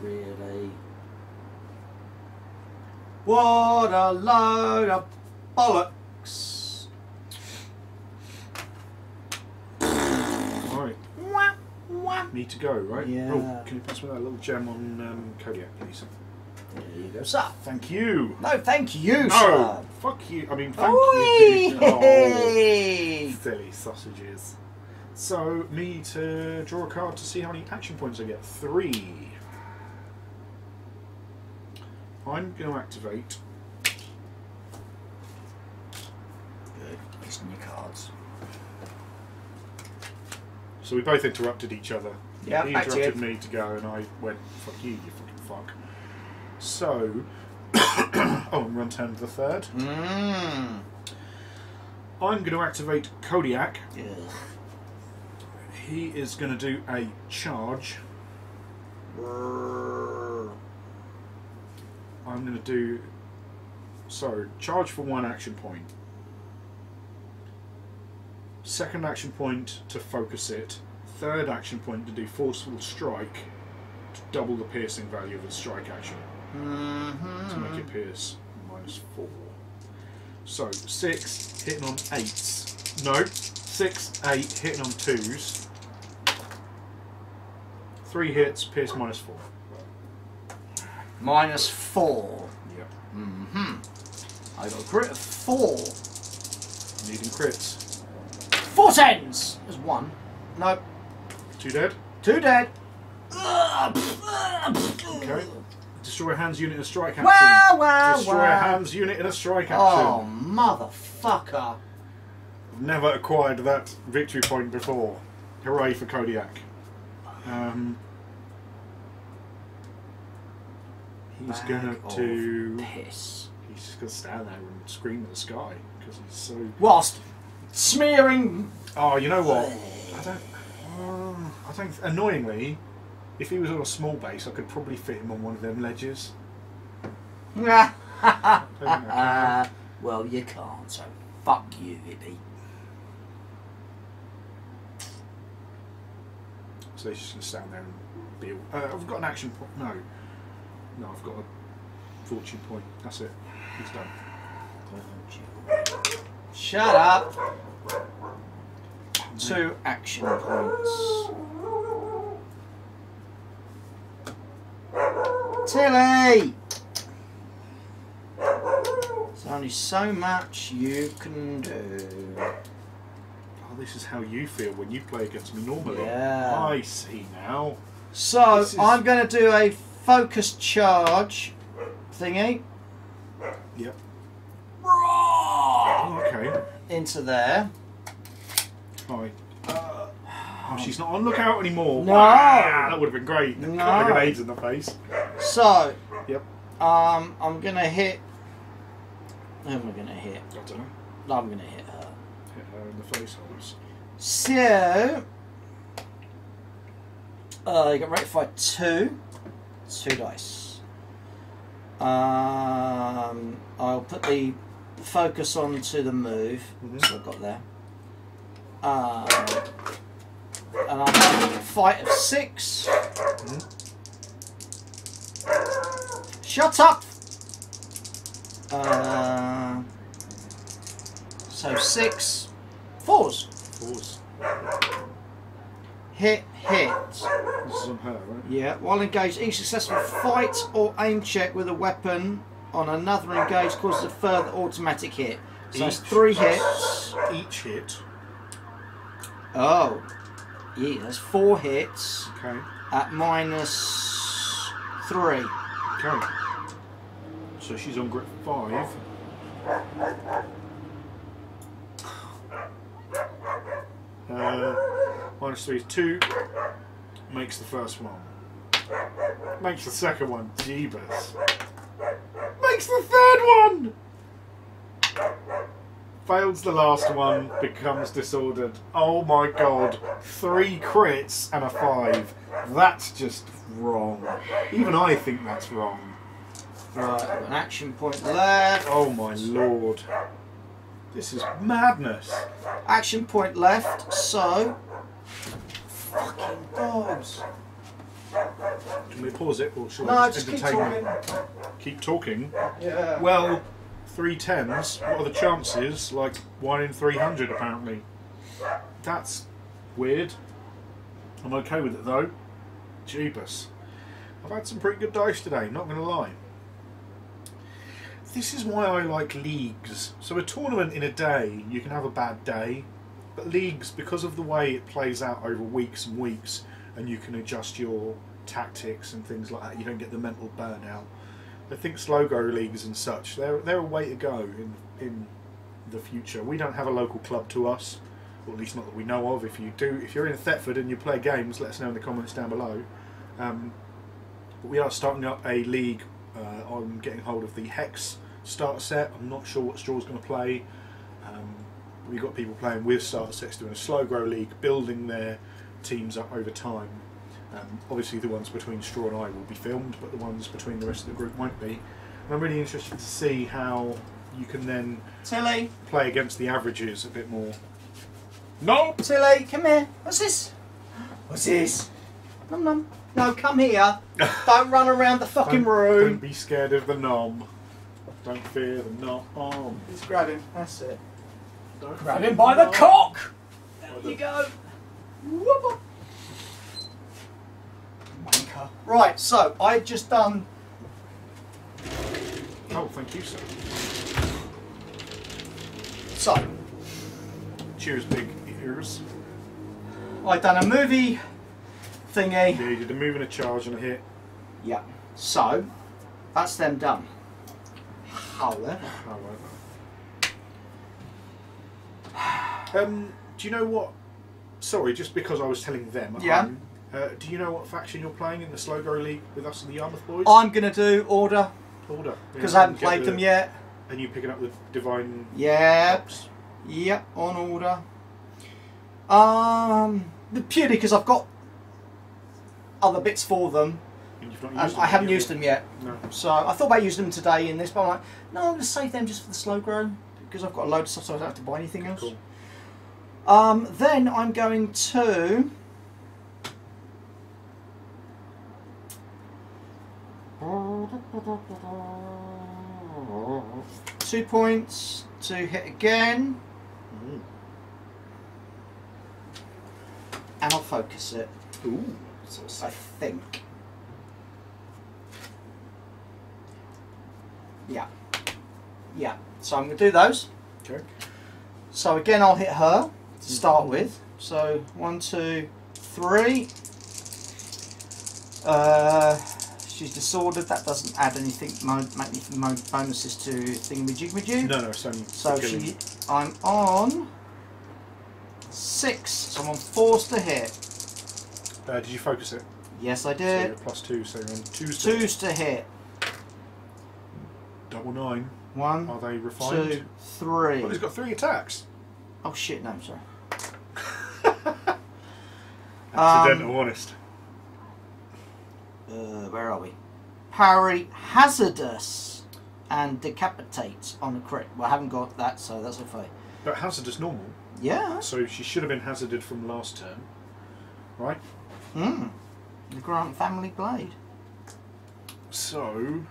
Really? What a load of bollocks! Right. Wah, wah. Need to go, right? Yeah. Oh, can you pass me that little gem on Kodiak, please? There you go, sir. Thank you. No, thank you, No, sir. fuck you. I mean, thank Oi! you. Oh, silly sausages. So, need to draw a card to see how many action points I get. 3. I'm going to activate. Good. Listen your cards. So we both interrupted each other. Yeah, He back to interrupted you. me to go, and I went, "Fuck you, you fucking fuck." So, oh, and run turn to the 3rd. I'm going to activate Kodiak. Yeah. He is going to do a charge. I'm going to do charge for 1 action point. Second action point to focus it. Third action point to do forceful strike to double the piercing value of the strike action. To make it pierce -4. So 6 hitting on 8s. No, 6, 8 hitting on 2s. 3 hits, pierce -4. -4. Yep. I got a crit of 4. Needing crits. 4 tens! There's 1. No. 2 dead. 2 dead. Okay. Destroy a hands unit in a strike action. Wow, wow, Destroy a wow. hands unit in a strike Oh, action. motherfucker. I've never acquired that victory point before. Hooray for Kodiak. He's gonna do. Piss. He's just gonna stand there and scream at the sky because he's so. Whilst smearing. Oh, you know what? I think annoyingly, if he was on a small base, I could probably fit him on one of them ledges. Well, you can't, so fuck you, hippie. So he's just going to stand there and be. I've got an action point. No, I've got a fortune point. That's it. He's done. Shut up. 2 action points. Tilly! There's only so much you can do. Oh, this is how you feel when you play against me normally. Yeah. I see now. So, I'm going to do a focus charge thingy. Yep. Oh, okay. Into there. Right. Oh, she's not on lookout anymore. No. Wow, that would have been great. No. A couple of grenades in the face. So, Yep. I'm going to hit... Who am I going to hit? I don't know. I'm going to hit her. Hit her in the face holes. So, you got rectified 2 dice. I'll put the focus onto the move. So I've got there. And I'll have a fight of 6. Shut up! So 6 4s. Fours. Hit. This is on her, right? Yeah. While engaged, each successful fight or aim check with a weapon on another engaged causes a further automatic hit. So it's 3 hits. Each hit. Oh. Yeah, that's 4 hits Okay. at -3. Okay. So she's on grip 5. -3 is 2. Makes the first one. Makes the second one. Jeebus. Makes the third one! Fails the last one. Becomes disordered. Oh my god. 3 crits and a 5. That's just wrong. Even I think that's wrong. Right, I've got an action point left. Oh my lord. This is madness. Action point left, so... Fucking dogs. Can we pause it or shall No, I just keep entertain talking. you? Keep talking? Yeah. Well, 3 10s. What are the chances? Like 1 in 300 apparently. That's weird. I'm okay with it though. Jeebus. I've had some pretty good dice today, not going to lie. This is why I like leagues. So a tournament in a day, you can have a bad day. But leagues, because of the way it plays out over weeks and weeks, and you can adjust your tactics and things like that, you don't get the mental burnout. I think slow go leagues and such, they're a way to go in the future. We don't have a local club to us, or at least not that we know of. If you do, if you're in Thetford and you play games, let us know in the comments down below. But we are starting up a league. I'm getting hold of the Hex starter set. I'm not sure what Straw's going to play. We've got people playing with starter sets, doing a slow grow league, building their teams up over time. Obviously the ones between Straw and I will be filmed, but the ones between the rest of the group won't be. And I'm really interested to see how you can then Tilly, play against the averages a bit more. Nope. Tilly, come here. What's this? What's this? Nom nom. No, come here. Don't run around the fucking room. Don't be scared of the nom. Don't fear the nom. Just grab him. That's it. Don't Grab fear him by the nom. cock! There you go. Whoop. Wanker. Right, so I've just done. Oh, thank you, sir. So Cheers, big ears. I've done a movie thingy. Yeah, you did a move and a charge and a hit. Yeah. So that's them done. However, do you know what? Sorry, just because I was telling them at Yeah. home. Do you know what faction you're playing in the Slow Grow League with us and the Yarmouth boys? I'm gonna do order Order. because Yeah, I haven't and get played the- them yet. And you picking up the Divine Yep. Ops? Yep, on order. Purely because I've got other bits for them. And you've not And used them I haven't yet, used them yet. No. So I thought about using them today in this, but I'm like, no, I'm going to save them just for the slow grow because I've got a load of stuff, so I don't have to buy anything else. Cool. Then I'm going to. 2 points to hit again, and I'll focus it. Ooh. I think. Yeah. Yeah. So I'm going to do those. Okay. So again, I'll hit her to start with. So 1, 2, 3. She's disordered. That doesn't add anything. Make anything bonuses to thingamajigmajig. No, it's only. So killing. I'm on 6. So I'm on 4s to hit. Did you focus it? Yes, I So did. you're +2, so you're on 2s. 2s to hit. Double 9. 1, Are they refined? 2, 3. Well, he's got 3 attacks. Oh shit! No, I'm sorry. Accidental, honest. Where are we? Parry, hazardous, and decapitate on a crit. Well, I haven't got that, so that's okay. But hazardous normal. Yeah. So she should have been hazarded from last turn, right? The Grant family blade. So,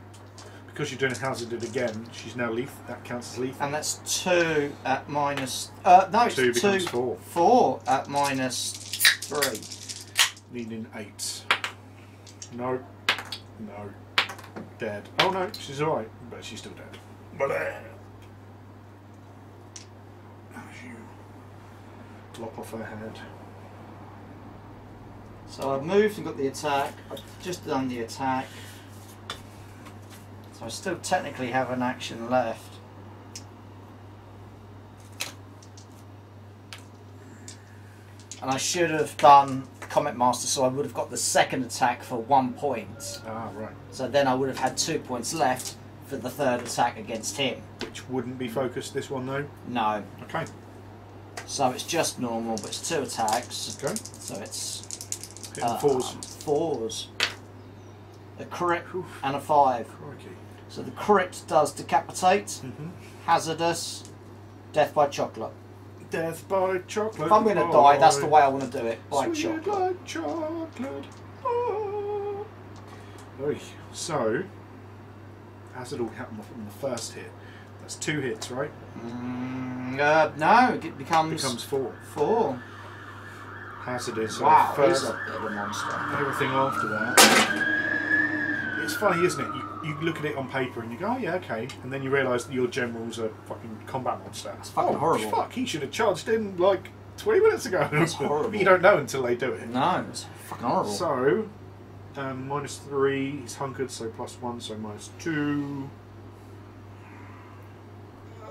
because you're doing hazarded again, she's now lethal. That counts as lethal. And that's 2 at minus. No, it's 2 2. becomes 4. 4 at minus 3. Needing 8. No. No. Dead. Oh no, she's alright, but she's still dead. Lop off her head. So I've moved and got the attack. I've just done the attack. So I still technically have an action left. And I should have done Comet Master, so I would have got the second attack for 1 point. Ah, right. So then I would have had 2 points left for the third attack against him. Which wouldn't be focused, this one though? No. Okay. So it's just normal, but it's 2 attacks. Okay. So it's Hitting 4s. 4s. A crit and a 5. Crikey. So the crit does decapitate, hazardous, death by chocolate. Death by chocolate. If I'm going to die, that's the way I want to do it, by Sweet chocolate. like chocolate. Oh. Oy. So, as it all happened on the first hit, that's 2 hits, right? No, it becomes 4. 4. Hazardous. So Wow, he's first, a bit of a monster. everything after that. It's funny, isn't it? You look at it on paper and you go, oh yeah, okay, and then you realise that your general's a fucking combat monster. It's fucking horrible. Fuck, he should have charged in like 20 minutes ago. It's horrible. But you don't know until they do it. No, it's fucking horrible. So, -3, he's hunkered, so +1, so -2.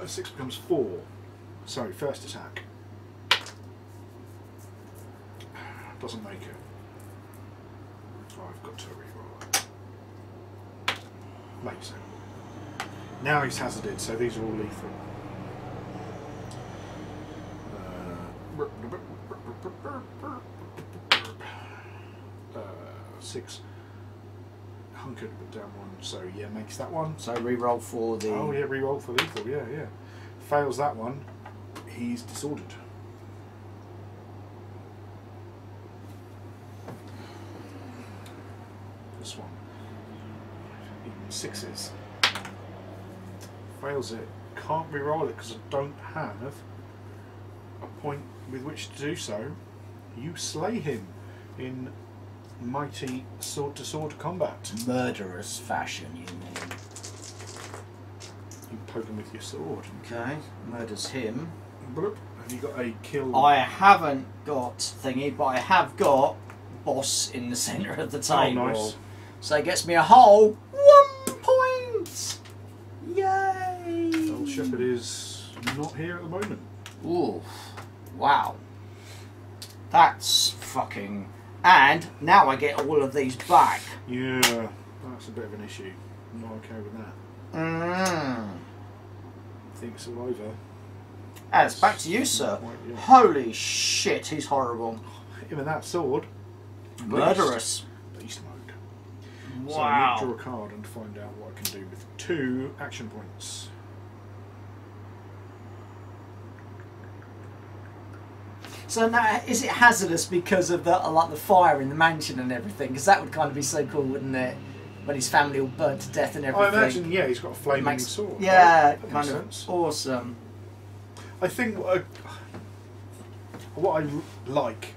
6 becomes 4. So, first attack. Doesn't make it. Oh, I've got to reroll that. Makes it. Now he's hazarded, so these are all lethal. 6. Hunkered, but down 1, so yeah, makes that one. So reroll for the... Oh yeah, reroll for lethal, yeah. Fails that one, he's disordered. This one. Even 6s. Fails it. Can't reroll it because I don't have a point with which to do so. You slay him in mighty sword-to-sword combat. Murderous fashion, you mean? You poke him with your sword. Okay, murders him. Bloop. Have you got a kill? I haven't got thingy, but I have got boss in the centre of the table. Oh, nice. So it gets me a whole 1 point! Yay! Old Shepherd is not here at the moment. Ooh, wow. That's fucking... And now I get all of these back. Yeah, that's a bit of an issue. I'm not okay with that. I think it's all over. And it's back to you, sir. Yeah. Holy shit, he's horrible. Him and that sword. Murderous. Beast mode. So I need to draw a card and find out what I can do with 2 action points. So now, is it hazardous because of the like the fire in the mansion and everything? Because that would kind of be so cool, wouldn't it? When his family all burnt to death and everything. I imagine, yeah, he's got a flaming sword. Yeah, right? kind of awesome. I think what I like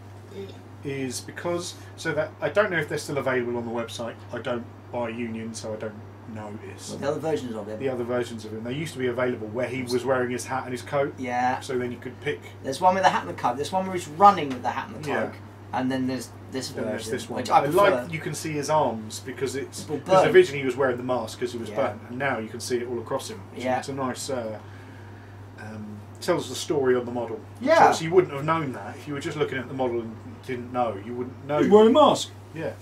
is because that I don't know if they're still available on the website. I don't buy Union, so I don't notice. Well, the other versions of him. The other versions of him, they used to be available where he was wearing his hat and his coat. Yeah. So then you could pick. There's one with the hat and the coat. There's one where he's running with the hat and the cloak. Yeah. And then there's this version, There's this one. which I prefer. like you can see his arms because Burnt. originally he was wearing the mask because he was Yeah. burnt, and now you can see it all across him. So Yeah. it's a nice. Tells the story on the model. Yeah. So you wouldn't have known that if you were just looking at the model and didn't know. You wouldn't know. He's wearing a mask. Yeah.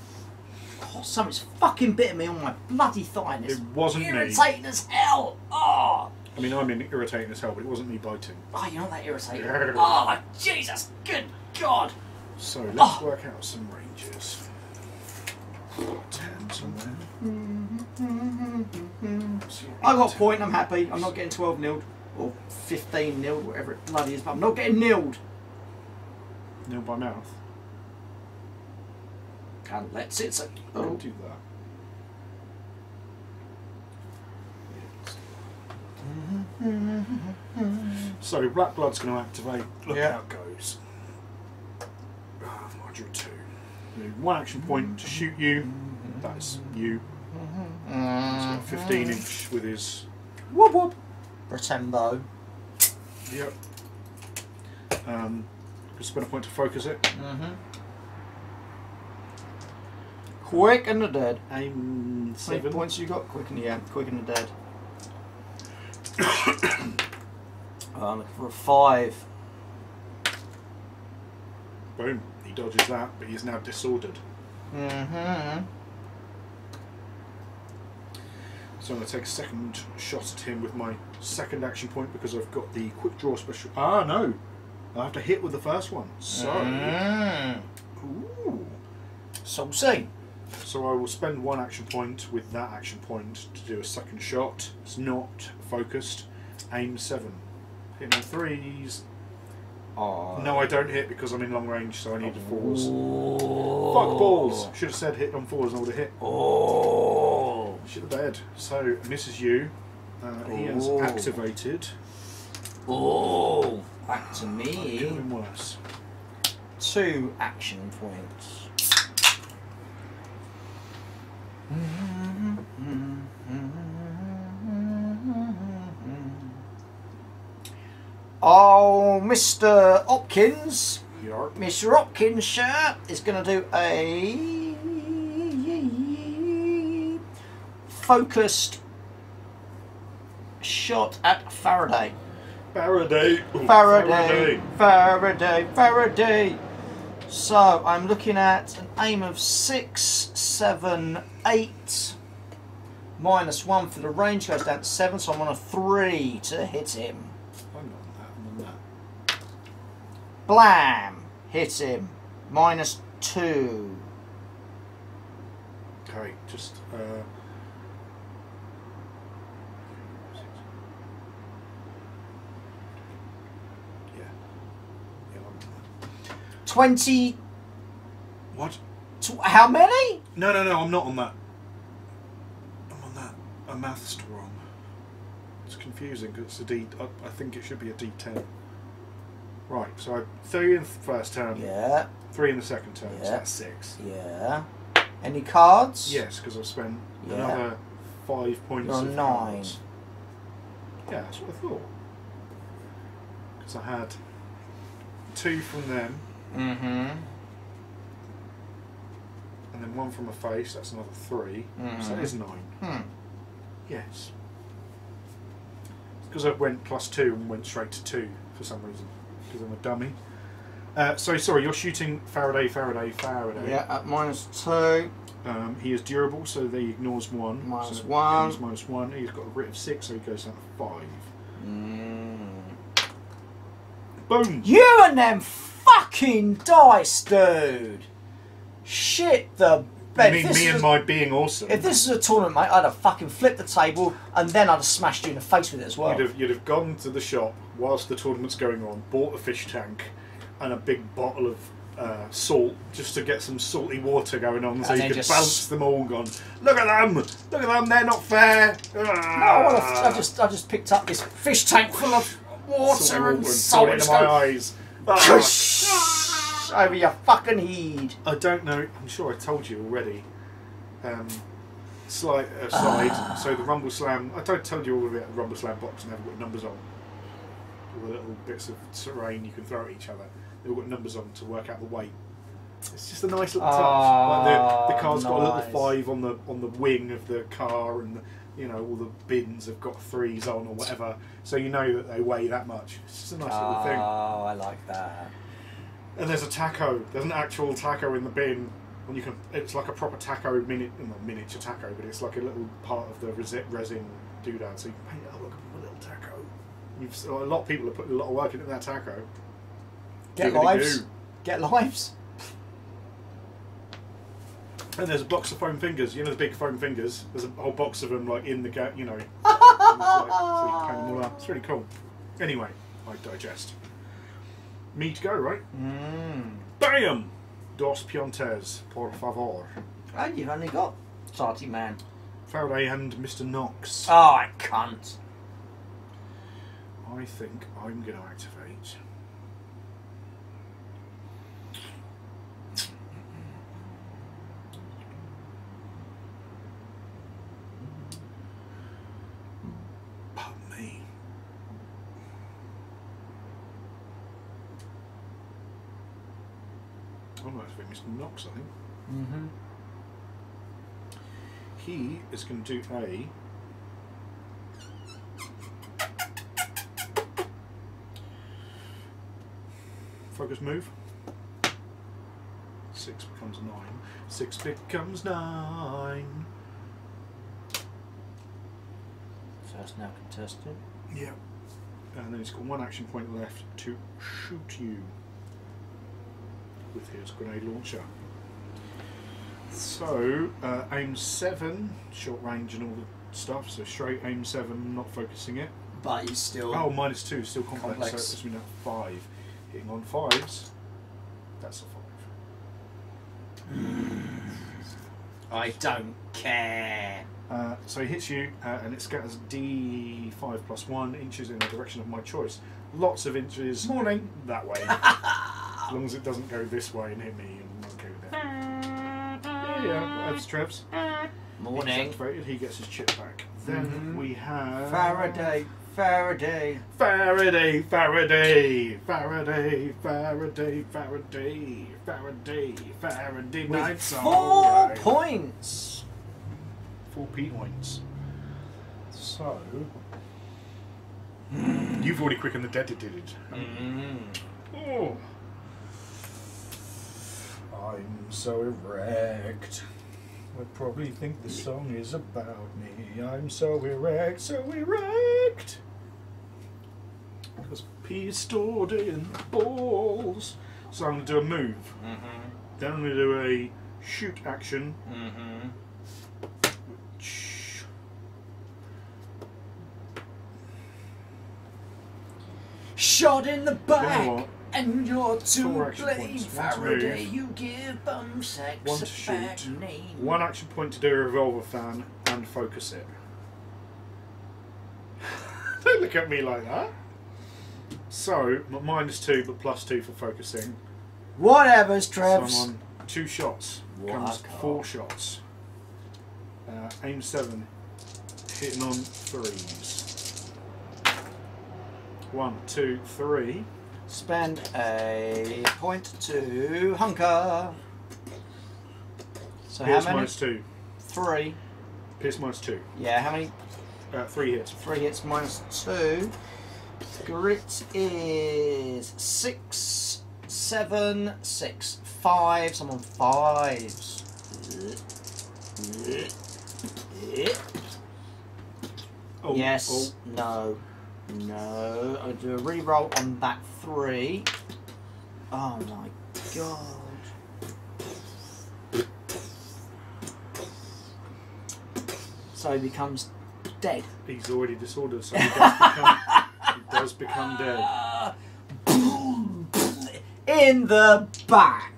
Oh, something's fucking bitten me on my bloody thigh. And it's It wasn't me. irritating as hell. Oh. I mean, I'm irritating as hell, but it wasn't me biting. Oh, you're not that irritating. Oh, Jesus. Good God. So let's work out some ranges. 10 somewhere. I got a point, I'm happy. I'm not getting 12 nilled. Or 15 nilled, whatever it bloody is, but I'm not getting nilled. Nil by mouth. And let's it. So, Don't do that. So Black Blood's going to activate. Look how it goes. I drew 2. Need 1 action point to shoot you. That's you. He's got 15 inch with his. whoop whoop. Retembo. Yep. Spend a point to focus it. Quick and the dead. Aim How many 7. points you got? Quick and quick and the dead. I'm looking for a 5. Boom. He dodges that, but he's now disordered. So I'm going to take a second shot at him with my second action point because I've got the quick draw special. Ah, no. I have to hit with the first one. So. Ooh. Saucy. So I will spend 1 action point with that action point to do a second shot. It's not focused. Aim 7. Hit my 3s. Oh. No, I don't hit because I'm in long range, so I need 4s. Oh. Fuck balls. Should have said hit on 4s and I would have hit. Oh. Shit the bed. So misses you. He has activated. Oh. Back to Could have me. been worse. 2 action points. Oh, Mr. Hopkins. Yarp. Mr. Hopkins, sir, is going to do a focused shot at Faraday. Faraday. Ooh, Faraday. So I'm looking at an aim of 6, 7, 8. -1 for the range goes down to 7, so I'm on a 3 to hit him. I'm on that. Blam! Hit him. -2. Okay, just. Yeah, I'm on that. 20. What? How many? No, I'm not on that. I'm on that. My math's wrong. It's confusing because it's a D. I think it should be a D10. Right, so I 3 in the first turn, Yeah. 3 in the second turn, so Yeah. that's 6. Yeah. Any cards? Yes, because I've spent Yeah. another 5 points You're on of 9. cards. Yeah, that's what I thought. Because I had 2 from them, Mm-hmm. and then 1 from a face, that's another 3. So that is 9. Yes. Because I went +2 and went straight to 2 for some reason. Because I'm a dummy. So sorry, you're shooting Faraday. Yeah, at -2. He is durable, so he ignores 1. Minus so one. He's -1. He's got a grit of 6, so he goes down to 5. Boom! You and them fucking dice, dude! Shit the Ben, me this is and my being awesome. if this is a tournament, mate, I'd have fucking flipped the table and then I'd have smashed you in the face with it as well. You'd have gone to the shop whilst the tournament's going on, bought a fish tank and a big bottle of salt just to get some salty water going on, so And you then could just- balance them all. Gone, look at them, they're not fair. No, I just picked up this fish tank full of water and salt into my eyes. over your fucking head. I don't know. I'm sure I told you already. Slight aside. So the Rumble Slam. I told you all of it. The Rumble Slam box and they've got numbers on. All the little bits of terrain you can throw at each other. They've got numbers on to work out the weight. It's just a nice little touch. Like the car's got a little 5 on the wing of the car, and all the bins have got 3s on or whatever. So you know that they weigh that much. It's just a nice little thing. Oh, I like that. And there's a taco. There's an actual taco in the bin. And you can. It's like a proper taco, not miniature taco, but it's like a little part of the resin doodad. So you can paint it up like a little taco. A lot of people have put a lot of work into that taco. Get lives. Get lives. And there's a box of foam fingers. You know the big foam fingers. There's a whole box of them, like in the so you can paint them all up. It's really cool. Anyway, I digest. Me to go, right? Bam! Dos Piontes, por favor. And you've only got Sarty Man. Faraday and Mr. Knox. Oh, I can't. I think I'm going to activate. Pardon me. I'm going to activate Mr. Knox, I think. He is going to do a focus move. 6 becomes 9. 6 becomes 9. First now contested. Yeah. And then he's got 1 action point left to shoot you with his grenade launcher. So, aim 7, short range and all the stuff, so straight aim 7, not focusing it. But you still. Oh, -2, still complex. So it Complex. puts me down to 5. Hitting on 5s, that's a 5. I don't care. So he hits you, and it scatters D5 plus 1 inches in the direction of my choice. Lots of inches. Morning. That way. As long as it doesn't go this way and hit me, I'm okay with that. Yeah, that's Trev's. Morning. He's activated, he gets his chip back. Then we have Faraday. Faraday, Faraday, Faraday, Faraday, Faraday, Faraday, night song. 4 points. 4 points. So you've already quickened the dead, did it? Oh, I'm so erect. I probably think the song is about me. I'm so erect, so erect. Because pee is stored in balls. So I'm going to do a move. Then I'm going to do a shoot action. Which... Shot in the You know back. what? And you're to 4 action blame, points. 1 to Faraday. move. You give bum sex 1 to a bad shoot. name. 1 action point to do a revolver fan and focus it. Don't look at me like that. So, -2 but +2 for focusing. Whatever's, So Trevs. I'm on 2 shots. Comes 4 shots. Aim 7. Hitting on 3s. 1, 2, 3. Spend a point to hunker. So Pierce how many? -2. 3. Pierce -2. Yeah, how many? 3 hits. 3 hits -2. Grit is 6, 7, 6, 5. So I'm on 5s. Oh, Yes. No. No. I do a re-roll on that 3. Oh my god. so he becomes dead. He's already disordered, so he does become dead. In the back.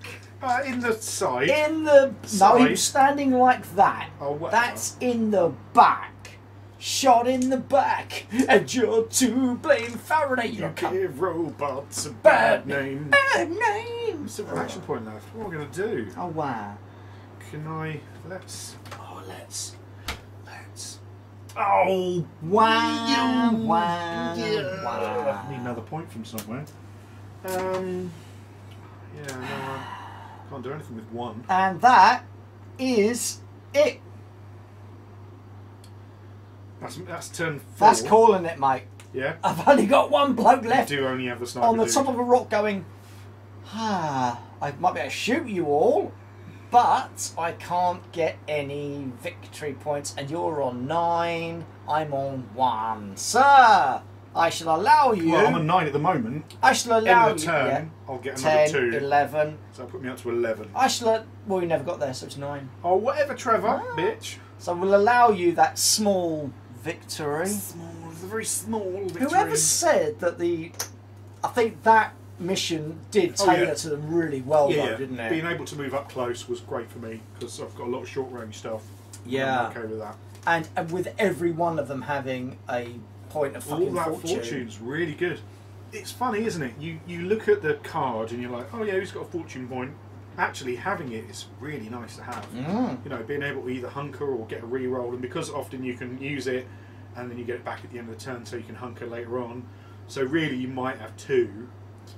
In the side. In the... Side. No, he was standing like that. Oh, whatever. That's in the back. Shot in the back. And you're to blame, Faraday. You give robots a bad name. Bad name. What's the action point left? What am I going to do? Oh, wow. Can I... Let's... Oh, wow. Wow. I Wow. need another point from somewhere. Yeah, no, I can't do anything with one. And that is it. That's turn 4. That's calling it, mate. Yeah? I've only got one bloke You left do only have the sniper on the dude. top of a rock going, I might be able to shoot you all, but I can't get any victory points, and you're on 9, I'm on 1. Sir, I shall allow you... Well, I'm on 9 at the moment. I shall allow End of the turn, you... I'll get 10, another 2. 11... So that'll put me up to 11. I shall... Well, you never got there, so it's 9. Oh, whatever, Trevor, Ah. bitch. So we'll allow you that small victory. Small, it's a very small victory. Whoever said that the... I think that mission did Oh, tailor yeah. to them really well, Yeah, though, didn't it? being able to move up close was great for me because I've got a lot of short range stuff. Yeah. I'm okay with that. And with every one of them having a point of All fucking that fortune. fortune's really good. It's funny, isn't it? You look at the card and you're like, oh yeah, who's got a fortune point? Actually having it is really nice to have. Mm. You know, being able to either hunker or get a re-roll, and because often you can use it and then you get it back at the end of the turn so you can hunker later on. So really you might have 2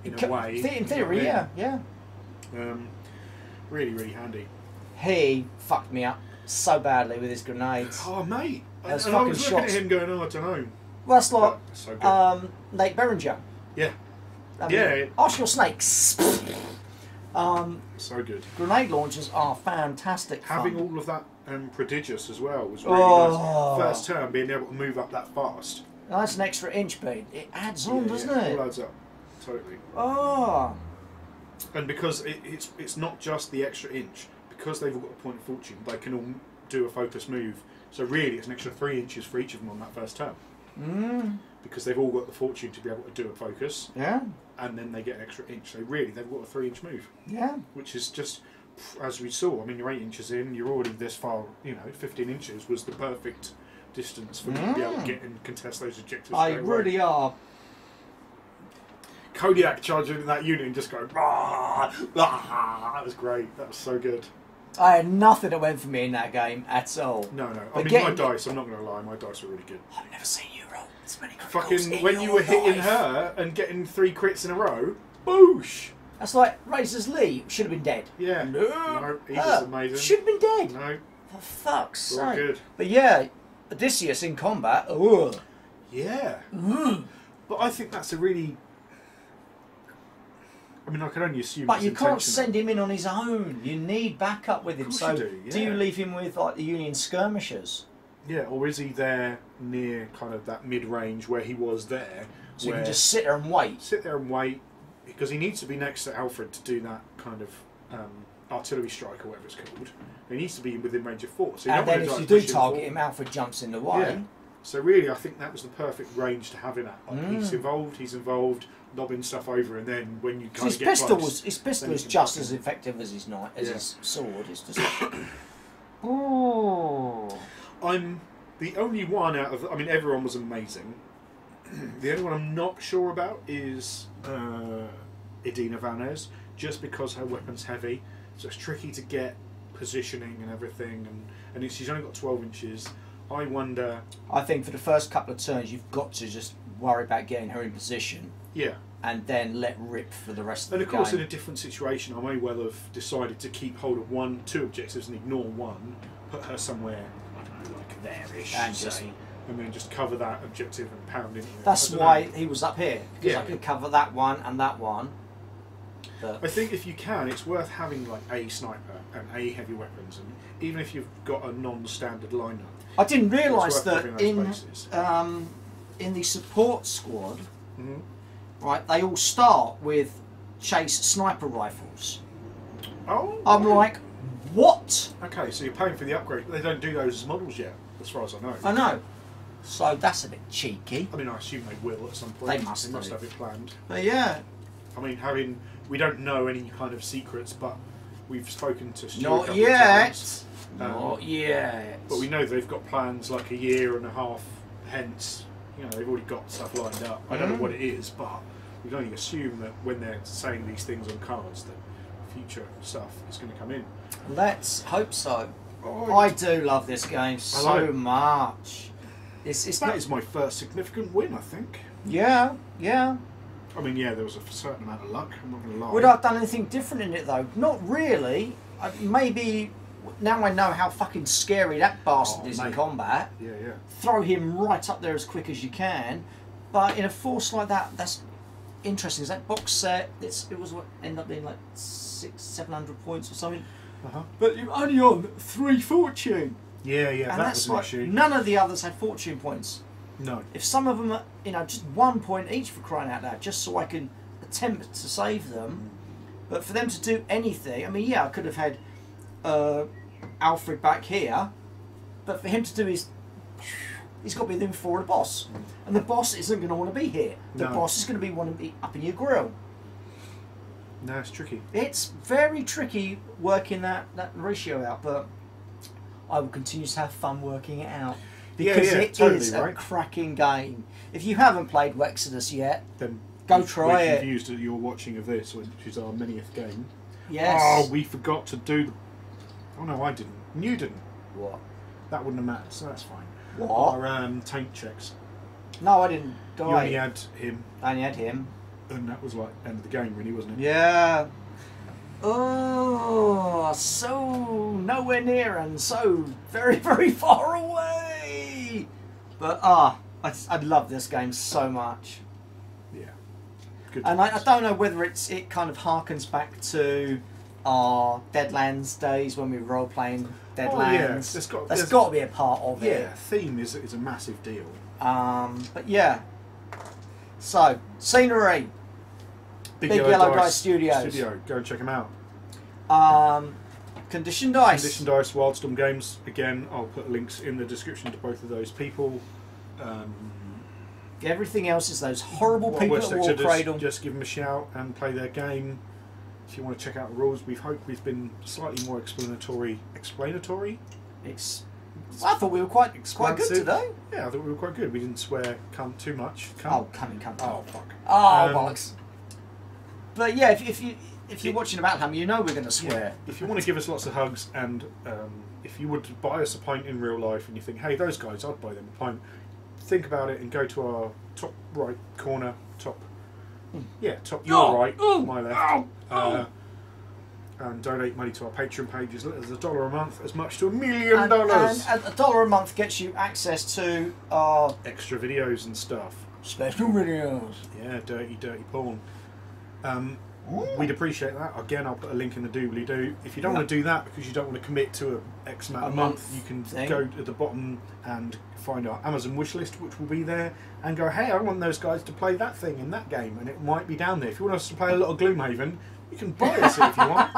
in a way. In theory, yeah. Really, really handy. He fucked me up so badly with his grenades. Oh mate, and Those I fucking was looking shots. at him going, oh I don't know. Well, that's like So good. Nate Beringer. Yeah. I mean, Yeah. Ask your snakes. So good. Grenade launchers are fantastic Having fun. all of that prodigious as well was really Oh. nice. First turn, being able to move up that fast. Oh, that's an extra inch speed. It adds on, doesn't All it? adds up. Totally. Oh. And because it's not just the extra inch, because they've all got a point of fortune, they can all do a focus move. So really, it's an extra 3 inches for each of them on that first turn. Mm. Because they've all got the fortune to be able to do a focus, Yeah. and then they get an extra inch. So really, they've got a 3-inch move, Yeah. which is just, as we saw. I mean, you're 8 inches in, you're already this far. 15 inches was the perfect distance for me to be able to get and contest those objectives. I straight away. really are. Kodiak charging in that unit and just going, rah, rah. That was great. That was so good. I had nothing that went for me in that game at all. No. I But mean, my getting- dice, I'm not going to lie, my dice were really good. I've never seen you roll as many criticals Fucking, in when you your were hitting life. her and getting 3 crits in a row, boosh! That's like Razor's Lee should have been dead. Yeah. No, he was amazing. Should have been dead. No, For fuck's all sake. good. But yeah, Odysseus in combat. Ugh. Yeah. But I think that's a really... I mean, I can only assume But it's you can't intentional. send him in on his own. You need backup with him. course So you do, you yeah. leave him with like the Union skirmishers? Yeah, or is he there near kind of that mid-range where he was there? So you where can just sit there and wait. sit there and wait, because he needs to be next to Alfred to do that kind of artillery strike or whatever it's called. He needs to be within range of 4. So you And don't then wanna, if you like, do push target forward. him, Alfred jumps in the way. Yeah. So really, I think that was the perfect range to have him at. Like, Mm. he's involved, lobbing stuff over, and then when you So kind his of get pistol close, was his pistol then is you can just fucking- as effective as his knife, as Yeah. his sword. It's just. Oh. I'm the only one out of... I mean, everyone was amazing. The only one I'm not sure about is Edina Vanez, just because her weapon's heavy, so it's tricky to get positioning and everything, and she's only got 12 inches. I wonder... I think for the first couple of turns, you've got to just worry about getting her in position Yeah. and then let rip for the rest of And the of course, game. in a different situation, I may well have decided to keep hold of 2 objectives and ignore one, put her somewhere, I don't know, like there-ish, And say, just- and then just cover that objective and pound into it. That's I don't why know. he was up here, because Yeah. I could cover that one and that one. But I think if you can, it's worth having like a sniper and a heavy weapons, and even if you've got a non-standard lineup. I didn't realise It's worth that having in those bases. in the support squad, Mhm. right, they all start with chase sniper rifles. Oh, I'm like, what? okay, so you're paying for the upgrade, but they don't do those as models yet. as far as I know. I know. So that's a bit cheeky. I mean, I assume they will at some point. They must do. have it planned. But yeah, I mean, we don't know any kind of secrets, but we've spoken to Stu a not couple of yet. times. Not yet. But we know they've got plans like a year and a half hence. You know, they've already got stuff lined up. I don't know what it is, but we can only assume that when they're saying these things on cards, that future stuff is going to come in. Let's hope so. Oh, I do love this game so like it. much. It's that is my first significant win, I think. yeah, yeah. I mean, yeah, there was a certain amount of luck. I'm not going to lie. Would I have done anything different in it though? Not really. Maybe now I know how fucking scary that bastard is in mate. combat. Yeah, yeah. Throw him right up there as quick as you can. But in a force like that, that's interesting. Is that box set? It was what ended up being like 600-700 points or something. But you're only on 3 fortune. Yeah, yeah, And that that's was an like issue. none of the others had fortune points. No. If some of them are, just 1 point each for crying out loud, just so I can attempt to save them. But for them to do anything, I mean, yeah, I could have had Alfred back here, but for him to do his, he's got to be within 4 of the boss, and the boss isn't going to want to be here. The No. boss is going to want to be up in your grill. No, it's tricky. It's very tricky working that ratio out, but I will continue to have fun working it out. Because yeah, it is totally, a right? cracking game. If you haven't played Wexodus yet, Then go try we're it. confused that you're watching of this, which is our 90th game. Yes. Oh, we forgot to do the... Oh, no, I didn't. You didn't. What? That wouldn't have mattered, so that's fine. What? Our tank checks. No, I didn't die. You only had him, I only had him. and that was like end of the game, really, wasn't it? Yeah. Oh, so nowhere near and so very, very far away. But I love this game so much. Yeah. Good And I times. don't know whether it kind of harkens back to our Deadlands days when we were role playing Deadlands. Oh, yeah. That's got to be a part of it. Yeah, theme is a massive deal. But yeah. So scenery. Big Yellow Dice Studios. Go and check them out. Condition dice. Condition Dice, Wildstorm Games. Again, I'll put links in the description to both of those people. Everything else is those horrible What people worst at they War should do is Cradle. just give them a shout and play their game. If you want to check out the rules, we've been slightly more explanatory. I thought we were quite good Expansive. today. Yeah, I thought we were quite good. We didn't swear cunt too much. Oh, Cunt. come. Oh, fuck. Oh, Um, bollocks. But yeah, if you're watching about Ham, you know we're going to swear. If you want to give us lots of hugs and if you would buy us a pint in real life and you think, hey, those guys, I'd buy them a pint, think about it and go to our top right corner, your right, my left, and donate money to our Patreon page as little as $1 a month, as much to $1 million. And $1 a month gets you access to our Extra videos and stuff. special videos. Yeah, dirty porn. We'd appreciate that. Again, I'll put a link in the doobly-doo. If you don't want to do that because you don't want to commit to a X amount A a month, month you can thing. go to the bottom and find our Amazon wish list, which will be there, and go, hey, I want those guys to play that thing in that game, and it might be down there. If you want us to play a lot of Gloomhaven, you can buy us it if you want.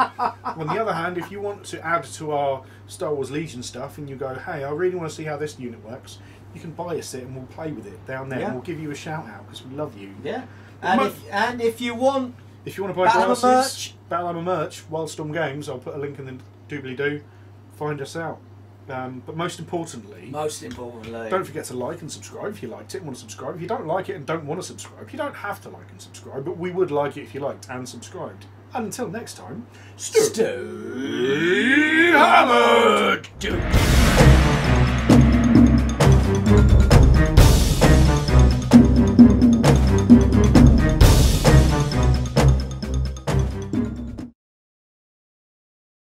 On the other hand, if you want to add to our Star Wars Legion stuff, and you go, hey, I really want to see how this unit works, you can buy us it and we'll play with it down there, Yeah. and we'll give you a shout out because we love you. Yeah. Well, And if you want If you want to buy Battle Hammer glasses, Battle Hammer merch, Wildstorm Games, I'll put a link in the doobly-doo. Find us out. But most importantly, don't forget to like and subscribe if you liked it and want to subscribe. If you don't like it and don't want to subscribe, you don't have to like and subscribe, but we would like it if you liked and subscribed. And until next time, stay hammered!